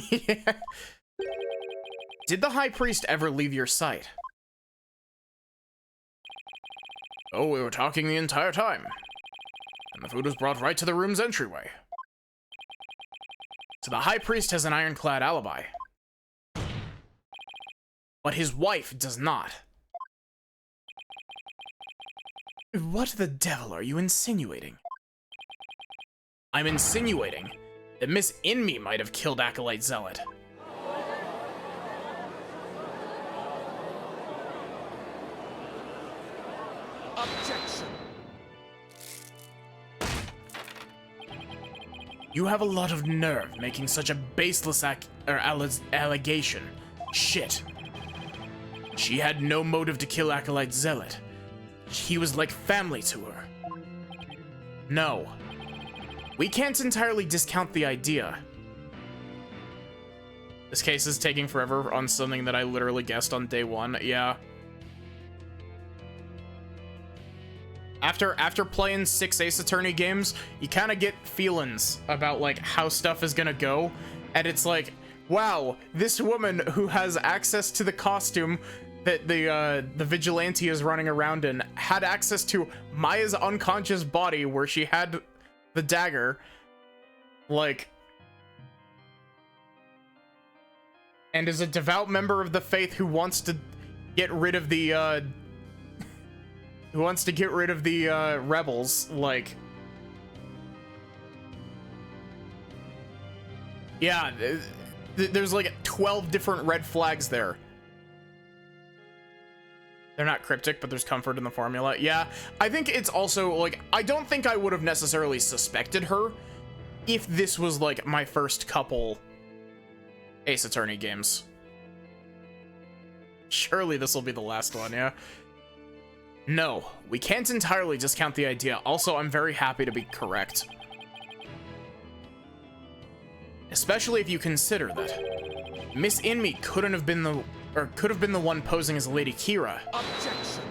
Yeah. Did the High Priest ever leave your sight? Oh, we were talking the entire time. And the food was brought right to the room's entryway. So the High Priest has an ironclad alibi. But his wife does not. What the devil are you insinuating? I'm insinuating that Miss Inmi might have killed Acolyte Zealot. Objection. You have a lot of nerve making such a baseless allegation. Shit. She had no motive to kill Acolyte Zealot. He was like family to her. No. We can't entirely discount the idea. This case is taking forever on something that I literally guessed on day one. Yeah. After playing 6 Ace Attorney games, you kind of get feelings about like how stuff is gonna go, and it's like, wow, this woman who has access to the costume that the vigilante is running around in had access to Maya's unconscious body where she had the dagger, like, and is a devout member of the faith who wants to get rid of the rebels. Like, yeah, there's like 12 different red flags there. They're not cryptic, but there's comfort in the formula. Yeah, I think it's also like, I don't think I would have necessarily suspected her if this was like my first couple Ace Attorney games. Surely this will be the last one, yeah? No, we can't entirely discount the idea. Also, I'm very happy to be correct. Especially if you consider that Miss Inmi could have been the one posing as Lady Kira. Objection.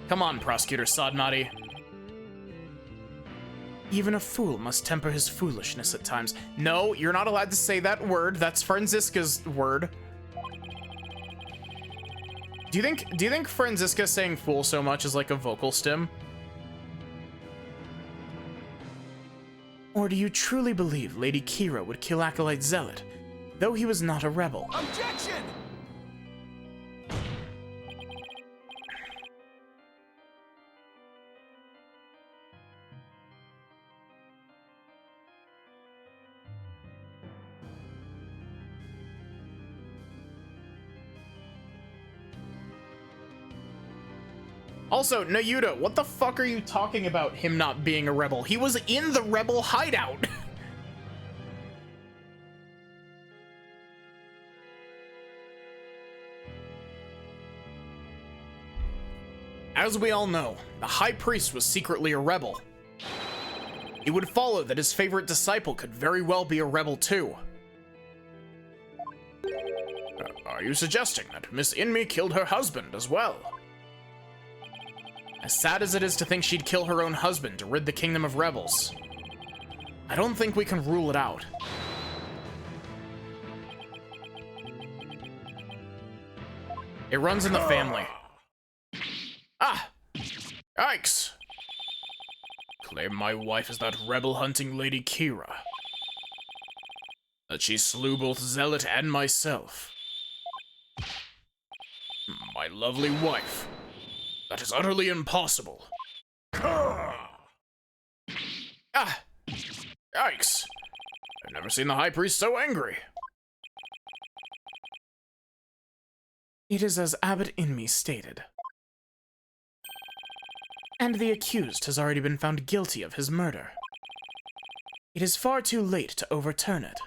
Come on, Prosecutor Sadmati. Even a fool must temper his foolishness at times. No, you're not allowed to say that word. That's Franziska's word. Do you think Franziska saying fool so much is like a vocal stim? Or do you truly believe Lady Kira would kill Acolyte Zealot, though he was not a rebel? Objection. Also, Nayuta, what the fuck are you talking about him not being a rebel? He was in the rebel hideout. As we all know, the High Priest was secretly a rebel. It would follow that his favorite disciple could very well be a rebel too. Are you suggesting that Miss Inmi killed her husband as well? As sad as it is to think she'd kill her own husband to rid the kingdom of rebels, I don't think we can rule it out. It runs in the family. Ah! Yikes! Claim my wife is that rebel-hunting Lady Kira. That she slew both Zealot and myself. My lovely wife. That is utterly impossible. Ah! Yikes! I've never seen the High Priest so angry. It is as Abbot Inmi stated. And the accused has already been found guilty of his murder. It is far too late to overturn it.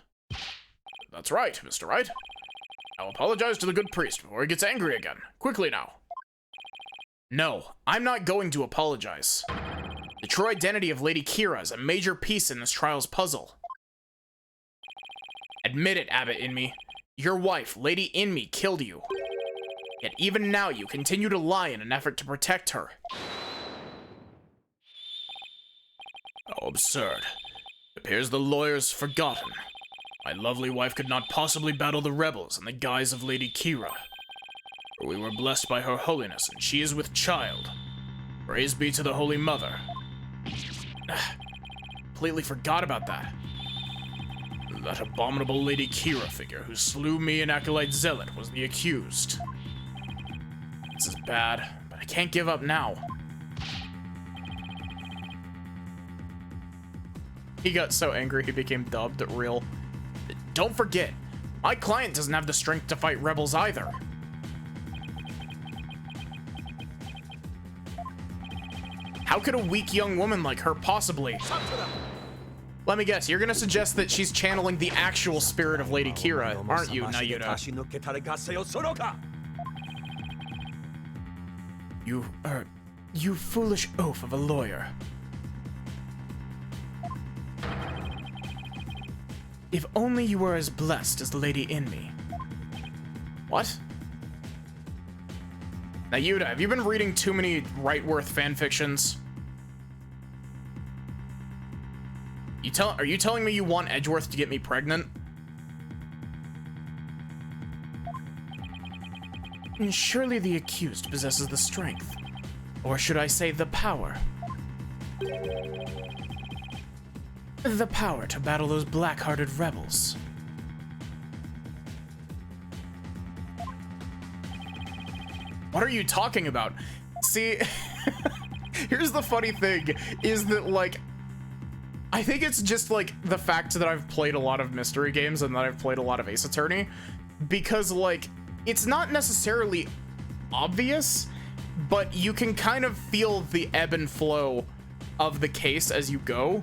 That's right, Mr. Wright. I'll apologize to the good priest before he gets angry again. Quickly now. No, I'm not going to apologize. The true identity of Lady Kira is a major piece in this trial's puzzle. Admit it, Abbot Inmi. Your wife, Lady Inmi, killed you. Yet even now you continue to lie in an effort to protect her. How absurd. It appears the lawyer's forgotten. My lovely wife could not possibly battle the rebels in the guise of Lady Kira. For we were blessed by her holiness, and she is with child. Praise be to the Holy Mother. Completely forgot about that. That abominable Lady Kira figure who slew me and Acolyte Zealot was the accused. This is bad, but I can't give up now. He got so angry he became dubbed real. Don't forget, my client doesn't have the strength to fight rebels either. How could a weak young woman like her possibly? Let me guess, you're gonna suggest that she's channeling the actual spirit of Lady Kira, aren't you, Nayuta? You foolish oaf of a lawyer. If only you were as blessed as Lady Inmi. What? Now, Yuta, have you been reading too many Wrightworth fanfictions? Are you telling me you want Edgeworth to get me pregnant? Surely the accused possesses the strength. Or should I say the power? The power to battle those black-hearted rebels. What are you talking about? See, here's the funny thing, is that, like, I think it's just, like, the fact that I've played a lot of mystery games and that I've played a lot of Ace Attorney, because, like, it's not necessarily obvious, but you can kind of feel the ebb and flow of the case as you go.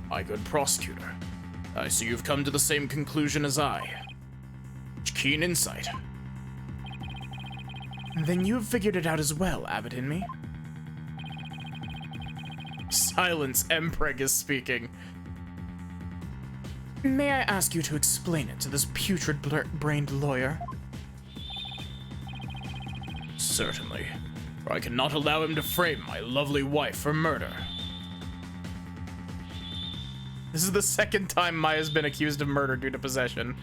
My good prosecutor, I see you've come to the same conclusion as I. Keen insight. Then you've figured it out as well, Abbott and me. Silence, Mpreg is speaking. May I ask you to explain it to this putrid-brained lawyer? Certainly, for I cannot allow him to frame my lovely wife for murder. This is the second time Maya's been accused of murder due to possession.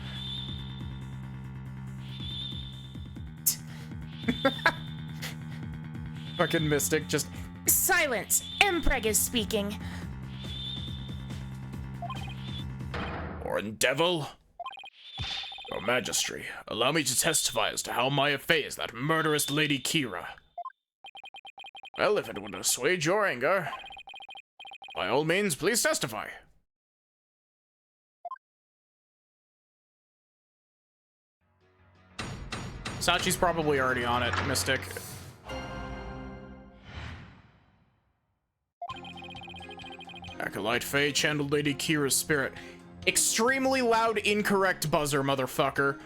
Fucking Mystic, just... Silence! Mpreg is speaking. Foreign devil? Your Majesty, allow me to testify as to how Maya fays that murderous Lady Kira. Well, if it would assuage your anger, by all means, please testify. Sachi's probably already on it, Mystic. Acolyte Faye channeled Lady Kira's spirit. Extremely loud, incorrect buzzer, motherfucker.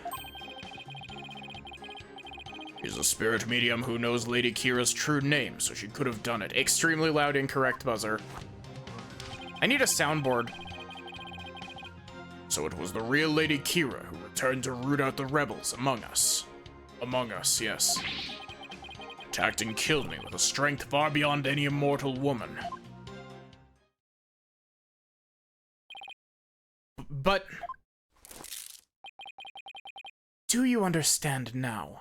She's a spirit medium who knows Lady Kira's true name, so she could have done it. Extremely loud, incorrect buzzer. I need a soundboard. So it was the real Lady Kira who returned to root out the rebels among us. Among us, yes. Attacked and killed me with a strength far beyond any immortal woman. But... do you understand now?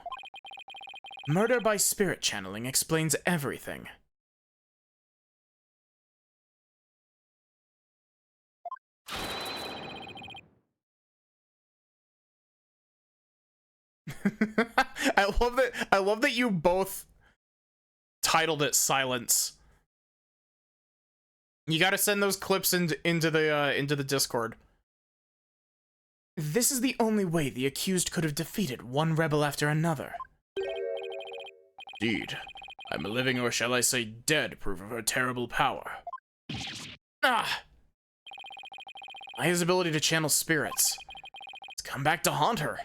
Murder by spirit channeling explains everything. I love that you both titled it Silence. You gotta send those clips into the Discord. This is the only way the accused could have defeated one rebel after another. Indeed. I'm a living, or shall I say dead, proof of her terrible power. Ah! Maya's ability to channel spirits. It's come back to haunt her.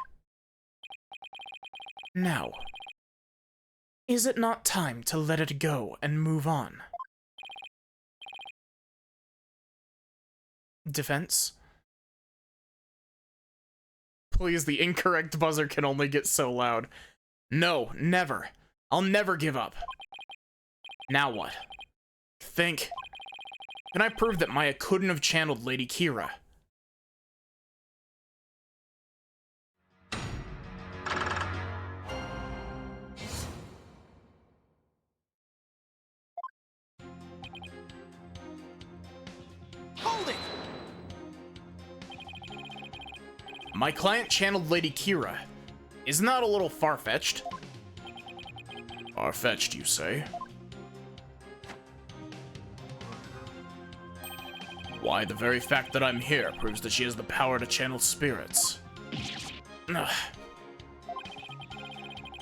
Now, is it not time to let it go and move on? Defense? Please, the incorrect buzzer can only get so loud. No, never. I'll never give up. Now what? Think. Can I prove that Maya couldn't have channeled Lady Kira? Hold it! My client channeled Lady Kira. Isn't that a little far-fetched? Far-fetched, you say? Why, the very fact that I'm here proves that she has the power to channel spirits. Ugh.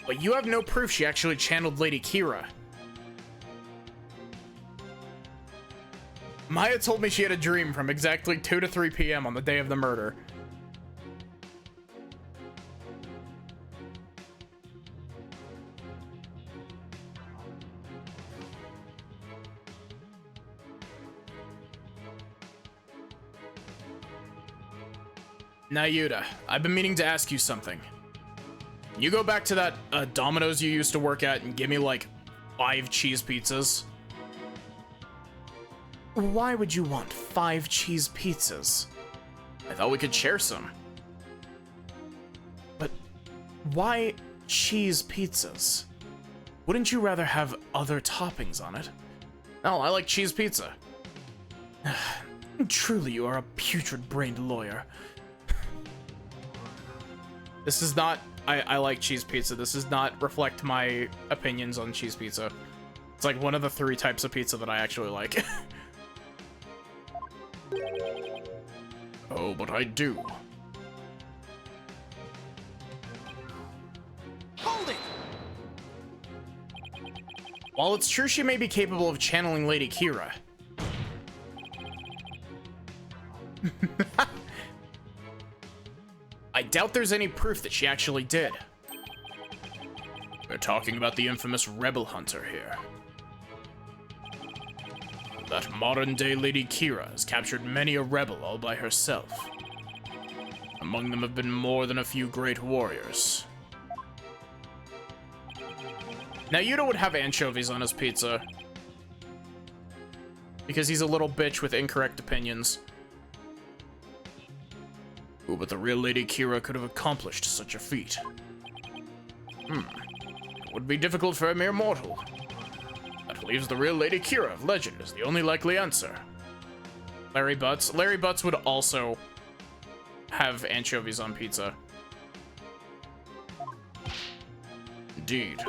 But you have no proof she actually channeled Lady Kira. Maya told me she had a dream from exactly 2 to 3 p.m. on the day of the murder. Now, Yuta, I've been meaning to ask you something. You go back to that Domino's you used to work at and give me like 5 cheese pizzas. Why would you want 5 cheese pizzas? I thought we could share some. But why cheese pizzas? Wouldn't you rather have other toppings on it? Oh, I like cheese pizza. Truly, you are a putrid-brained lawyer. This is not... I like cheese pizza. This does not reflect my opinions on cheese pizza. It's like one of the 3 types of pizza that I actually like. Oh, but I do. Hold it! While it's true she may be capable of channeling Lady Kira, I doubt there's any proof that she actually did. We're talking about the infamous Rebel Hunter here. That modern-day Lady Kira has captured many a rebel all by herself. Among them have been more than a few great warriors. Now, Yuta would have anchovies on his pizza, because he's a little bitch with incorrect opinions. Ooh, but the real Lady Kira could have accomplished such a feat. It would be difficult for a mere mortal. That leaves the real Lady Kira of legend as the only likely answer. Larry Butts. Larry Butts would also have anchovies on pizza. Indeed.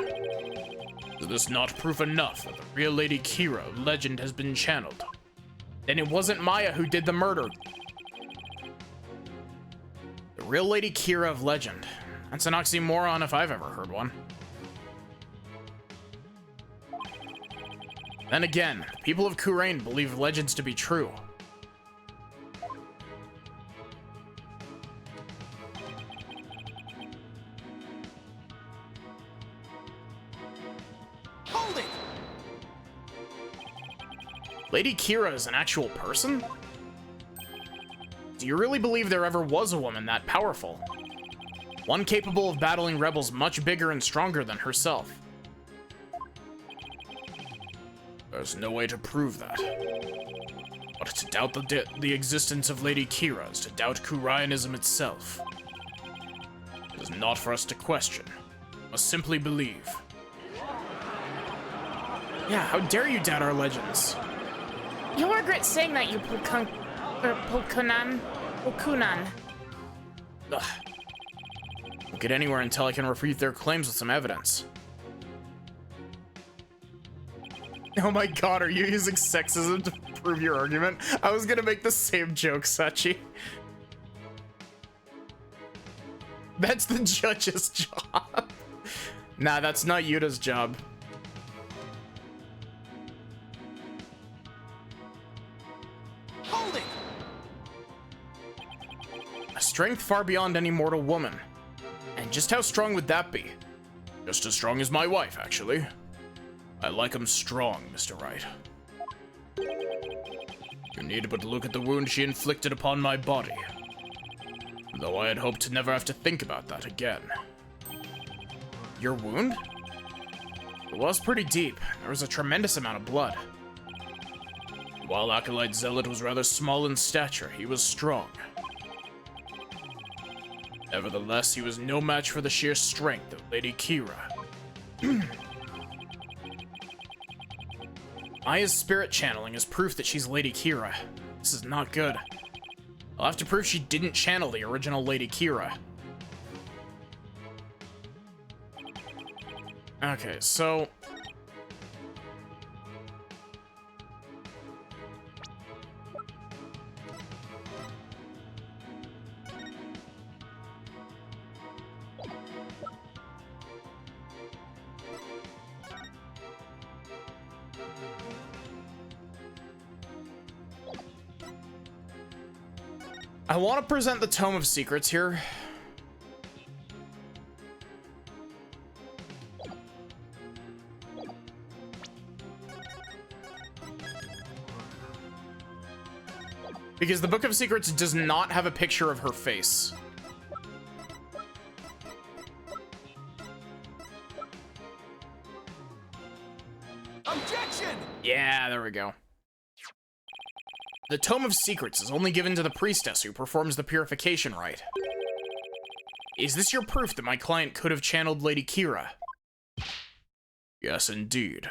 Is this not proof enough that the real Lady Kira of legend has been channeled? Then it wasn't Maya who did the murder. The real Lady Kira of legend. That's an oxymoron if I've ever heard one. Then again, the people of Kurain believe legends to be true. Hold it! Lady Kira is an actual person? Do you really believe there ever was a woman that powerful? One capable of battling rebels much bigger and stronger than herself. There's no way to prove that. But to doubt the existence of Lady Kira is to doubt Kuraianism itself. It is not for us to question. We must simply believe. Yeah, how dare you doubt our legends? You'll regret saying that, you Pulkunan. Ugh. Won't get anywhere until I can refute their claims with some evidence. Oh my god, are you using sexism to prove your argument? I was gonna make the same joke, Sachi. That's the judge's job. Nah, that's not Yuta's job. Hold it! A strength far beyond any mortal woman. And just how strong would that be? Just as strong as my wife, actually. I like 'em strong, Mr. Wright. You need but look at the wound she inflicted upon my body. Though I had hoped to never have to think about that again. Your wound? It was pretty deep. There was a tremendous amount of blood. While Acolyte Zealot was rather small in stature, he was strong. Nevertheless, he was no match for the sheer strength of Lady Kira. Maya's spirit channeling is proof that she's Lady Kira. This is not good. I'll have to prove she didn't channel the original Lady Kira. Okay, so... I want to present the Tome of Secrets here. Because the Book of Secrets does not have a picture of her face. Yeah, there we go. The Tome of Secrets is only given to the priestess who performs the purification rite. Is this your proof that my client could have channeled Lady Kira? Yes, indeed.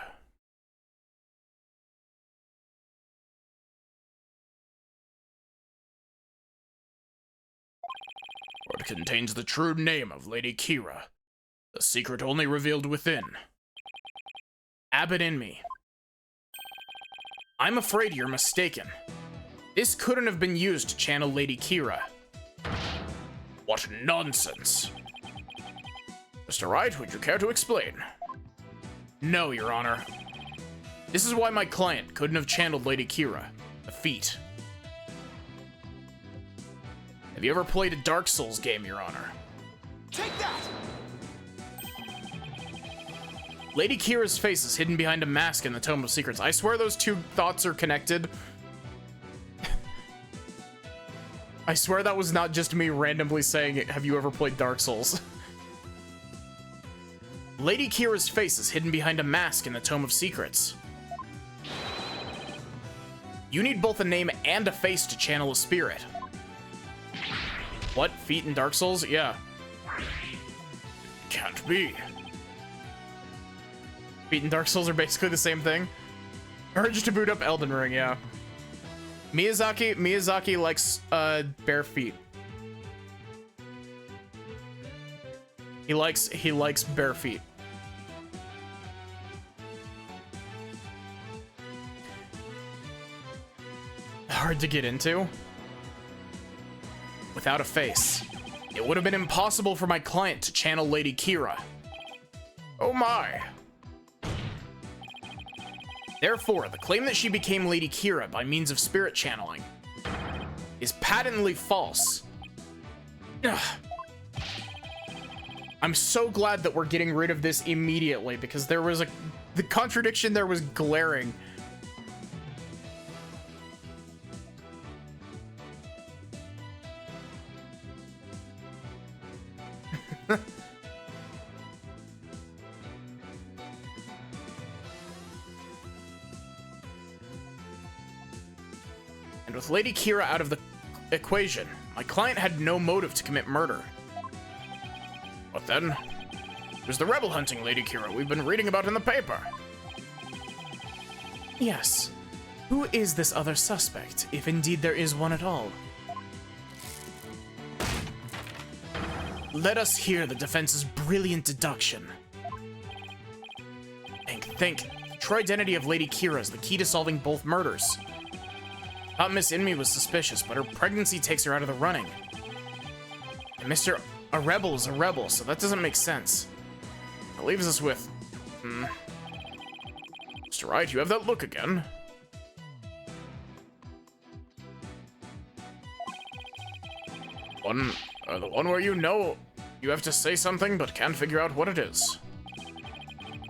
It contains the true name of Lady Kira, the secret only revealed within. Abbot in me. I'm afraid you're mistaken. This couldn't have been used to channel Lady Kira. What nonsense. Mr. Wright, would you care to explain? No, Your Honor. This is why my client couldn't have channeled Lady Kira, the feat. Have you ever played a Dark Souls game, Your Honor? Take that! Lady Kira's face is hidden behind a mask in the Tome of Secrets. I swear those two thoughts are connected. I swear that was not just me randomly saying, have you ever played Dark Souls? Lady Kira's face is hidden behind a mask in the Tome of Secrets. You need both a name and a face to channel a spirit. What? Feet in Dark Souls? Yeah. Can't be. Feet in Dark Souls are basically the same thing. Urge to boot up Elden Ring, yeah. Miyazaki likes bare feet. He likes bare feet. Hard to get into. Without a face, it would have been impossible for my client to channel Lady Kira. Oh my. Therefore, the claim that she became Lady Kira by means of spirit channeling is patently false. Ugh. I'm so glad that we're getting rid of this immediately because the contradiction there was glaring. And with Lady Kira out of the equation, my client had no motive to commit murder. What then? It was the rebel hunting Lady Kira we've been reading about in the paper. Yes. Who is this other suspect, if indeed there is one at all? Let us hear the defense's brilliant deduction. Think. The true identity of Lady Kira is the key to solving both murders. Thought Miss Inmi was suspicious, but her pregnancy takes her out of the running. And a rebel is a rebel, so that doesn't make sense. That leaves us with... Mr. Wright, you have that look again. The one where you have to say something but can't figure out what it is.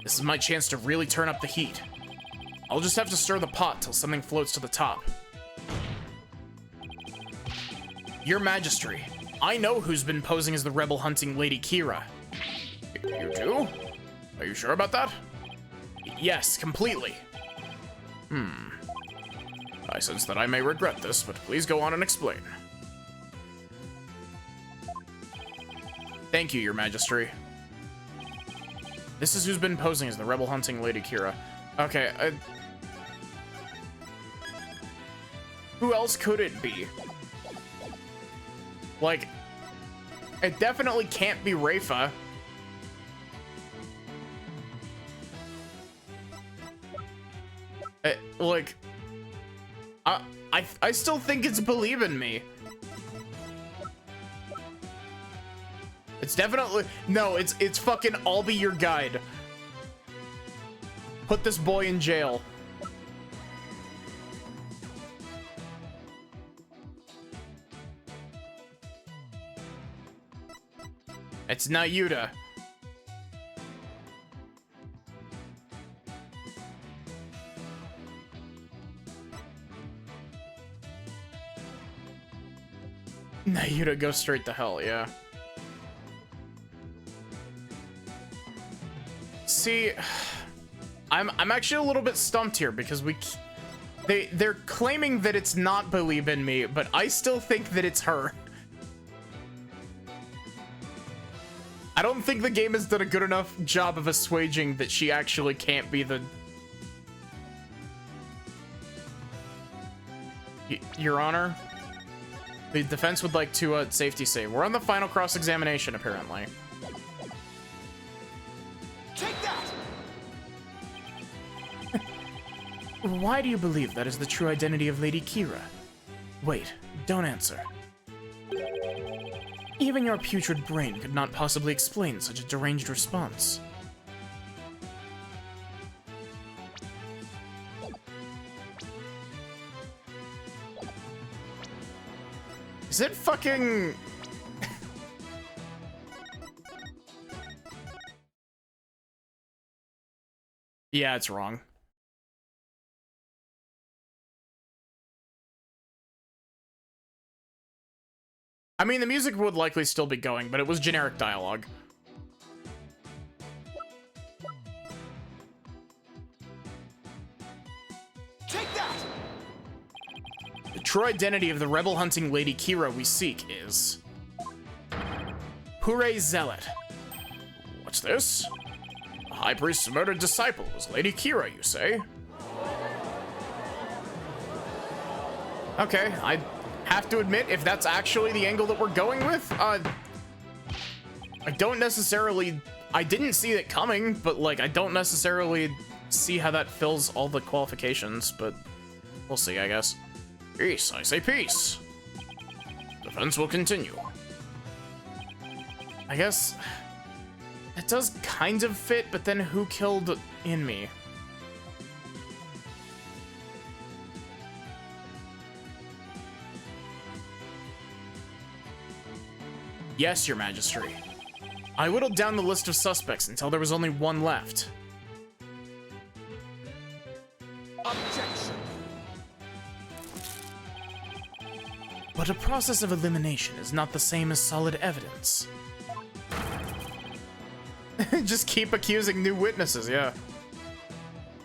This is my chance to really turn up the heat. I'll just have to stir the pot till something floats to the top. Your Majesty, I know who's been posing as the rebel hunting Lady Kira. You do? Are you sure about that? Yes, completely. I sense that I may regret this, but please go on and explain. Thank you, Your Majesty. This is who's been posing as the rebel hunting Lady Kira. Okay, who else could it be? Like, it definitely can't be Rafa. I still think it's Believe in Me. It's definitely, no, it's fucking I'll Be Your Guide. Put this boy in jail. It's Nayuta. Nayuta goes straight to hell, yeah. See, I'm actually a little bit stumped here because they're claiming that it's not Believe in Me, but I still think that it's her. I don't think the game has done a good enough job of assuaging that she actually can't be the... Your Honor, the defense would like to safety save. We're on the final cross-examination, apparently. Take that! Why do you believe that is the true identity of Lady Kira? Wait, don't answer. Even your putrid brain could not possibly explain such a deranged response. Is it fucking... Yeah, it's wrong. I mean, the music would likely still be going, but it was generic dialogue. Take that! The true identity of the rebel-hunting Lady Kira we seek is... Hooray Zealot. What's this? The High Priest's murdered disciple was Lady Kira, you say? Okay, I have to admit, if that's actually the angle that we're going with, I don't necessarily... I didn't see it coming, but, like, I don't necessarily see how that fills all the qualifications, but we'll see, I guess. Peace, I say peace. Defense will continue. I guess it does kind of fit, but then who killed Inmi? Yes, Your Majesty. I whittled down the list of suspects until there was only one left. Objection! But a process of elimination is not the same as solid evidence. Just keep accusing new witnesses, yeah.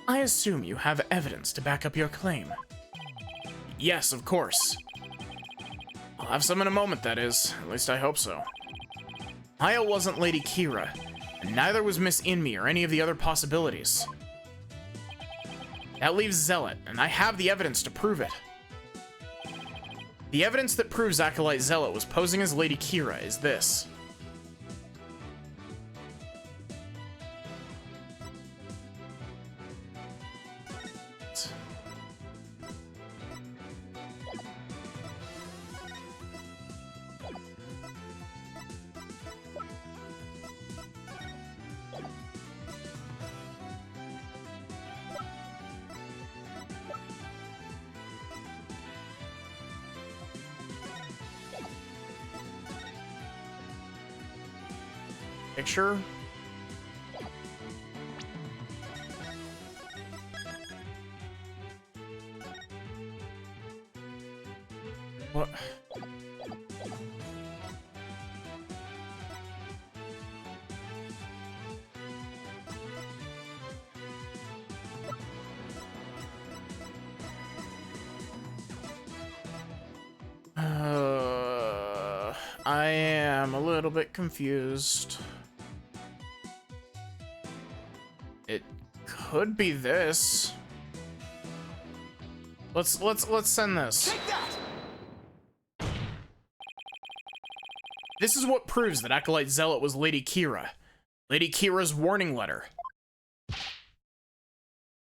I assume you have evidence to back up your claim. Yes, of course. I'll have some in a moment, that is. At least I hope so. Aya wasn't Lady Kira, and neither was Miss Inmi or any of the other possibilities. That leaves Zealot, and I have the evidence to prove it. The evidence that proves Acolyte Zealot was posing as Lady Kira is this. Picture. What? I am a little bit confused. It could be this. Let's send this. Take that! This is what proves that Acolyte Zealot was Lady Kira. Lady Kira's warning letter.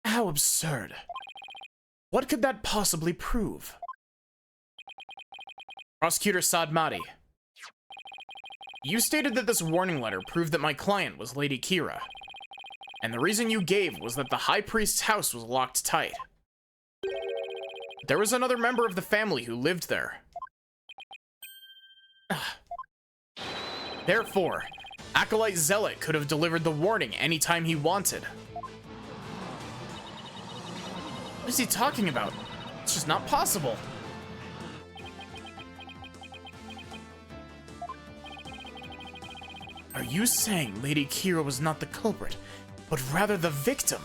How absurd. What could that possibly prove? Prosecutor Sadmati. You stated that this warning letter proved that my client was Lady Kira. And the reason you gave was that the High Priest's house was locked tight. There was another member of the family who lived there. Therefore, Acolyte Zealot could have delivered the warning anytime he wanted. What is he talking about? It's just not possible. Are you saying Lady Kira was not the culprit, but rather the victim?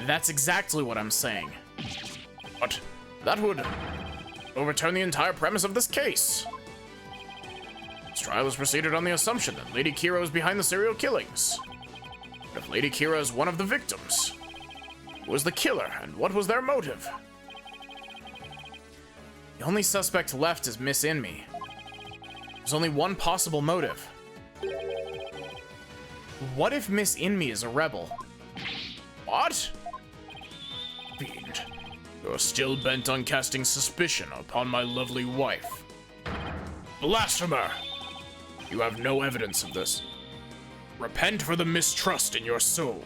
That's exactly what I'm saying. But that would overturn the entire premise of this case. This trial is proceeded on the assumption that Lady Kira is behind the serial killings. But if Lady Kira is one of the victims, who was the killer and what was their motive? The only suspect left is Miss Inmi. There's only one possible motive. What if Miss Inmi is a rebel? What? Fiend, you're still bent on casting suspicion upon my lovely wife. Blasphemer! You have no evidence of this. Repent for the mistrust in your soul.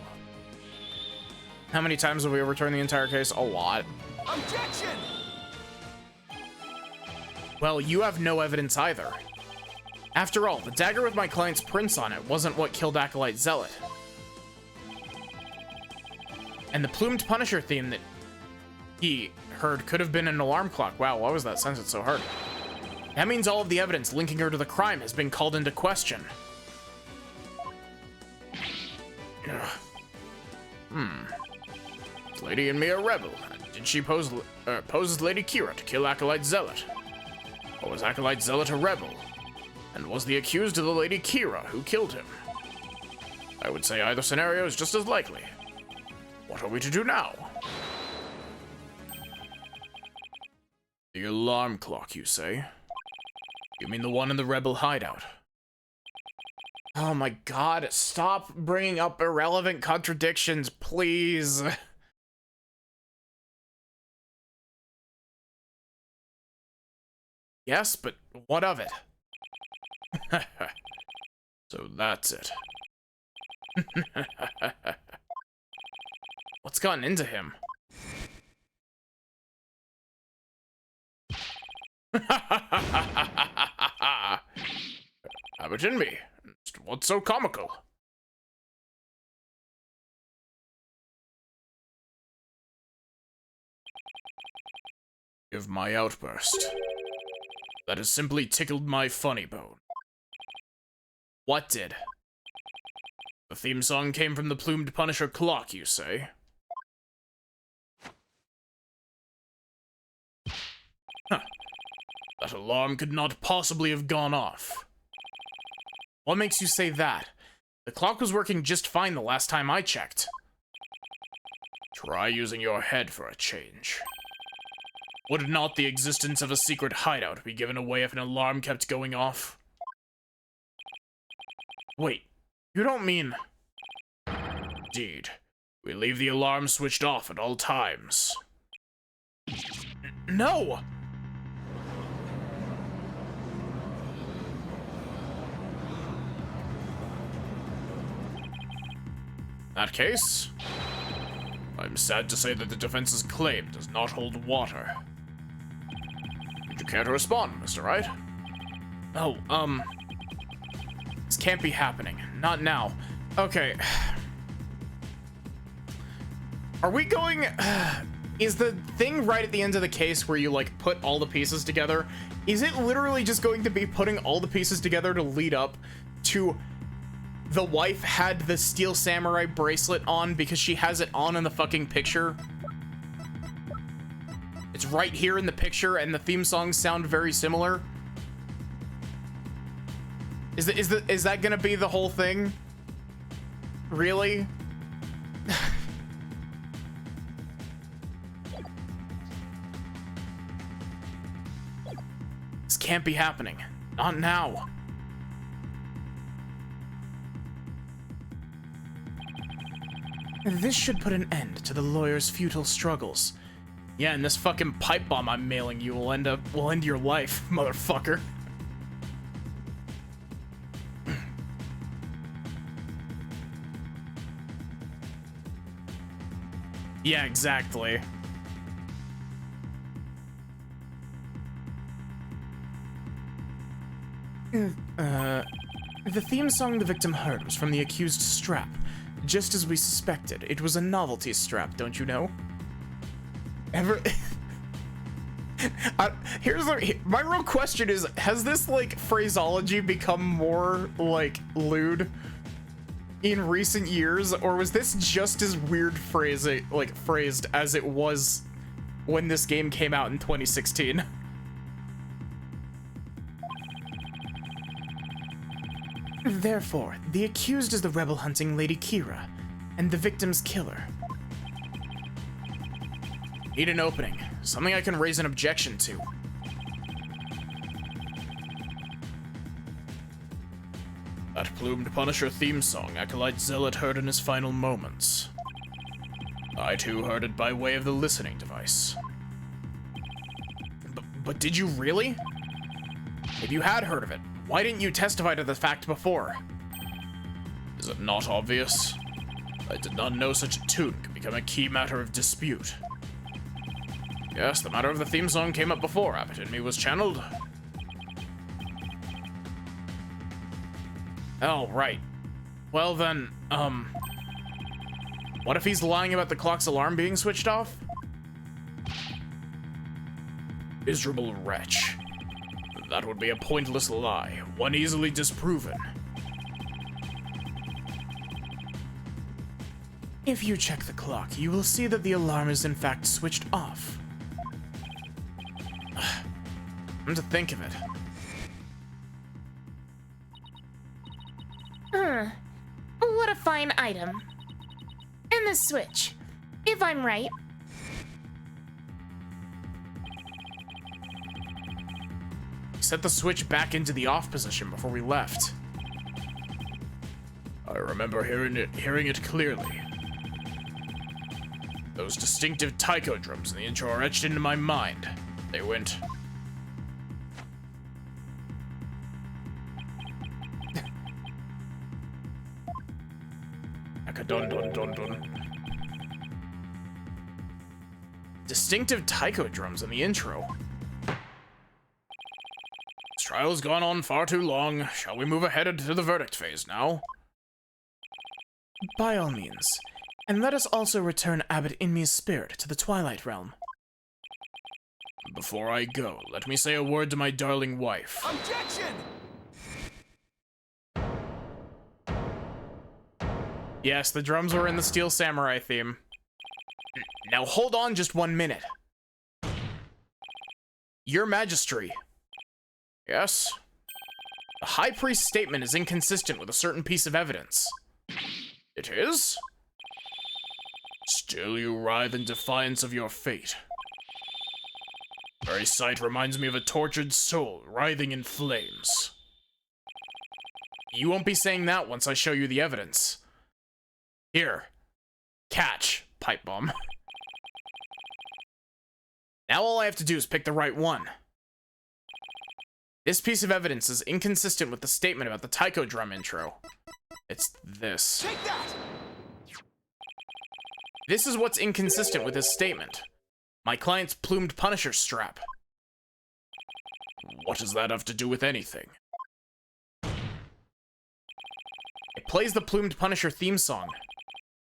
How many times have we overturned the entire case? A lot. Objection! Well, you have no evidence either. After all, the dagger with my client's prints on it wasn't what killed Acolyte Zealot. And the plumed Punisher theme that he heard could have been an alarm clock. Wow, why was that sentence so hard? That means all of the evidence linking her to the crime has been called into question. Is Lady Inmi a rebel? Did she pose as Lady Kira to kill Acolyte Zealot? Or was Acolyte Zealot a rebel? And was the accused of the Lady Kira who killed him? I would say either scenario is just as likely. What are we to do now? The alarm clock, you say? You mean the one in the rebel hideout? Oh my god, stop bringing up irrelevant contradictions, please. Yes, but what of it? So that's it. What's gotten into him? Have it in me. What's so comical? Give my outburst. That has simply tickled my funny bone. What did? The theme song came from the plumed Punisher clock, you say? Huh. That alarm could not possibly have gone off. What makes you say that? The clock was working just fine the last time I checked. Try using your head for a change. Would not the existence of a secret hideout be given away if an alarm kept going off? Wait, you don't mean... Indeed. We leave the alarm switched off at all times. No! In that case, I'm sad to say that the defense's claim does not hold water. Would you care to respond, Mr. Wright? Oh, this can't be happening. Not now. Okay. Are we going... Is the thing right at the end of the case where you, like, put all the pieces together, is it literally just going to be putting all the pieces together to lead up to the wife had the Steel Samurai bracelet on because she has it on in the fucking picture? It's right here in the picture and the theme songs sound very similar. Is that gonna be the whole thing? Really? This can't be happening. Not now. This should put an end to the lawyer's futile struggles. Yeah, and this fucking pipe bomb I'm mailing you will end your life, motherfucker. Yeah, exactly. The theme song the victim heard was from the accused strap. Just as we suspected, it was a novelty strap, don't you know? My real question is, has this, like, phraseology become more, like, lewd? in recent years, or was this just as weird phrased as it was when this game came out in 2016? Therefore, the accused is the rebel hunting Lady Kira, and the victim's killer. Need an opening. Something I can raise an objection to. That plumed Punisher theme song Acolyte Zealot heard in his final moments. I too heard it by way of the listening device. But did you really? If you had heard of it, why didn't you testify to the fact before? Is it not obvious? I did not know such a tune could become a key matter of dispute. Yes, the matter of the theme song came up before Abbott in me was channeled. Oh, right. Well then, what if he's lying about the clock's alarm being switched off? Miserable wretch. That would be a pointless lie, one easily disproven. If you check the clock, you will see that the alarm is in fact switched off. Come to think of it. What a fine item. And the switch. If I'm right. Set the switch back into the off position before we left. I remember hearing it clearly. Those distinctive taiko drums in the intro are etched into my mind. They went. Dun dun dun dun. Distinctive taiko drums in the intro. This trial has gone on far too long. Shall we move ahead into the verdict phase now? By all means. And let us also return Abbot Inmi's spirit to the Twilight Realm. Before I go, let me say a word to my darling wife. Objection! Yes, the drums were in the Steel Samurai theme. Now hold on just 1 minute. Your Majesty. Yes? The High Priest's statement is inconsistent with a certain piece of evidence. It is? Still you writhe in defiance of your fate. The very sight reminds me of a tortured soul writhing in flames. You won't be saying that once I show you the evidence. Here. Catch, pipe bomb. Now all I have to do is pick the right one. This piece of evidence is inconsistent with the statement about the taiko drum intro. It's this. Take that! This is what's inconsistent with his statement. My client's plumed Punisher strap. What does that have to do with anything? It plays the plumed Punisher theme song.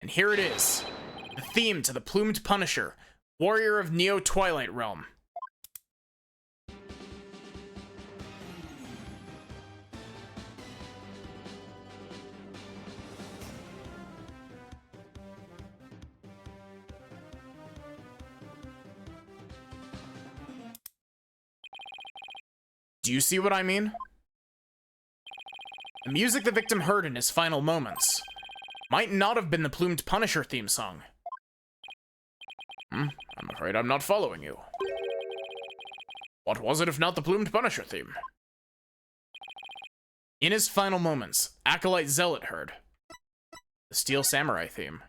And here it is. The theme to the plumed Punisher, Warrior of Neo Twilight Realm. Do you see what I mean? The music the victim heard in his final moments might not have been the plumed Punisher theme song. I'm afraid I'm not following you. What was it if not the plumed Punisher theme? In his final moments, Acolyte Zealot heard the Steel Samurai theme.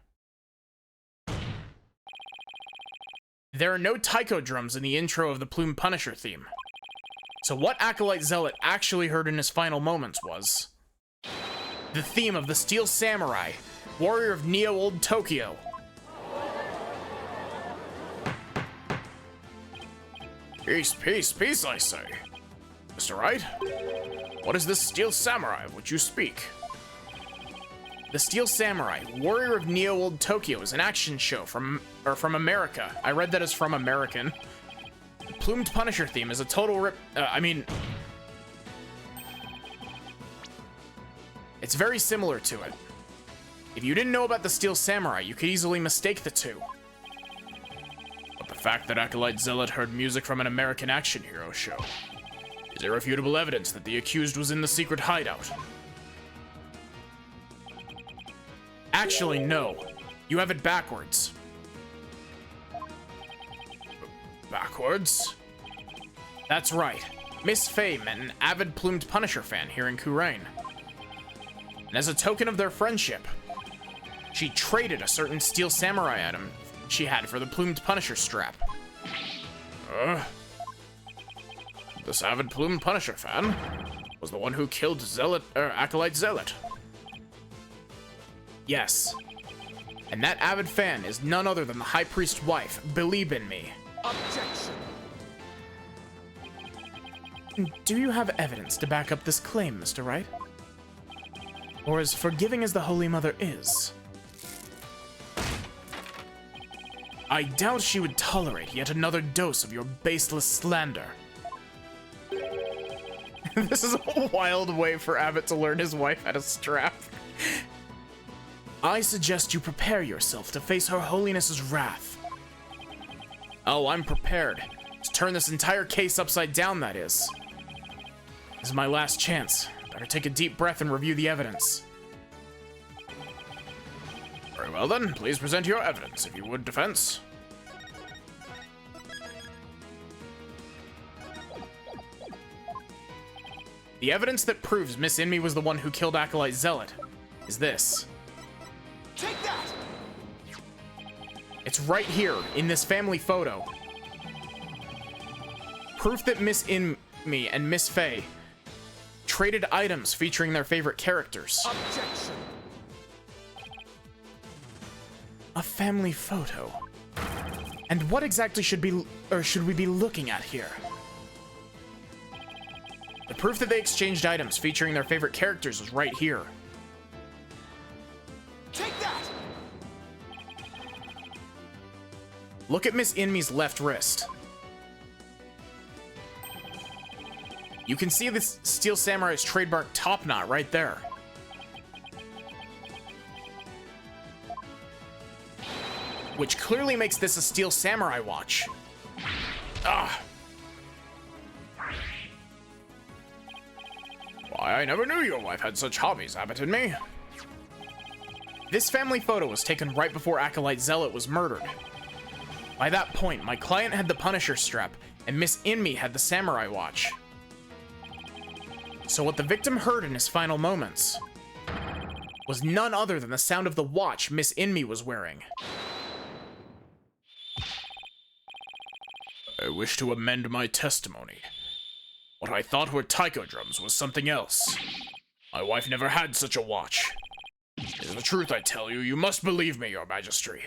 There are no taiko drums in the intro of the plumed Punisher theme. So what Acolyte Zealot actually heard in his final moments was the theme of the Steel Samurai, Warrior of Neo Old Tokyo. Peace, peace, peace, I say. Mr. Wright, what is this Steel Samurai of which you speak? The Steel Samurai, Warrior of Neo Old Tokyo is an action show from America. I read that as from American. The plumed Punisher theme is a total rip. It's very similar to it. If you didn't know about the Steel Samurai, you could easily mistake the two. But the fact that Acolyte Zealot heard music from an American action hero show is irrefutable evidence that the accused was in the secret hideout. Actually, no. You have it backwards. Backwards? That's right. Miss Faye met an avid Plumed Punisher fan here in Kurain. And as a token of their friendship, she traded a certain Steel Samurai item she had for the Plumed Punisher strap. This avid Plumed Punisher fan was the one who killed Acolyte Zealot. Yes. And that avid fan is none other than the High Priest's wife, Believe in Me. Objection! Do you have evidence to back up this claim, Mr. Wright? Or as forgiving as the Holy Mother is, I doubt she would tolerate yet another dose of your baseless slander. This is a wild way for Abbott to learn his wife how to strap. I suggest you prepare yourself to face Her Holiness's wrath. Oh, I'm prepared. To turn this entire case upside down, that is. This is my last chance. Better take a deep breath and review the evidence. Very well then, please present your evidence, if you would, defense. The evidence that proves Miss Inmi was the one who killed Acolyte Zealot is this. Take that! It's right here, in this family photo. Proof that Miss Inmi and Miss Faye traded items featuring their favorite characters. Objection! A family photo. And what exactly should we be looking at here? The proof that they exchanged items featuring their favorite characters is right here. Take that! Look at Miss Inmi's left wrist. You can see this Steel Samurai's trademark top knot right there. Which clearly makes this a Steel Samurai watch. Ah. Why, I never knew your wife had such hobbies, Abbott and me. This family photo was taken right before Acolyte Zealot was murdered. By that point, my client had the Punisher strap, and Miss Inmi had the Samurai watch. So what the victim heard in his final moments was none other than the sound of the watch Miss Inmi was wearing. I wish to amend my testimony. What I thought were taiko drums was something else. My wife never had such a watch. It is the truth I tell you. You must believe me, your majesty.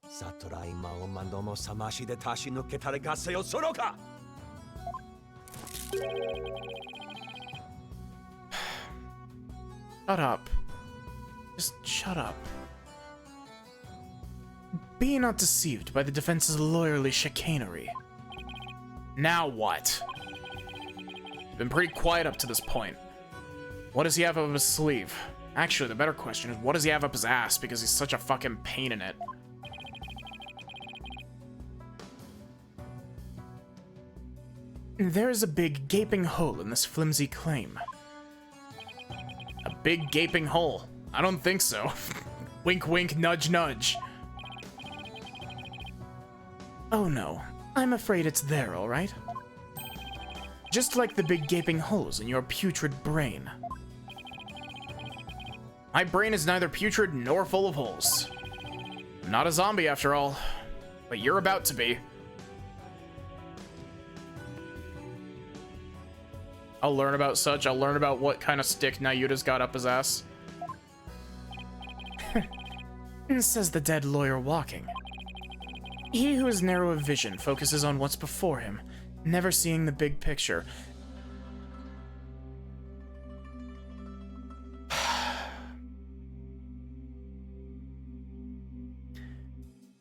Satura ima o mandomo samashi de tashi no ketare gaseo soroka! Shut up. Just shut up. Be not deceived by the defense's lawyerly chicanery. Now what? Been pretty quiet up to this point. What does he have up his sleeve? Actually, the better question is, what does he have up his ass, because he's such a fucking pain in it? There is a big gaping hole in this flimsy claim. A big gaping hole? I don't think so. Wink wink, nudge nudge. Oh no, I'm afraid it's there, alright? Just like the big gaping holes in your putrid brain. My brain is neither putrid nor full of holes. I'm not a zombie after all, but you're about to be. I'll learn about such. I'll learn about what kind of stick Nayuta's got up his ass. Says the dead lawyer walking. He who is narrow of vision focuses on what's before him, never seeing the big picture.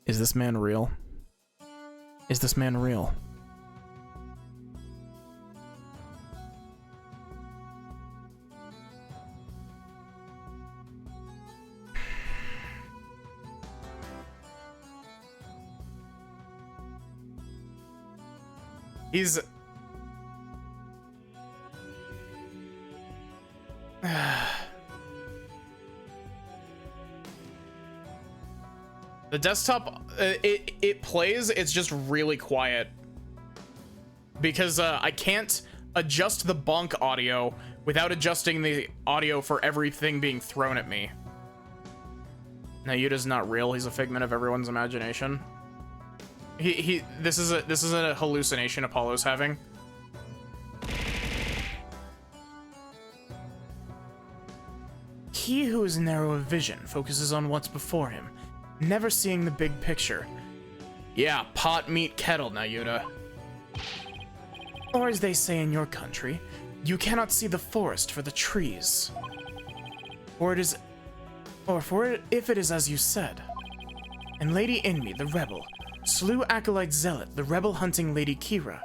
Is this man real? Is this man real? He's... The desktop, it plays, it's just really quiet. Because I can't adjust the bonk audio without adjusting the audio for everything being thrown at me. Nayuta's not real, he's a figment of everyone's imagination. This is a hallucination Apollo's having. He who is narrow of vision focuses on what's before him, never seeing the big picture. Yeah, pot, meat, kettle, Nayuta. Or as they say in your country, you cannot see the forest for the trees. If it is as you said. And Lady Inmi, the rebel, slew Acolyte Zealot, the rebel hunting Lady Kira.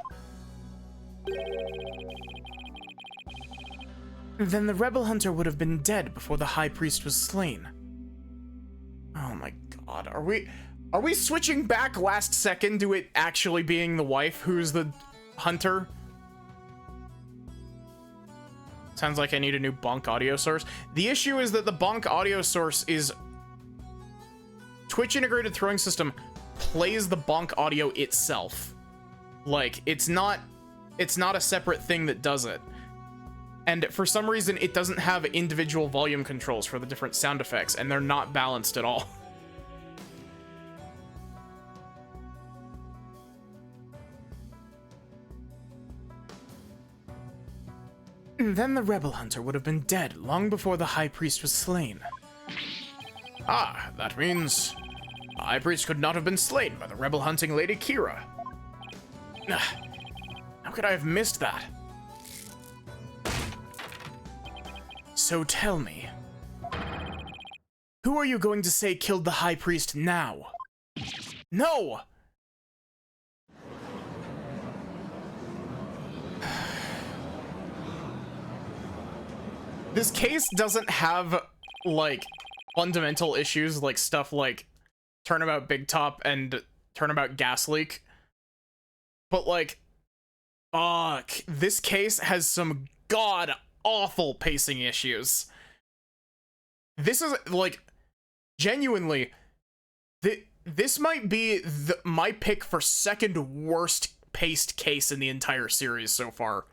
Then the rebel hunter would have been dead before the high priest was slain. Oh my god, are we switching back last second to it actually being the wife who's the hunter? Sounds like I need a new bonk audio source. The issue is that the bonk audio source is Twitch integrated throwing system plays the bonk audio itself. Like, it's not a separate thing that does it. And for some reason, it doesn't have individual volume controls for the different sound effects, and they're not balanced at all. Then the rebel hunter would have been dead long before the high priest was slain. Ah, that means the high priest could not have been slain by the rebel hunting Lady Kira. How could I have missed that? So tell me, who are you going to say killed the high priest now? No! This case doesn't have, like, fundamental issues like stuff like Turnabout Big Top and Turnabout Gas Leak. But, like, fuck, this case has some god-awful pacing issues. This is, like, genuinely, this might be my pick for second worst paced case in the entire series so far.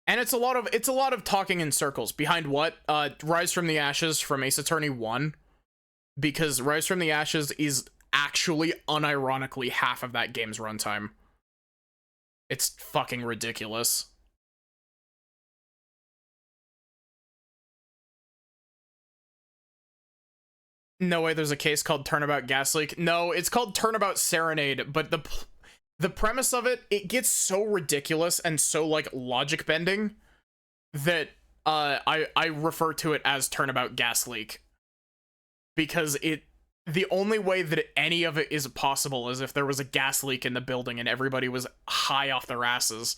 And it's a lot of talking in circles. Behind what? Rise from the Ashes from Ace Attorney 1. Because Rise from the Ashes is actually unironically half of that game's runtime. It's fucking ridiculous. No way there's a case called Turnabout Gas Leak. No, it's called Turnabout Serenade, but the premise of it, it gets so ridiculous and so, like, logic bending that I refer to it as Turnabout Gas Leak. Because the only way that any of it is possible is if there was a gas leak in the building and everybody was high off their asses.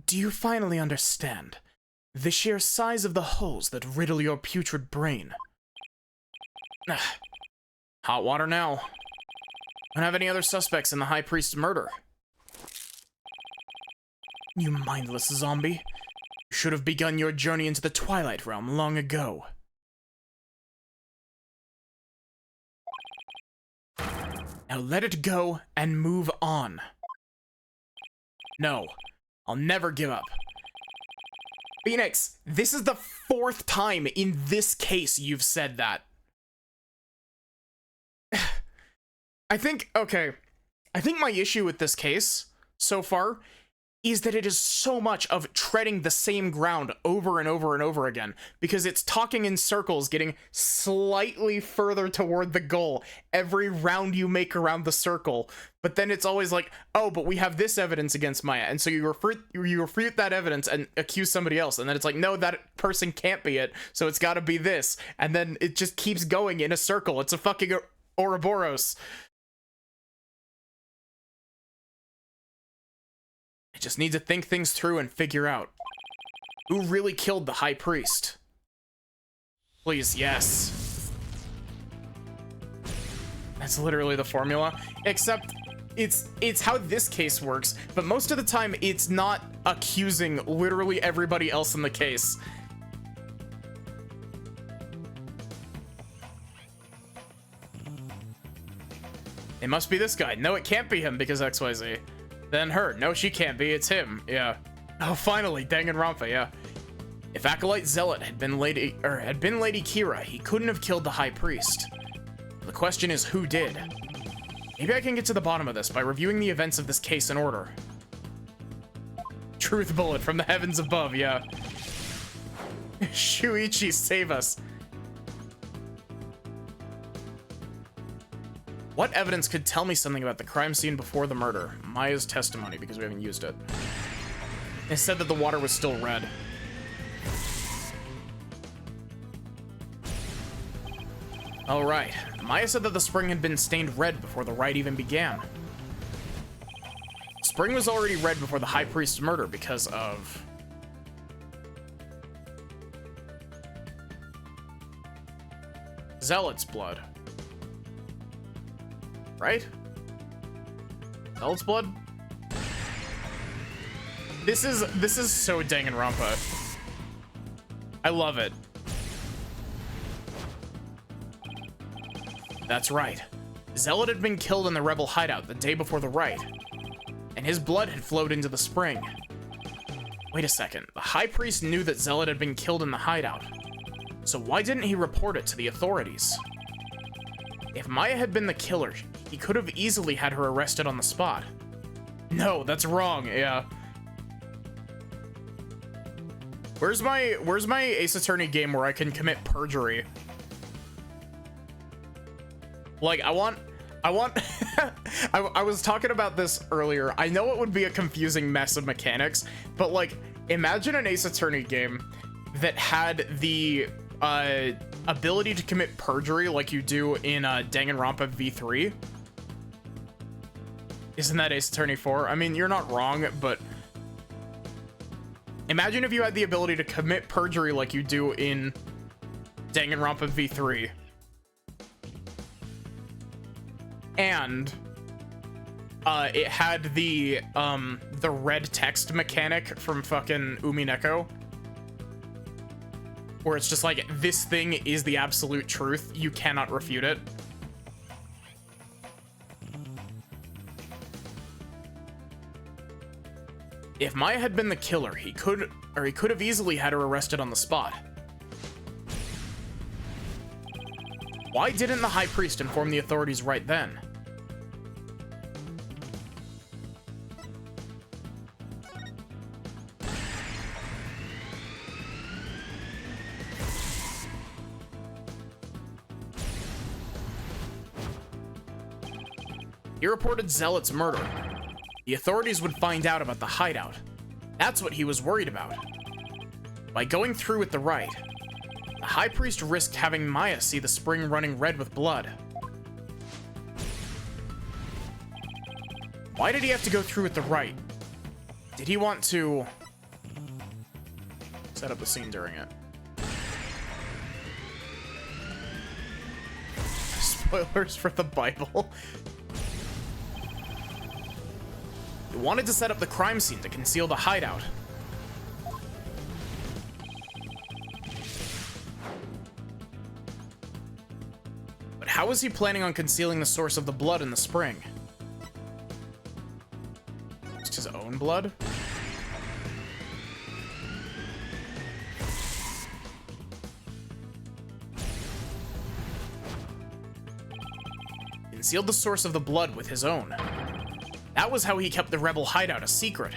Do you finally understand the sheer size of the holes that riddle your putrid brain? Hot water now. Don't have any other suspects in the High Priest's murder. You mindless zombie. You should have begun your journey into the Twilight Realm long ago. Now let it go and move on. No, I'll never give up. Phoenix, this is the 4th time in this case you've said that. I think my issue with this case so far is that it is so much of treading the same ground over and over and over again, because it's talking in circles, getting slightly further toward the goal every round you make around the circle. But then it's always like, oh, but we have this evidence against Maya, and so you refute that evidence and accuse somebody else, and then it's like, no, that person can't be it, so it's got to be this, and then it just keeps going in a circle. It's a fucking Ouroboros. just need to think things through and figure out who really killed the High Priest. Please, yes. That's literally the formula. Except it's how this case works, but most of the time it's not accusing literally everybody else in the case. It must be this guy. No, it can't be him because XYZ. Then her. No, she can't be. It's him. Yeah. Oh, finally, Danganronpa. Yeah. If Acolyte Zealot had been Lady Kira, he couldn't have killed the High Priest. The question is, who did? Maybe I can get to the bottom of this by reviewing the events of this case in order. Truth bullet from the heavens above. Yeah. Shuichi, save us. What evidence could tell me something about the crime scene before the murder? Maya's testimony, because we haven't used it. It said that the water was still red. All right. Maya said that the spring had been stained red before the rite even began. Spring was already red before the High Priest's murder because of... Zealot's blood. Right? Zealot's blood? This is so Danganronpa. I love it. That's right. Zealot had been killed in the rebel hideout the day before the rite, and his blood had flowed into the spring. Wait a second. The High Priest knew that Zealot had been killed in the hideout, so why didn't he report it to the authorities? If Maya had been the killer, he could have easily had her arrested on the spot. No, that's wrong. Yeah. Where's my Ace Attorney game where I can commit perjury? Like, I was talking about this earlier. I know it would be a confusing mess of mechanics, but like, imagine an Ace Attorney game that had the ability to commit perjury like you do in Danganronpa V3. Isn't that Ace Attorney 4? I mean, you're not wrong, but imagine if you had the ability to commit perjury like you do in Danganronpa V3. And it had the red text mechanic from fucking Umineko, where it's just like, this thing is the absolute truth. You cannot refute it. If Maya had been the killer, he could have easily had her arrested on the spot. Why didn't the High Priest inform the authorities right then? He reported Zealot's murder. The authorities would find out about the hideout. That's what he was worried about. By going through with the rite, the High Priest risked having Maya see the spring running red with blood. Why did he have to go through with the rite? Did he want to set up the scene during it? Spoilers for the Bible. He wanted to set up the crime scene to conceal the hideout. But how was he planning on concealing the source of the blood in the spring? Just his own blood? Concealed the source of the blood with his own. That was how he kept the rebel hideout a secret.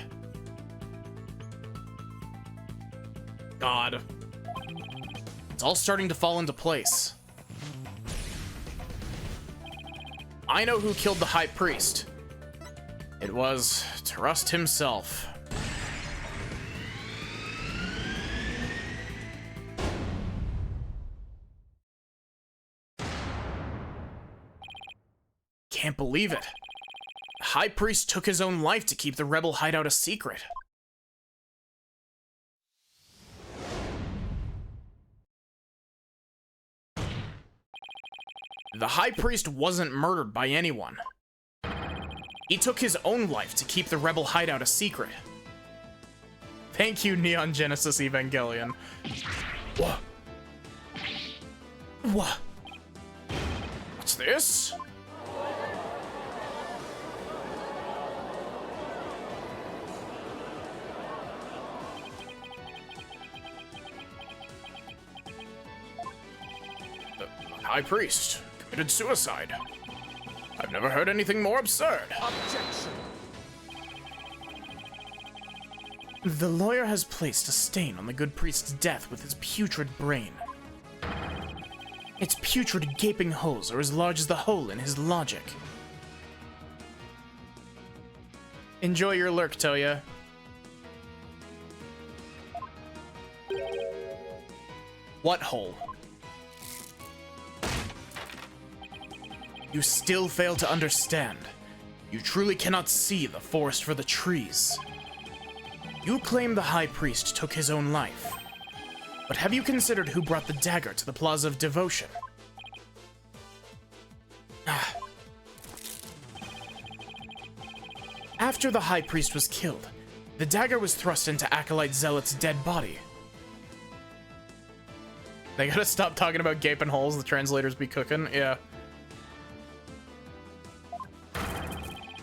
God. It's all starting to fall into place. I know who killed the High Priest. It was Trust himself. Can't believe it. The High Priest took his own life to keep the rebel hideout a secret. The High Priest wasn't murdered by anyone. He took his own life to keep the rebel hideout a secret. Thank you, Neon Genesis Evangelion. What? What? What's this? The High Priest committed suicide. I've never heard anything more absurd. Objection. The lawyer has placed a stain on the good priest's death with his putrid brain. Its putrid gaping holes are as large as the hole in his logic. Enjoy your lurk, Toya. What hole? You still fail to understand. You truly cannot see the forest for the trees. You claim the High Priest took his own life. But have you considered who brought the dagger to the Plaza of Devotion? After the High Priest was killed, the dagger was thrust into Acolyte Zealot's dead body. They gotta stop talking about gaping holes, the translators be cooking, yeah.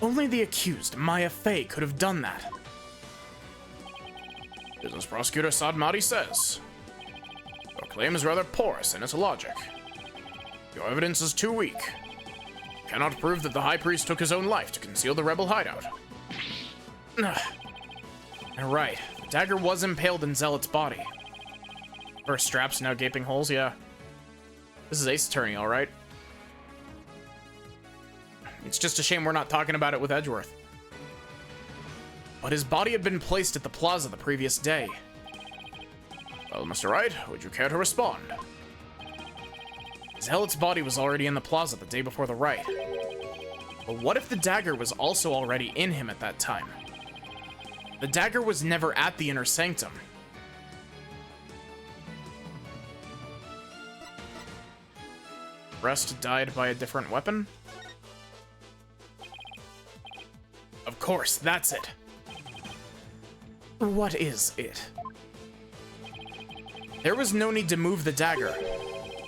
Only the accused, Maya Fey, could have done that. Business Prosecutor Sadmati says, your claim is rather porous in its logic. Your evidence is too weak. You cannot prove that the High Priest took his own life to conceal the rebel hideout. Right, the dagger was impaled in Zealot's body. First straps, now gaping holes, yeah. This is Ace Attorney, alright. It's just a shame we're not talking about it with Edgeworth. But his body had been placed at the plaza the previous day. Well, Mr. Wright, would you care to respond? Zealot's body was already in the plaza the day before the riot. But what if the dagger was also already in him at that time? The dagger was never at the inner sanctum. Rest died by a different weapon? Of course, that's it. What is it? There was no need to move the dagger.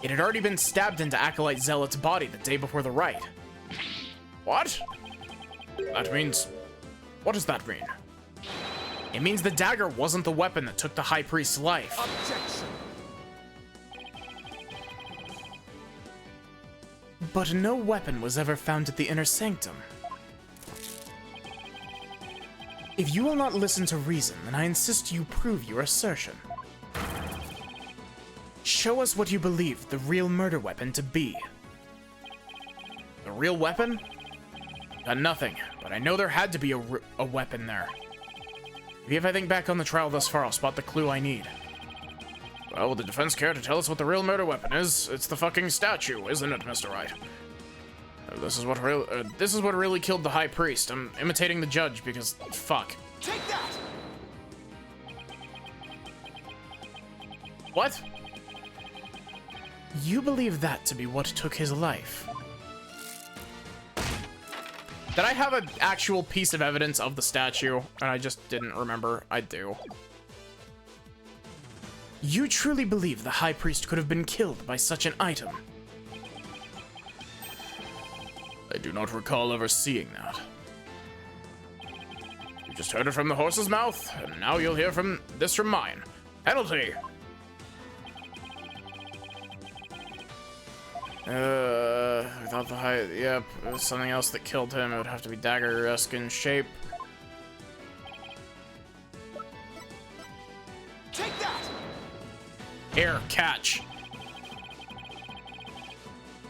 It had already been stabbed into Acolyte Zealot's body the day before the riot. What? That means... What does that mean? It means the dagger wasn't the weapon that took the High Priest's life. Objection. But no weapon was ever found at the inner sanctum. If you will not listen to reason, then I insist you prove your assertion. Show us what you believe the real murder weapon to be. The real weapon? Got nothing, but I know there had to be a weapon there. If I think back on the trial thus far, I'll spot the clue I need. Well, would the defense care to tell us what the real murder weapon is? It's the fucking statue, isn't it, Mr. Wright? This is what really killed the High Priest. I'm imitating the judge because fuck. Take that. What? You believe that to be what took his life? Did I have an actual piece of evidence of the statue and I just didn't remember? I do. You truly believe the High Priest could have been killed by such an item? I do not recall ever seeing that. You just heard it from the horse's mouth, and now you'll hear from mine. Penalty! Without the high... Yep, it was something else that killed him. It would have to be dagger-esque in shape. Take that. Here, catch.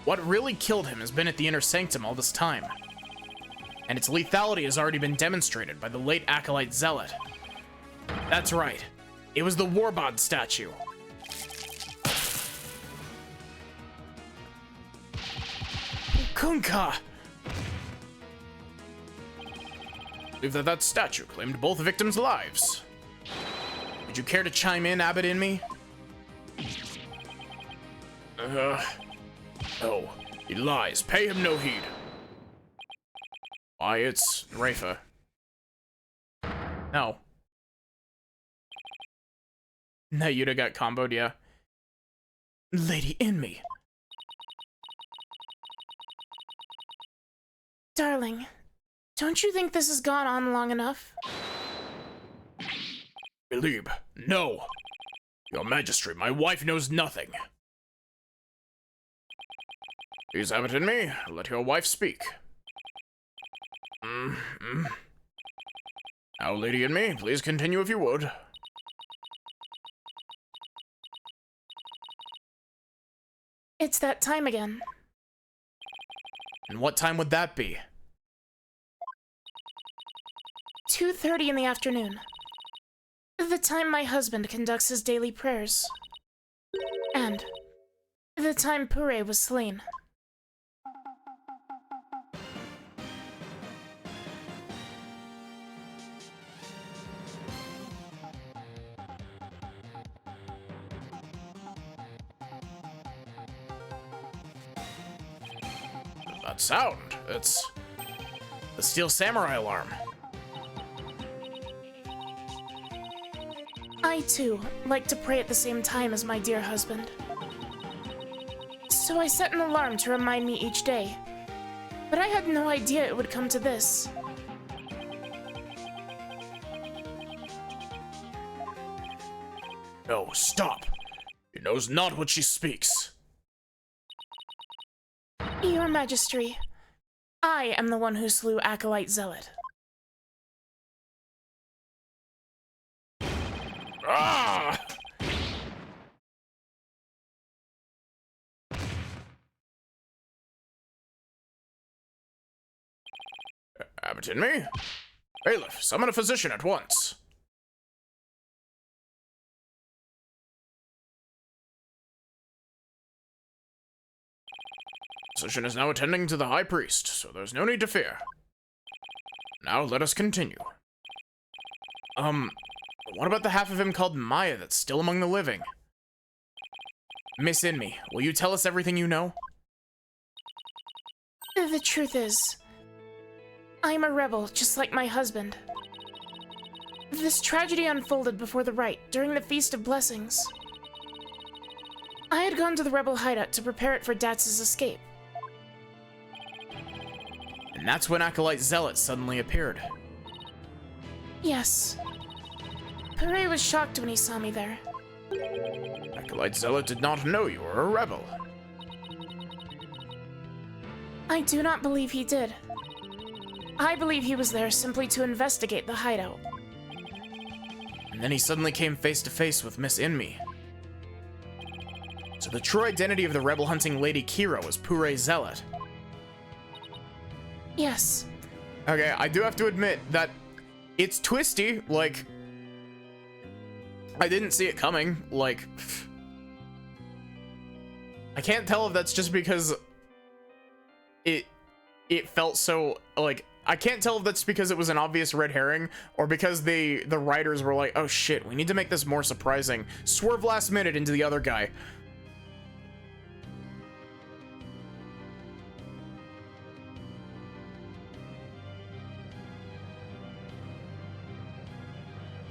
What really killed him has been at the inner sanctum all this time. And its lethality has already been demonstrated by the late Acolyte Zealot. That's right. It was the Warbod statue. Kunkka! believe that that statue claimed both victims' lives. Would you care to chime in, Abbott in me? No. He lies. Pay him no heed. Why, it's Rafa. No. No, Yuta got comboed, yeah. Lady in me. Darling, don't you think this has gone on long enough? Believe, no. Your Majesty, my wife knows nothing. Please have it in me. Let your wife speak. Now, lady in me, please continue if you would. It's that time again. And what time would that be? 2:30 in the afternoon. The time my husband conducts his daily prayers. And the time Puree was slain. That sound, it's the Steel Samurai alarm. I, too, like to pray at the same time as my dear husband. So I set an alarm to remind me each day. But I had no idea it would come to this. No, stop. She knows not what she speaks. Your Majesty, I am the one who slew Acolyte Zealot. Ah! Abbott in me? Bailiff, summon a physician at once. Physician is now attending to the High Priest, so there's no need to fear. Now let us continue. What about the half of him called Maya that's still among the living? Miss Inmi, will you tell us everything you know? The truth is, I'm a rebel just like my husband. This tragedy unfolded before the rite during the Feast of Blessings. I had gone to the rebel hideout to prepare it for Dats's escape. And that's when Acolyte Zealot suddenly appeared. Yes. Puree was shocked when he saw me there. Acolyte Zealot did not know you were a rebel. I do not believe he did. I believe he was there simply to investigate the hideout. And then he suddenly came face to face with Miss Inmi. So the true identity of the rebel hunting Lady Kira was Puree Zealot. Yes. Okay, I do have to admit that it's twisty, like, I didn't see it coming, like, I can't tell if that's just because it felt so, like, I can't tell if that's because it was an obvious red herring, or because the writers were like, oh shit, we need to make this more surprising. Swerve last minute into the other guy.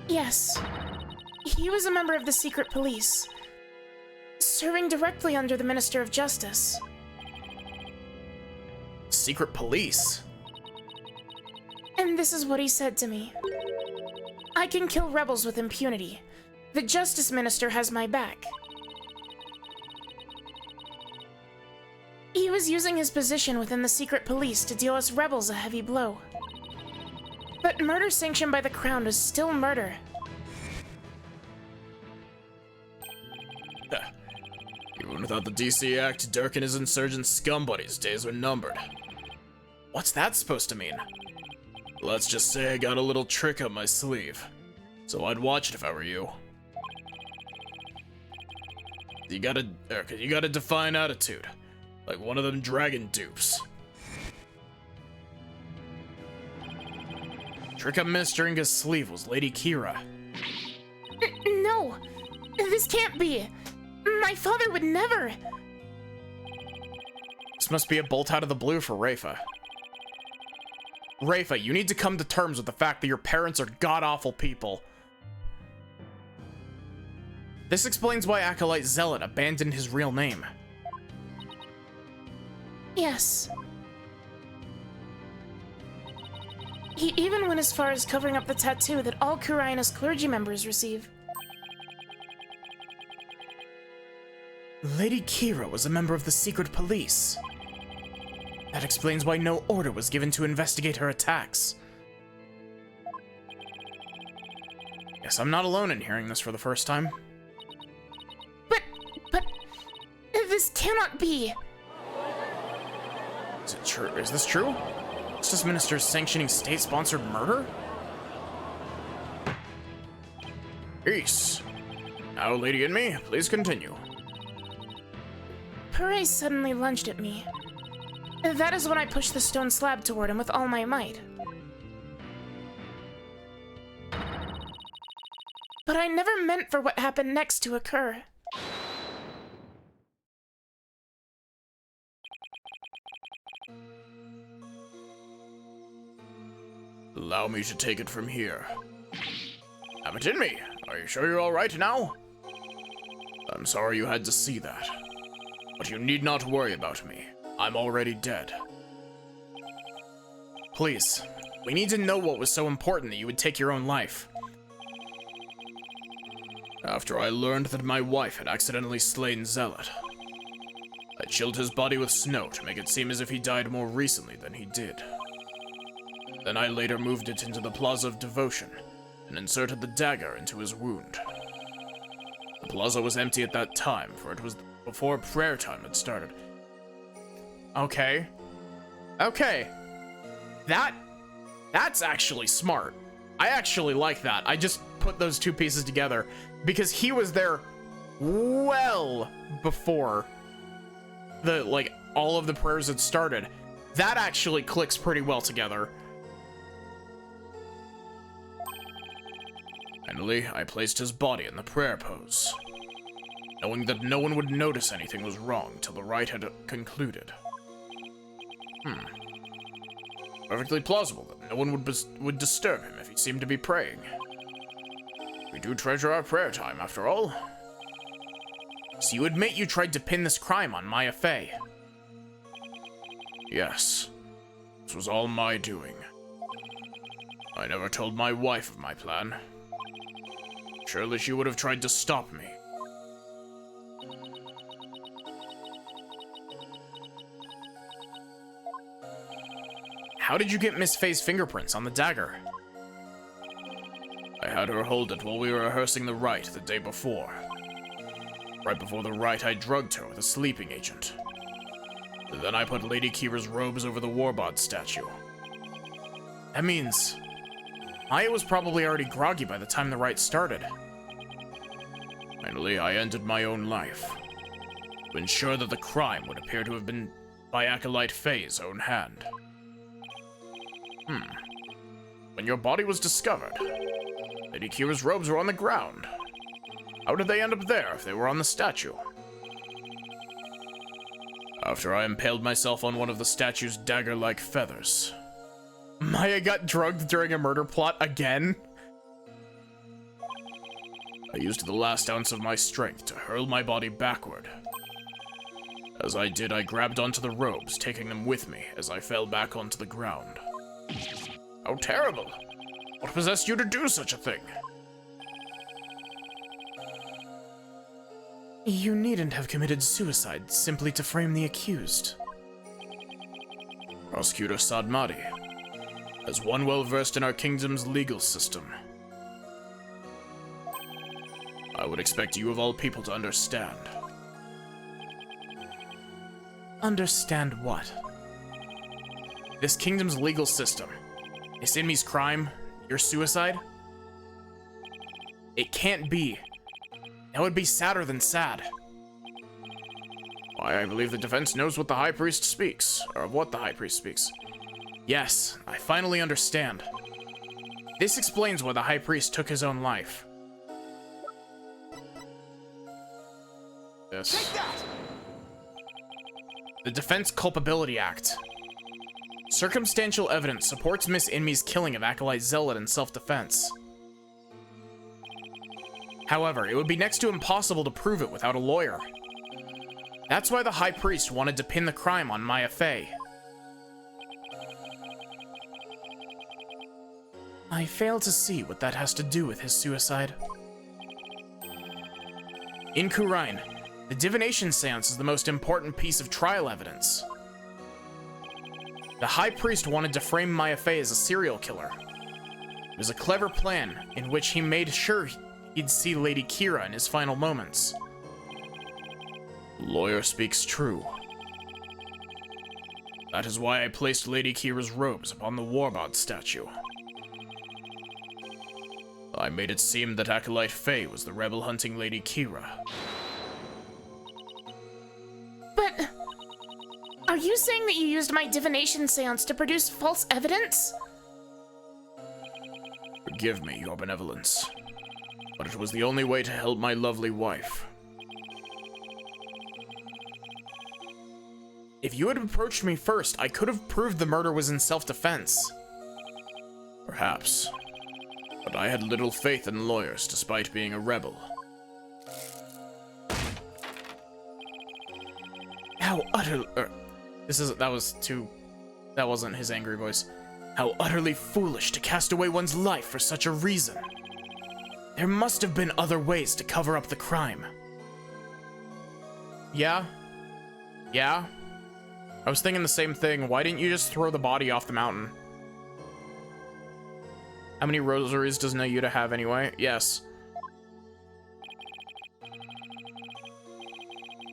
Yes. He was a member of the secret police, serving directly under the Minister of Justice. Secret police? And this is what he said to me. I can kill rebels with impunity. The Justice Minister has my back. He was using his position within the secret police to deal us rebels a heavy blow. But murder sanctioned by the Crown is still murder. Even without the DC Act, Dirk and his insurgent scum buddies' days were numbered. What's that supposed to mean? Let's just say I got a little trick up my sleeve. So I'd watch it if I were you. You got a defiant attitude. Like one of them dragon dupes. Trick administering his sleeve was Lady Kira. No, this can't be. My father would never. This must be a bolt out of the blue for Rafa. Rafa, you need to come to terms with the fact that your parents are god-awful people. This explains why Acolyte Zealot abandoned his real name. Yes. He even went as far as covering up the tattoo that all Kurainos clergy members receive. Lady Kira was a member of the secret police. That explains why no order was given to investigate her attacks. Guess I'm not alone in hearing this for the first time. But this cannot be. Is it true? Is this true? Justice Minister is sanctioning state-sponsored murder? Peace. Now, Lady in me, please continue. Perez suddenly lunged at me. That is when I pushed the stone slab toward him with all my might. But I never meant for what happened next to occur. Allow me to take it from here. Have it in me. Are you sure you're all right now? I'm sorry you had to see that. But you need not worry about me. I'm already dead. Please, we need to know what was so important that you would take your own life. After I learned that my wife had accidentally slain Zealot, I chilled his body with snow to make it seem as if he died more recently than he did. Then I later moved it into the Plaza of Devotion and inserted the dagger into his wound. The plaza was empty at that time, for it was before prayer time had started. Okay. Okay. That's actually smart. I actually like that. I just put those two pieces together because he was there well before all of the prayers had started. That actually clicks pretty well together. Finally, I placed his body in the prayer pose, knowing that no one would notice anything was wrong till the rite had concluded. Perfectly plausible that no one would disturb him if he seemed to be praying. We do treasure our prayer time, after all. So you admit you tried to pin this crime on Maya Fey? Yes. This was all my doing. I never told my wife of my plan. Surely she would have tried to stop me. How did you get Miss Fey's fingerprints on the dagger? I had her hold it while we were rehearsing the rite the day before. Right before the rite, I drugged her with a sleeping agent. Then I put Lady Kira's robes over the Warbod statue. That means Maya was probably already groggy by the time the rite started. Finally, I ended my own life, to ensure that the crime would appear to have been by Acolyte Fey's own hand. When your body was discovered, Lady Kira's robes were on the ground. How did they end up there if they were on the statue? After I impaled myself on one of the statue's dagger-like feathers. Maya got drugged during a murder plot again? I used the last ounce of my strength to hurl my body backward. As I did, I grabbed onto the robes, taking them with me as I fell back onto the ground. How terrible! What possessed you to do such a thing? You needn't have committed suicide simply to frame the accused. Prosecutor Sadmadi, as one well-versed in our kingdom's legal system, I would expect you of all people to understand. Understand what? This kingdom's legal system. Isinmi's crime, your suicide? It can't be. That would be sadder than sad. Why, I believe the defense knows what the High Priest speaks, or of what the High Priest speaks. Yes, I finally understand. This explains why the High Priest took his own life. This. The Defense Culpability Act. Circumstantial evidence supports Miss Inmi's killing of Acolyte Zealot in self-defense. However, it would be next to impossible to prove it without a lawyer. That's why the High Priest wanted to pin the crime on Maya Fey. I fail to see what that has to do with his suicide. In Khura'in, the divination seance is the most important piece of trial evidence. The High Priest wanted to frame Maya Fey as a serial killer. It was a clever plan in which he made sure he'd see Lady Kira in his final moments. The lawyer speaks true. That is why I placed Lady Kira's robes upon the Warbod statue. I made it seem that Acolyte Fey was the rebel hunting Lady Kira. But are you saying that you used my divination seance to produce false evidence? Forgive me, your benevolence, but it was the only way to help my lovely wife. If you had approached me first, I could have proved the murder was in self-defense. Perhaps, but I had little faith in lawyers despite being a rebel. How utterly... that wasn't his angry voice. How utterly foolish to cast away one's life for such a reason. There must have been other ways to cover up the crime. Yeah? Yeah? I was thinking the same thing. Why didn't you just throw the body off the mountain? How many rosaries does Nayuta have anyway? Yes.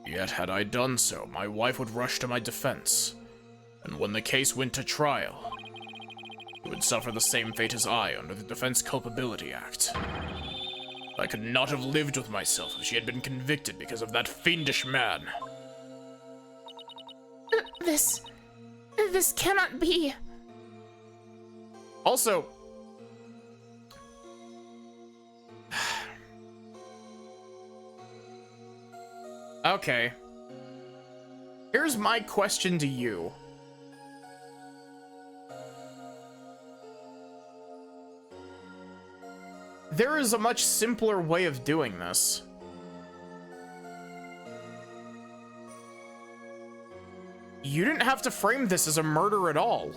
Yet had I done so, my wife would rush to my defense. And when the case went to trial, she would suffer the same fate as I under the Defense Culpability Act. I could not have lived with myself if she had been convicted because of that fiendish man. This cannot be. Also, okay. Here's my question to you. There is a much simpler way of doing this. You didn't have to frame this as a murder at all.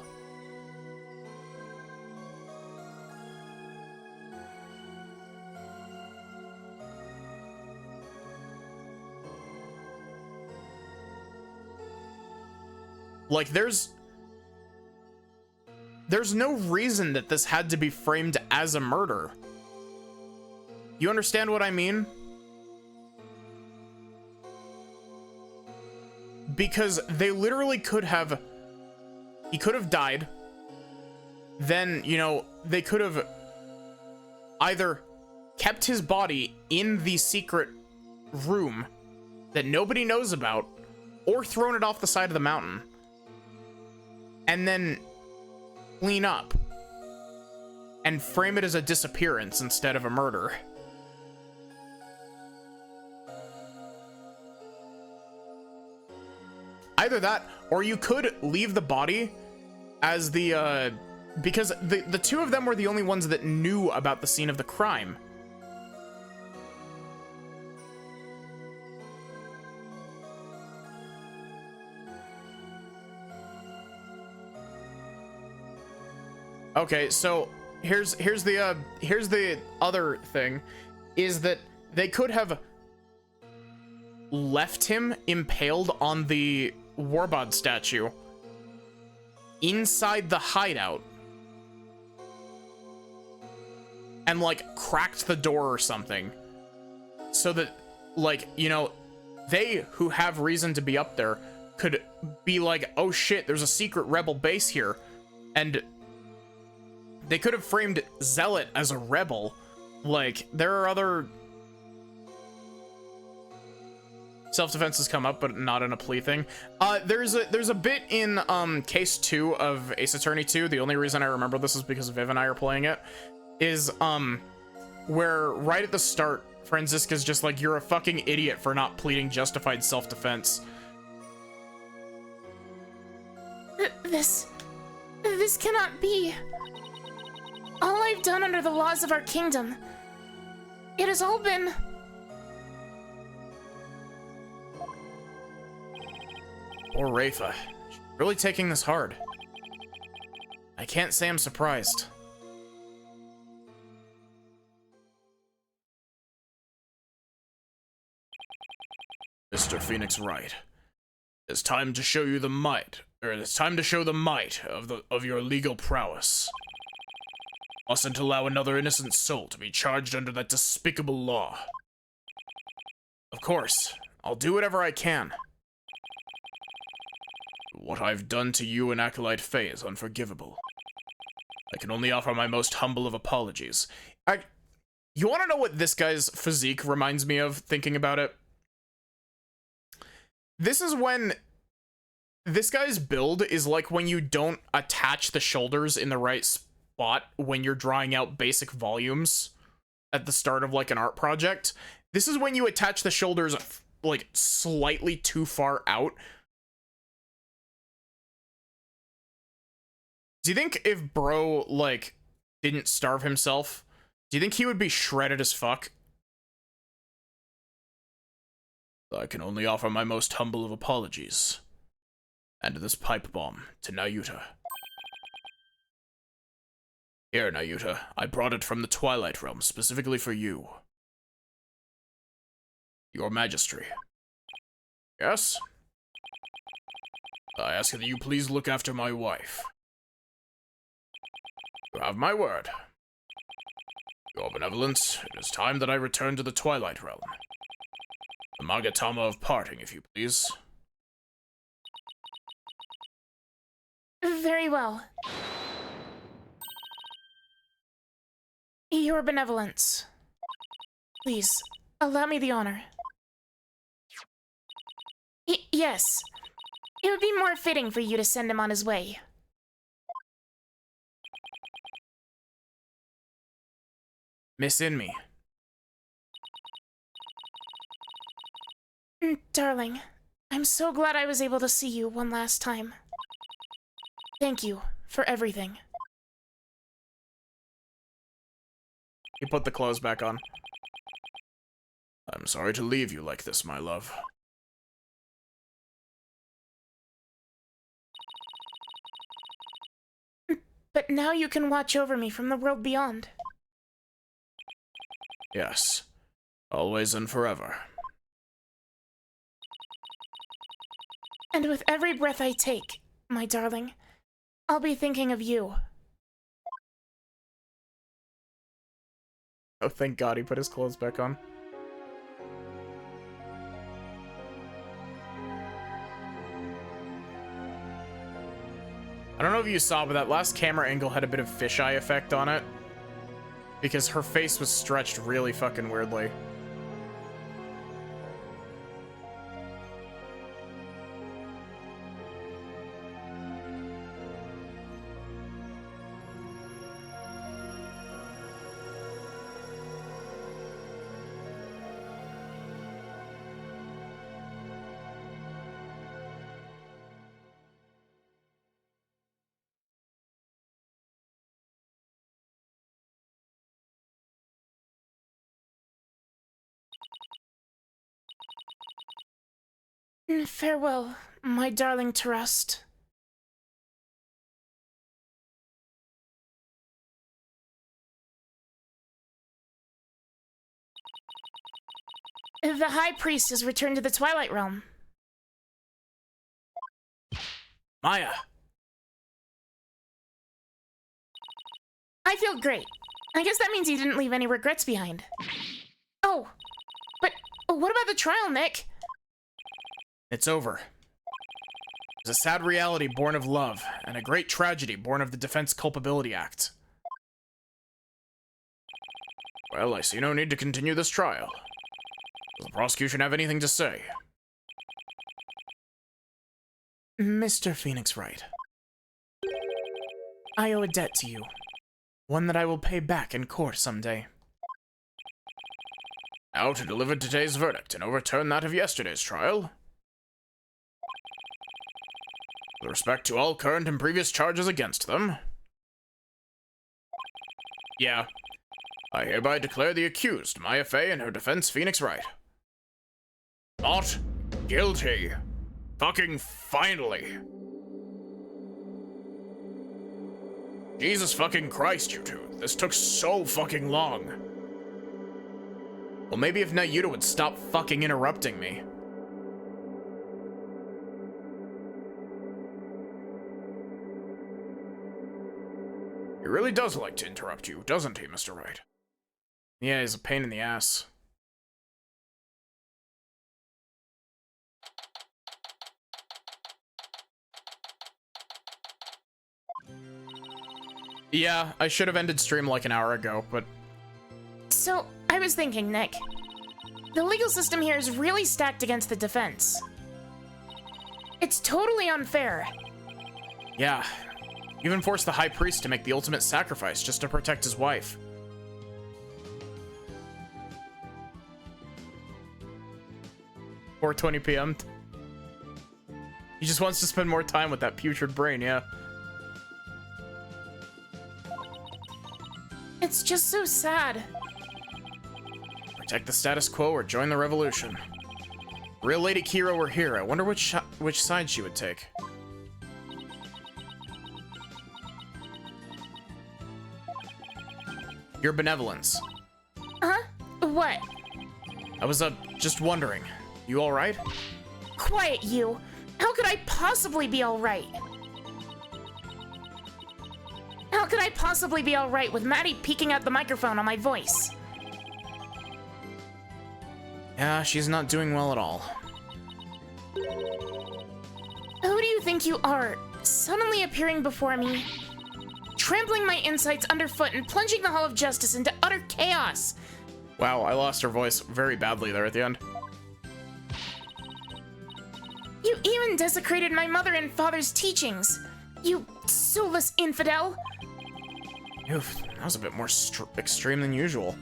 Like, there's no reason that this had to be framed as a murder. You understand what I mean? Because they literally could have... He could have died. Then, you know, they could have either kept his body in the secret room that nobody knows about, or thrown it off the side of the mountain. And then clean up and frame it as a disappearance instead of a murder. Either that, or you could leave the body as the, because the two of them were the only ones that knew about the scene of the crime. Okay, so here's the other thing, is that they could have left him impaled on the Warbod statue inside the hideout and like cracked the door or something, so that, like, you know, they who have reason to be up there could be like, oh shit, there's a secret rebel base here, and they could have framed Zealot as a rebel. Like, there are other self-defenses come up, but not in a plea thing. There's a bit in case 2 of Ace Attorney 2. The only reason I remember this is because Viv and I are playing it. is, where right at the start, Franziska's just like, you're a fucking idiot for not pleading justified self-defense. This cannot be. All I've done under the laws of our kingdom, it has all been... Poor Rafa. She's really taking this hard. I can't say I'm surprised. Mr. Phoenix Wright. It's time to show you the might, or it's time to show the might of your legal prowess. Mustn't allow another innocent soul to be charged under that despicable law. Of course, I'll do whatever I can. What I've done to you and Acolyte Faye is unforgivable. I can only offer my most humble of apologies. You want to know what this guy's physique reminds me of, thinking about it? This is when... This guy's build is like when you don't attach the shoulders in the right spot when you're drawing out basic volumes at the start of like an art project. This is when you attach the shoulders like slightly too far out. Do you think if bro like didn't starve himself, do you think he would be shredded as fuck? I can only offer my most humble of apologies. And this pipe bomb to Nayuta. Here, Nayuta, I brought it from the Twilight Realm specifically for you. Your Majesty. Yes? I ask that you please look after my wife. You have my word. Your benevolence, it is time that I return to the Twilight Realm. The Magatama of Parting, if you please. Very well. Your benevolence. Please, allow me the honor. Yes. It would be more fitting for you to send him on his way. Miss Inmi. Darling, I'm so glad I was able to see you one last time. Thank you for everything. He put the clothes back on. I'm sorry to leave you like this, my love. But now you can watch over me from the world beyond. Yes. Always and forever. And with every breath I take, my darling, I'll be thinking of you. Oh, thank God he put his clothes back on. I don't know if you saw, but that last camera angle had a bit of fisheye effect on it. Because her face was stretched really fucking weirdly. Farewell, my darling Tarust. The High Priest has returned to the Twilight Realm. Maya! I feel great. I guess that means you didn't leave any regrets behind. Oh, but what about the trial, Nick? It's over. It's a sad reality born of love, and a great tragedy born of the Defense Culpability Act. Well, I see no need to continue this trial. Does the prosecution have anything to say? Mr. Phoenix Wright, I owe a debt to you. One that I will pay back in court someday. Now to deliver today's verdict and overturn that of yesterday's trial. With respect to all current and previous charges against them. Yeah. I hereby declare the accused, Maya Fey, and her defense, Phoenix Wright, not guilty. Fucking finally. Jesus fucking Christ, you two. This took so fucking long. Well, maybe if Nayuta would stop fucking interrupting me. He really does like to interrupt you, doesn't he, Mr. Wright? Yeah, he's a pain in the ass. Yeah, I should have ended stream like an hour ago, but... So, I was thinking, Nick. The legal system here is really stacked against the defense. It's totally unfair. Yeah. Even forced the High Priest to make the ultimate sacrifice just to protect his wife. 4:20 p.m. He just wants to spend more time with that putrid brain, yeah. It's just so sad. Protect the status quo or join the revolution. Real Lady Kira were here. I wonder which side she would take. Your benevolence. Huh? What? I was, just wondering. You alright? Quiet, you. How could I possibly be alright? How could I possibly be alright with Maddie peeking out the microphone on my voice? Yeah, she's not doing well at all. Who do you think you are, suddenly appearing before me? Trampling my insights underfoot and plunging the Hall of Justice into utter chaos! Wow, I lost her voice very badly there at the end. You even desecrated my mother and father's teachings! You soulless infidel! Oof, that was a bit more extreme than usual.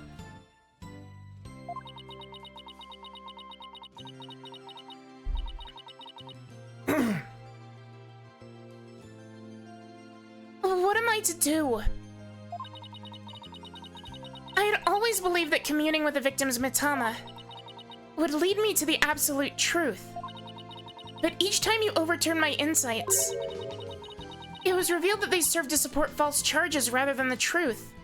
What am I to do? I had always believed that communing with the victim's Mitama would lead me to the absolute truth. But each time you overturn my insights, it was revealed that they served to support false charges rather than the truth.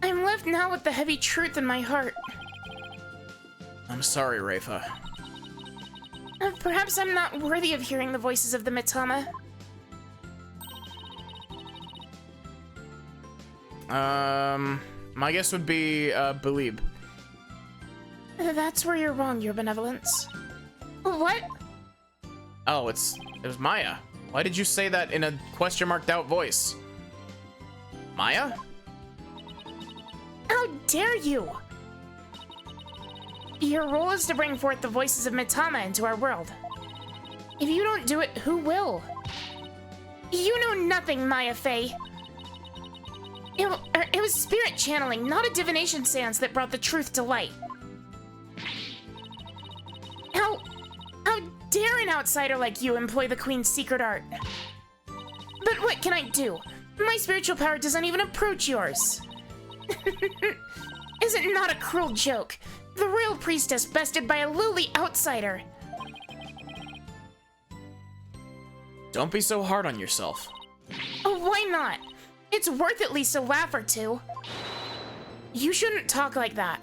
I'm left now with the heavy truth in my heart. I'm sorry, Rafa. Perhaps I'm not worthy of hearing the voices of the Mitama. My guess would be, Belieb. That's where you're wrong, Your Benevolence. What? Oh, it was Maya. Why did you say that in a question-marked out voice? Maya? How dare you! Your role is to bring forth the voices of Mitama into our world. If you don't do it, who will? You know nothing, Maya Fey. It was spirit channeling, not a divination seance that brought the truth to light. How dare an outsider like you employ the Queen's secret art? But what can I do? My spiritual power doesn't even approach yours. Is it not a cruel joke? The royal priestess bested by a lowly outsider. Don't be so hard on yourself. Oh, why not? It's worth at least a laugh or two. You shouldn't talk like that.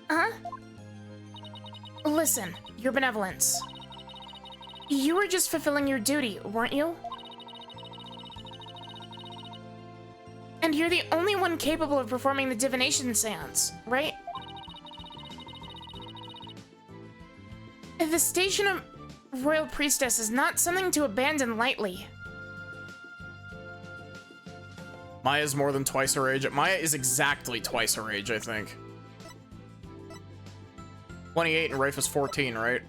Huh? Listen, Your Benevolence. You were just fulfilling your duty, weren't you? And you're the only one capable of performing the divination seance, right? The station of Royal Priestess is not something to abandon lightly. Maya's more than twice her age. Maya is exactly twice her age, I think. 28 and Rafe is 14, right?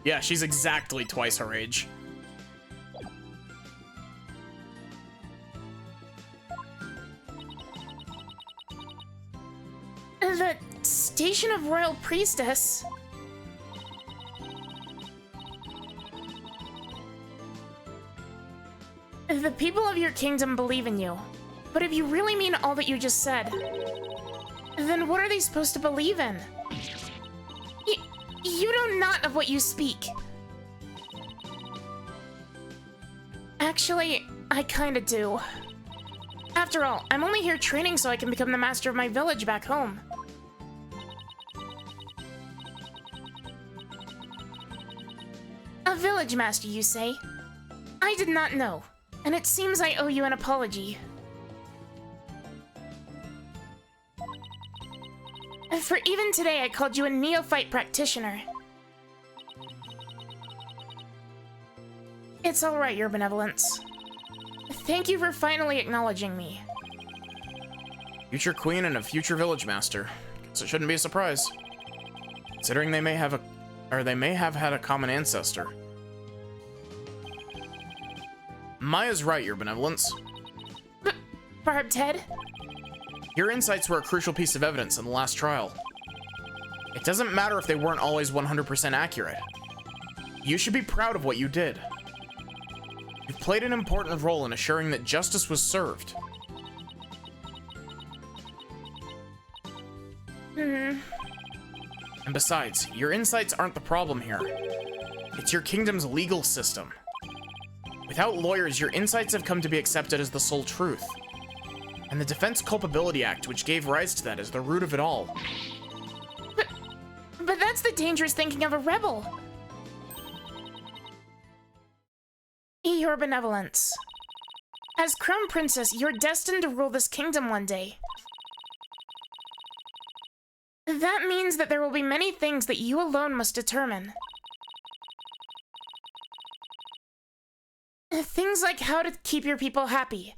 Yeah, she's exactly twice her age. The station of Royal Priestess? The people of your kingdom believe in you. But if you really mean all that you just said, then what are they supposed to believe in? You know not of what you speak. Actually, I kinda do. After all, I'm only here training so I can become the master of my village back home. A village master, you say? I did not know, and it seems I owe you an apology. For even today, I called you a neophyte practitioner. It's alright, Your Benevolence. Thank you for finally acknowledging me. Future queen and a future village master. Guess it shouldn't be a surprise. Considering they may have had a common ancestor. Maya's right, Your Benevolence. Barbed Head? Your insights were a crucial piece of evidence in the last trial. It doesn't matter if they weren't always 100% accurate. You should be proud of what you did. You've played an important role in assuring that justice was served. And besides, your insights aren't the problem here. It's your kingdom's legal system. Without lawyers, your insights have come to be accepted as the sole truth. And the Defense Culpability Act, which gave rise to that, is the root of it all. But that's the dangerous thinking of a rebel. Your Benevolence. As Crown Princess, you're destined to rule this kingdom one day. That means that there will be many things that you alone must determine. Things like how to keep your people happy,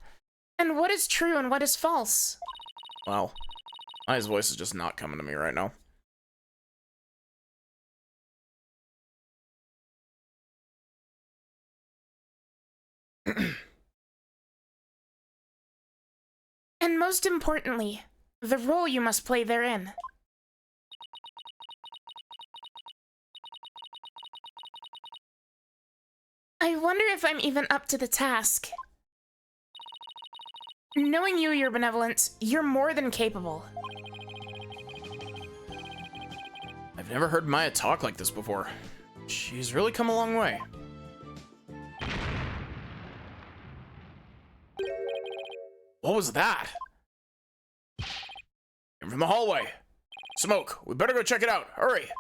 and what is true and what is false. Wow. Maya's voice is just not coming to me right now. And most importantly, the role you must play therein. I wonder if I'm even up to the task. Knowing you, Your Benevolence, you're more than capable. I've never heard Maya talk like this before. She's really come a long way. What was that? Came from the hallway. Smoke, we better go check it out. Hurry.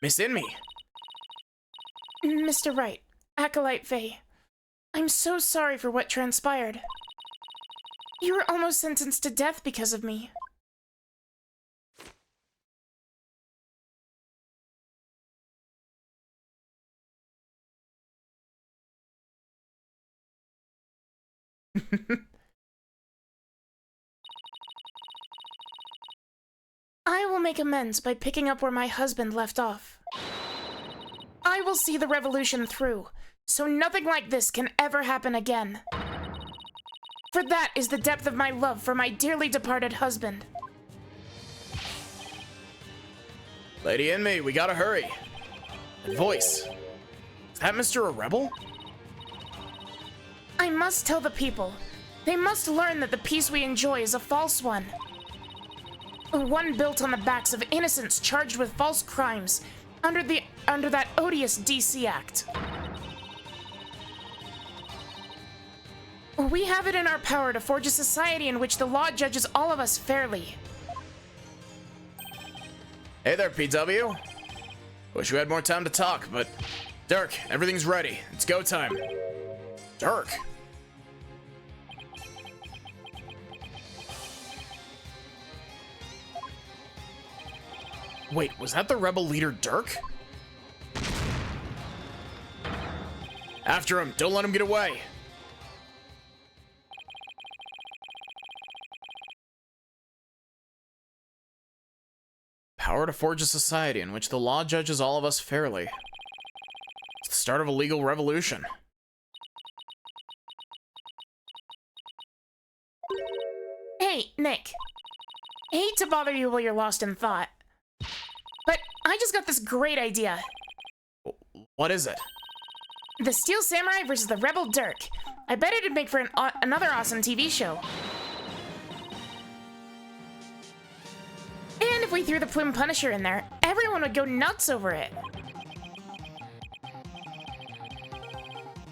Miss Inmi. Mr. Wright, Acolyte Faye, I'm so sorry for what transpired. You were almost sentenced to death because of me. I will make amends by picking up where my husband left off. I will see the revolution through, so nothing like this can ever happen again. For that is the depth of my love for my dearly departed husband. Lady Inmi, we gotta hurry. That voice. Is that Mr. a Rebel? I must tell the people. They must learn that the peace we enjoy is a false one. One built on the backs of innocents charged with false crimes under that odious DC Act. We have it in our power to forge a society in which the law judges all of us fairly. Hey there, PW. Wish we had more time to talk, but... Dirk, everything's ready. It's go time. Dirk? Wait, was that the rebel leader, Dirk? After him, don't let him get away. Power to forge a society in which the law judges all of us fairly. It's the start of a legal revolution. Hey, Hey, Nick. I hate to bother you while you're lost in thought, but I just got this great idea. What is it? The Steel Samurai versus the Rebel Dirk. I bet it'd make for another awesome TV show. And if we threw the Plume Punisher in there, everyone would go nuts over it.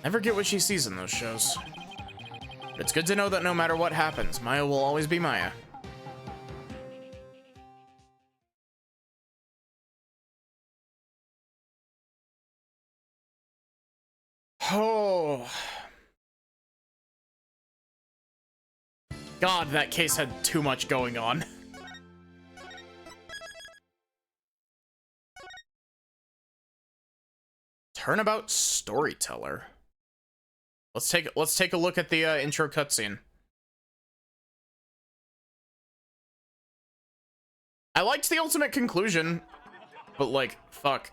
Never get what she sees in those shows. But it's good to know that no matter what happens, Maya will always be Maya. Oh. God, that case had too much going on. Turnabout storyteller. Let's take a look at the intro cutscene. I liked the ultimate conclusion, but like, fuck.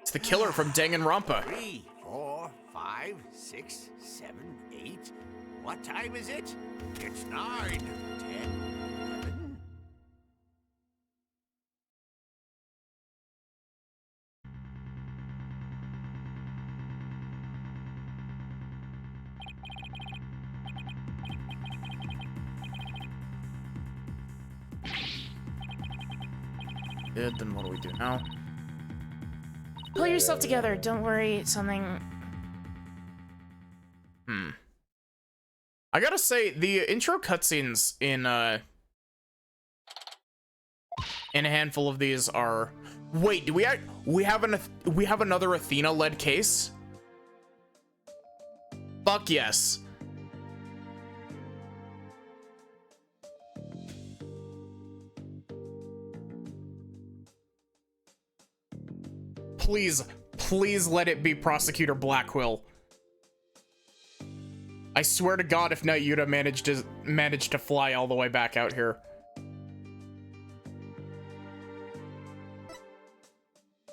It's the killer from Danganronpa. 3, 4, 5, 6, 7, 8. What time is it? It's 9, 10, 11. Good, then what do we do now? Pull yourself together. Don't worry, something... I gotta say, the intro cutscenes in a handful of these are... Wait, do we have another Athena-led case? Fuck yes. Please let it be Prosecutor Blackquill. I swear to God, if Knight Yuta managed to fly all the way back out here.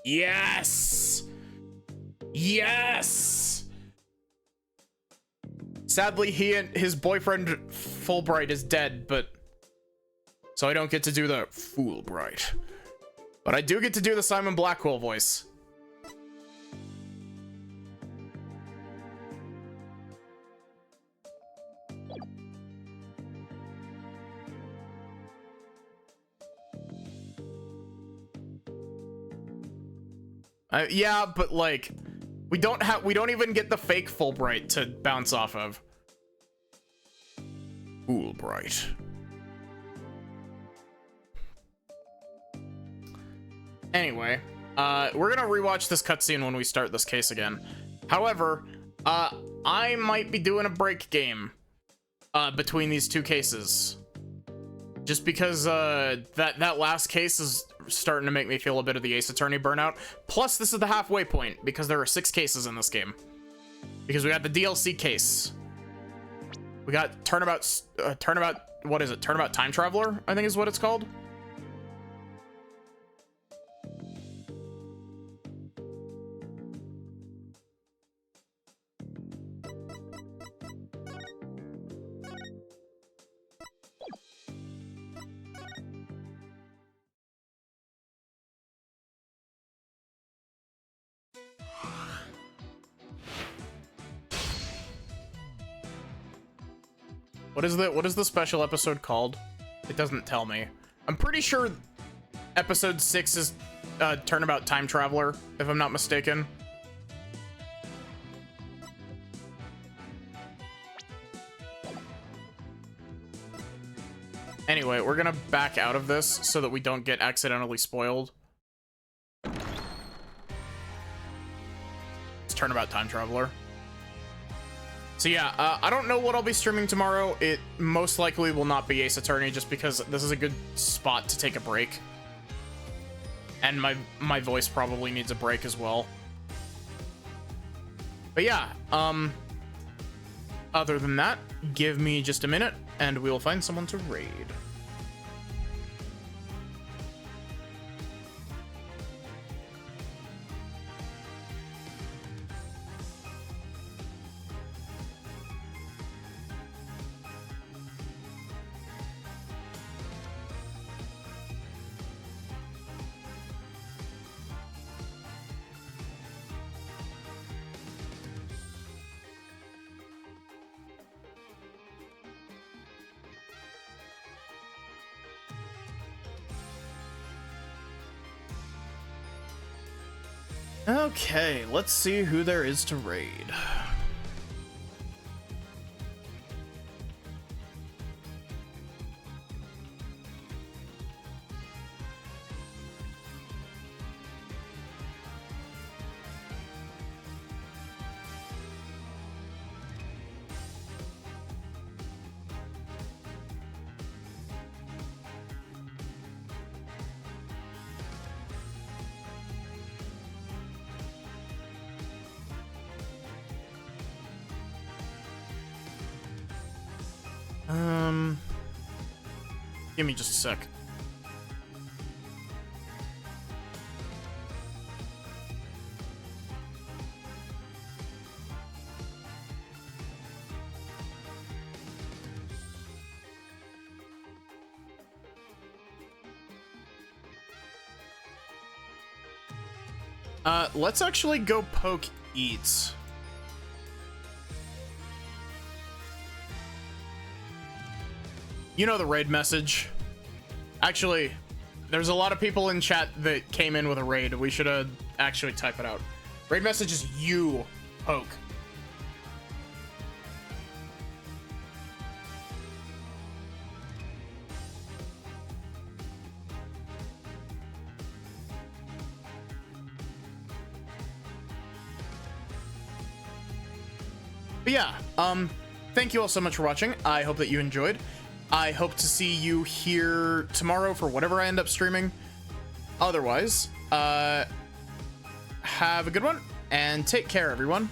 Yes! Yes! Sadly, he and his boyfriend Fulbright is dead, but... So I don't get to do the Fulbright. But I do get to do the Simon Blackquill voice. Yeah, but like, we don't even get the fake Fulbright to bounce off of. Fulbright. Anyway, we're gonna rewatch this cutscene when we start this case again. However, I might be doing a break game between these two cases, just because that last case is starting to make me feel a bit of the Ace Attorney burnout. Plus, this is the halfway point because there are 6 cases in this game. Because we got the DLC case, we got Turnabout. What is it? Turnabout Time Traveler, I think is what it's called. What is the special episode called? It doesn't tell me. I'm pretty sure episode 6 is Turnabout Time Traveler, if I'm not mistaken. Anyway, we're gonna back out of this so that we don't get accidentally spoiled. It's Turnabout Time Traveler. So yeah, I don't know what I'll be streaming tomorrow. It most likely will not be Ace Attorney, just because this is a good spot to take a break. And my voice probably needs a break as well. But yeah, other than that, give me just a minute and we will find someone to raid. Okay, let's see who there is to raid. Give me just a sec. Let's actually go poke eats. You know the raid message. Actually, there's a lot of people in chat that came in with a raid. We should actually type it out. Raid message is you, poke. But yeah, thank you all so much for watching. I hope that you enjoyed. I hope to see you here tomorrow for whatever I end up streaming. Otherwise, have a good one and take care, everyone.